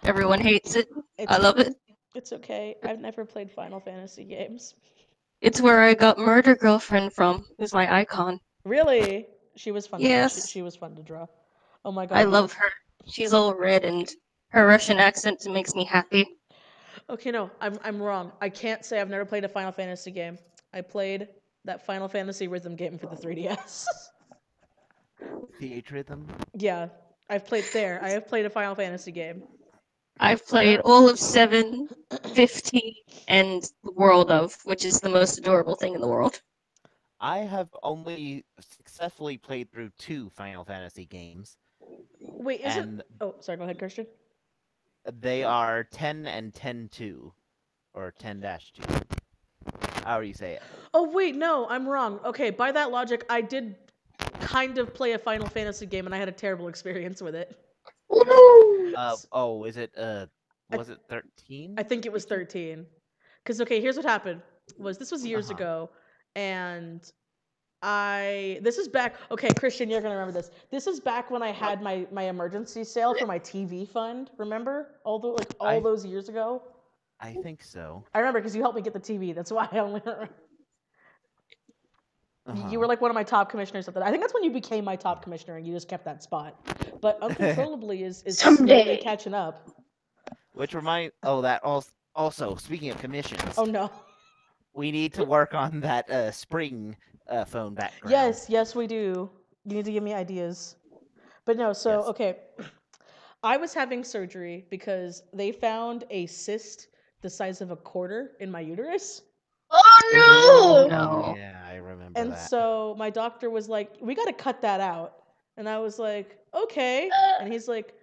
Everyone hates it. It's, I love it. It's okay. I've never played Final Fantasy games. It's where I got Murder Girlfriend from. It's my icon. Really? She was fun. Yes. She was fun to draw. Oh my god. I love her. She's all red and her Russian accent makes me happy. Okay, no, I'm wrong. I can't say I've never played a Final Fantasy game. I played that Final Fantasy rhythm game for the 3DS. Theatrhythm? Yeah, I've played there. I have played a Final Fantasy game. I've played all of 7, 15, and the World of, which is the most adorable thing in the world. I have only successfully played through 2 Final Fantasy games. Wait, isn't... Oh, sorry, go ahead, Christian. They are 10 and 10-2. Or 10-2. However you say it. Oh, wait, no, I'm wrong. Okay, by that logic, I did kind of play a Final Fantasy game, and I had a terrible experience with it. Oh, Is it, was it 13? I think it was 13. Because, okay, here's what happened. This was years ago, and this is back, okay, Christian, you're gonna remember this. This is back when I had my emergency sale for my TV fund, remember? All those years ago? I think so. I remember, because you helped me get the TV, that's why I only remember. You were like one of my top commissioners at that. I think that's when you became my top commissioner and you just kept that spot. But Uncontrollably is slowly catching up. Which also, speaking of commissions. Oh no. We need to work on that phone background. Yes, we do. You need to give me ideas. But no, so, okay. I was having surgery because they found a cyst the size of a quarter in my uterus. Oh no! Yeah, I remember that. And so my doctor was like, we got to cut that out. And I was like, okay. And he's like,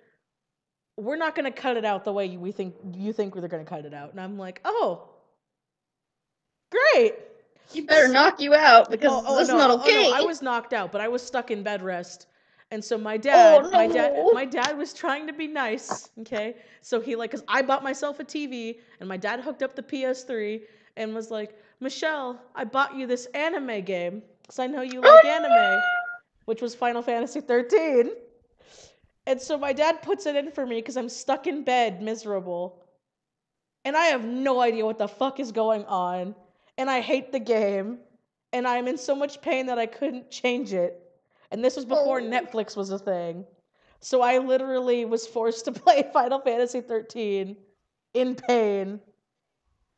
we're not going to cut it out the way you think we're going to cut it out. And I'm like, oh, great. You better knock you out because this is not okay. No, I was knocked out, but I was stuck in bed rest. And so my dad was trying to be nice, okay? So he cuz I bought myself a TV and my dad hooked up the PS3 and was like, "Michelle, I bought you this anime game cuz I know you like anime," which was Final Fantasy 13. And so my dad puts it in for me cuz I'm stuck in bed miserable. And I have no idea what the fuck is going on. And I hate the game. And I'm in so much pain that I couldn't change it. And this was before Netflix was a thing. So I literally was forced to play Final Fantasy 13 in pain.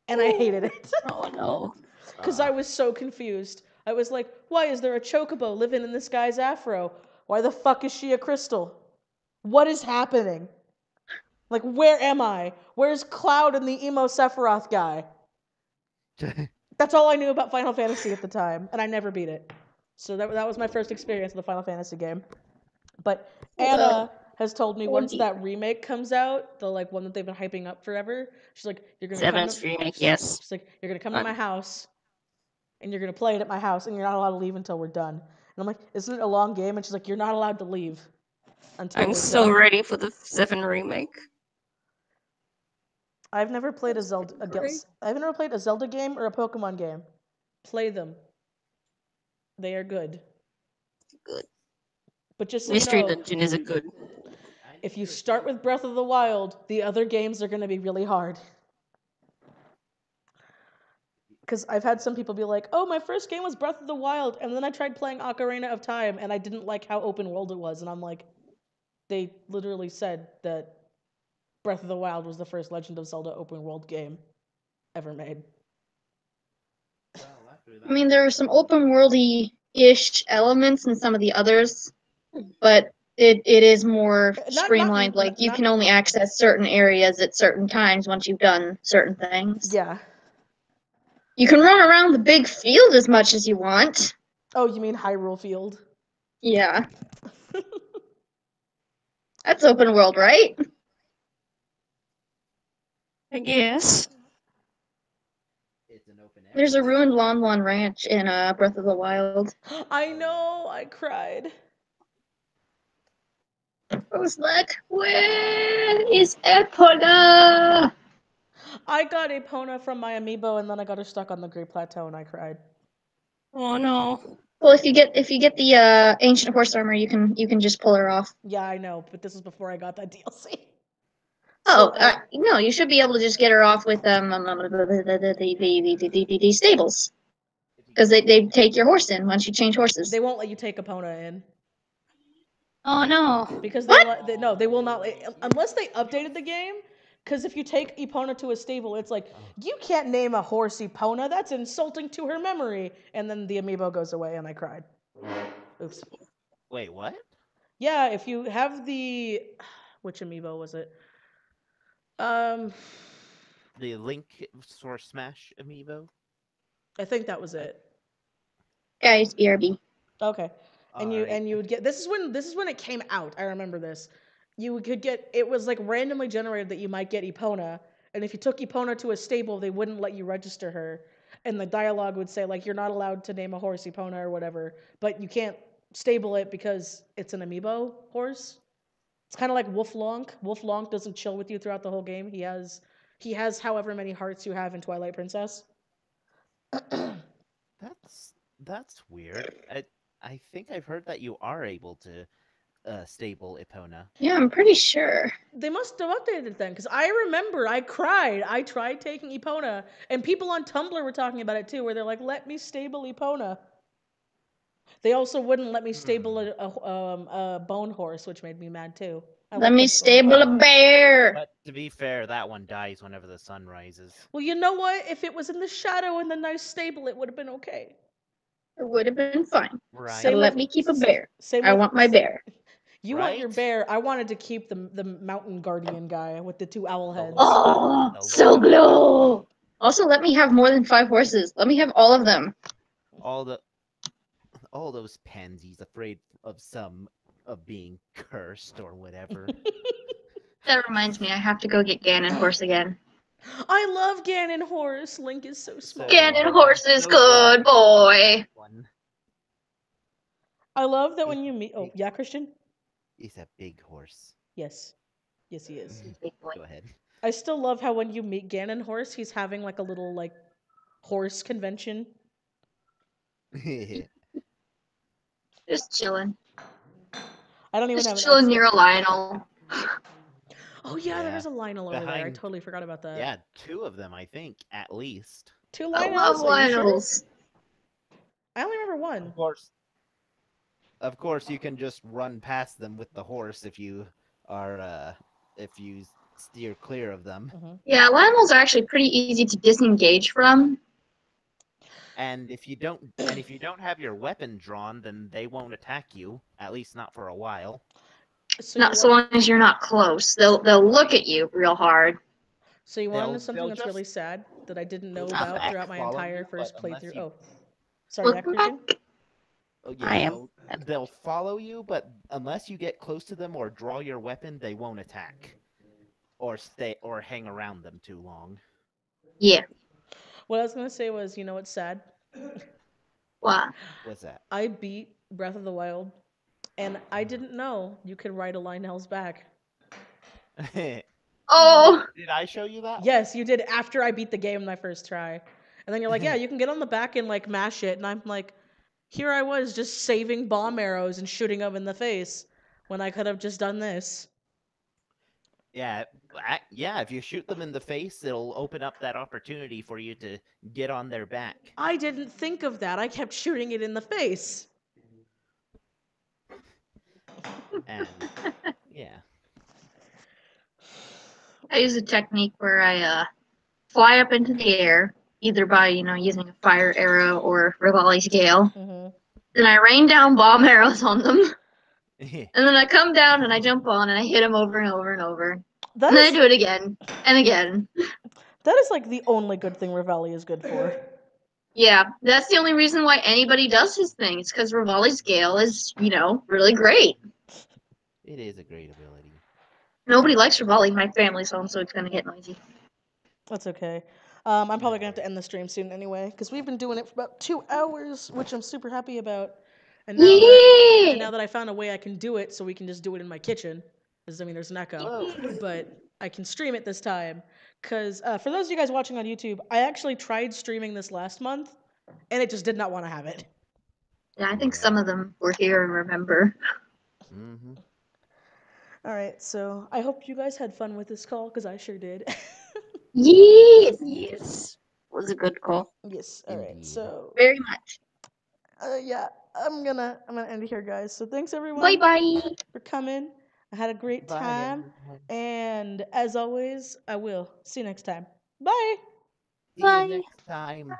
And I hated it. Oh no. Because I was so confused. I was like, why is there a chocobo living in this guy's afro? Why the fuck is she a crystal? What is happening? Like, where am I? Where's Cloud and the emo Sephiroth guy? That's all I knew about Final Fantasy at the time, and I never beat it. So that was my first experience with a Final Fantasy game. But Anna has told me once that remake comes out, the one that they've been hyping up forever, she's like, you're gonna come to remake, yes. She's like, you're gonna come to my house, and you're gonna play it at my house, and you're not allowed to leave until we're done. And I'm like, isn't it a long game? And she's like, you're not allowed to leave until I'm so ready for the 7 remake. I've never played a Zelda game or a Pokemon game. Play them. They are good. Good. But just so Mystery you know, Dungeon is a good. if you start with Breath of the Wild, the other games are going to be really hard. Because I've had some people be like, oh, my first game was Breath of the Wild, and then I tried playing Ocarina of Time, and I didn't like how open world it was. And I'm like, they literally said that Breath of the Wild was the first Legend of Zelda open world game ever made. I mean, there are some open worldy-ish elements in some of the others, but it is more streamlined. You can only access certain areas at certain times once you've done certain things. Yeah. You can run around the big field as much as you want. Oh, you mean Hyrule Field? Yeah. That's open world, right? I guess. There's a ruined Lon Lon Ranch in Breath of the Wild. I know, I cried. I was like, where is Epona? I got Epona from my amiibo, and then I got her stuck on the Great Plateau, and I cried. Oh no. Well, if you get the ancient horse armor, you can just pull her off. Yeah, I know, but this is before I got that DLC. Oh, no, you should be able to just get her off with the stables. Because they take your horse in once you change horses. They won't let you take Epona in. Oh no. Because they will not, unless they updated the game. Because if you take Epona to a stable, it's like, you can't name a horse Epona. That's insulting to her memory. And then the amiibo goes away, and I cried. Oops. Wait, what? Yeah, if you have the, which amiibo was it? The Link Source Smash amiibo? I think that was it. Guys, BRB. Okay. And you would get, this is when it came out. I remember this. You could get, it was like randomly generated that you might get Epona, and if you took Epona to a stable, they wouldn't let you register her, and the dialogue would say like, you're not allowed to name a horse Epona or whatever, but you can't stable it because it's an amiibo horse. It's kind of like Wolf Lonk. Wolf Lonk doesn't chill with you throughout the whole game. He has however many hearts you have in Twilight Princess. That's weird. I think I've heard that you are able to stable Epona. Yeah, I'm pretty sure. They must have updated it then, because I remember I cried. I tried taking Epona, and people on Tumblr were talking about it too, where they're like, "Let me stable Epona." They also wouldn't let me stable a bone horse, which made me mad too. Let me stable a bear. But to be fair, that one dies whenever the sun rises. Well, you know what? If it was in the shadow in the nice stable, it would have been okay. It would have been fine. Right. So let me keep a bear. I want my bear. You want your bear. I wanted to keep the mountain guardian guy with the 2 owl heads. Oh, so glow. Also, let me have more than 5 horses. Let me have all of them. All those pansies afraid of being cursed or whatever. That reminds me, I have to go get Ganon horse again. I love Ganon horse. Link is so smart. Ganon horse is good boy. I love that when you meet. Oh, yeah, Christian? He's a big horse. Yes. Yes, he is. Go ahead. I still love how when you meet Ganon horse, he's having like a little like horse convention. Just chilling. I don't even have Just chilling near a Lionel. Oh yeah, there is a Lionel over there. I totally forgot about that. Yeah, 2 of them, I think, at least. 2 Lionels? I love Lionels. I only remember 1. Of course, you can just run past them with the horse if you steer clear of them. Mm-hmm. Yeah, Lionels are actually pretty easy to disengage from. And if you don't have your weapon drawn, then they won't attack you. At least not for a while. Not so long as you're not close. They'll look at you real hard. So you want to know something that's really sad that I didn't know about throughout my entire first playthrough? Oh, sorry, Christian. Oh, yeah, I am. They'll follow you, but unless you get close to them or draw your weapon, they won't attack. Or hang around them too long. Yeah. What I was gonna say was, you know what's sad? What? What's that? I beat Breath of the Wild, and I didn't know you could ride a Lionel's back. Oh! Did I show you that? Yes, you did after I beat the game my first try. And then you're like, yeah, you can get on the back and like mash it, and I'm like, here I was just saving bomb arrows and shooting them in the face when I could have just done this. Yeah, if you shoot them in the face, it'll open up that opportunity for you to get on their back. I didn't think of that. I kept shooting it in the face. And, yeah. I use a technique where I fly up into the air, either by, using a fire arrow or Rivali's Gale. Mm-hmm. Then I rain down bomb arrows on them. And then I come down and I jump on and I hit them over and over and over. And then I do it again and again. That is like the only good thing Rivali is good for. Yeah, that's the only reason why anybody does his thing. It's because Rivali's Gale is, really great. It is a great ability. Nobody likes Rivali. My family's home, so it's going to get noisy. That's okay. I'm probably going to have to end the stream soon anyway, because we've been doing it for about 2 hours, which I'm super happy about. And now that I found a way I can do it, so we can just do it in my kitchen. Because, there's an echo. But I can stream it this time. Because for those of you guys watching on YouTube, I actually tried streaming this last month, and it just did not want to have it. Yeah, I think some of them were here and remember. Mm-hmm. All right, so I hope you guys had fun with this call because I sure did. Yes, Yes. Was a good call. Yes. All right. Indeed. So very much. yeah, I'm gonna end it here, guys. So thanks Bye everyone bye. for coming. I had a great Bye, time, everyone. and as always, I will see you next time. Bye. See you Bye. next time.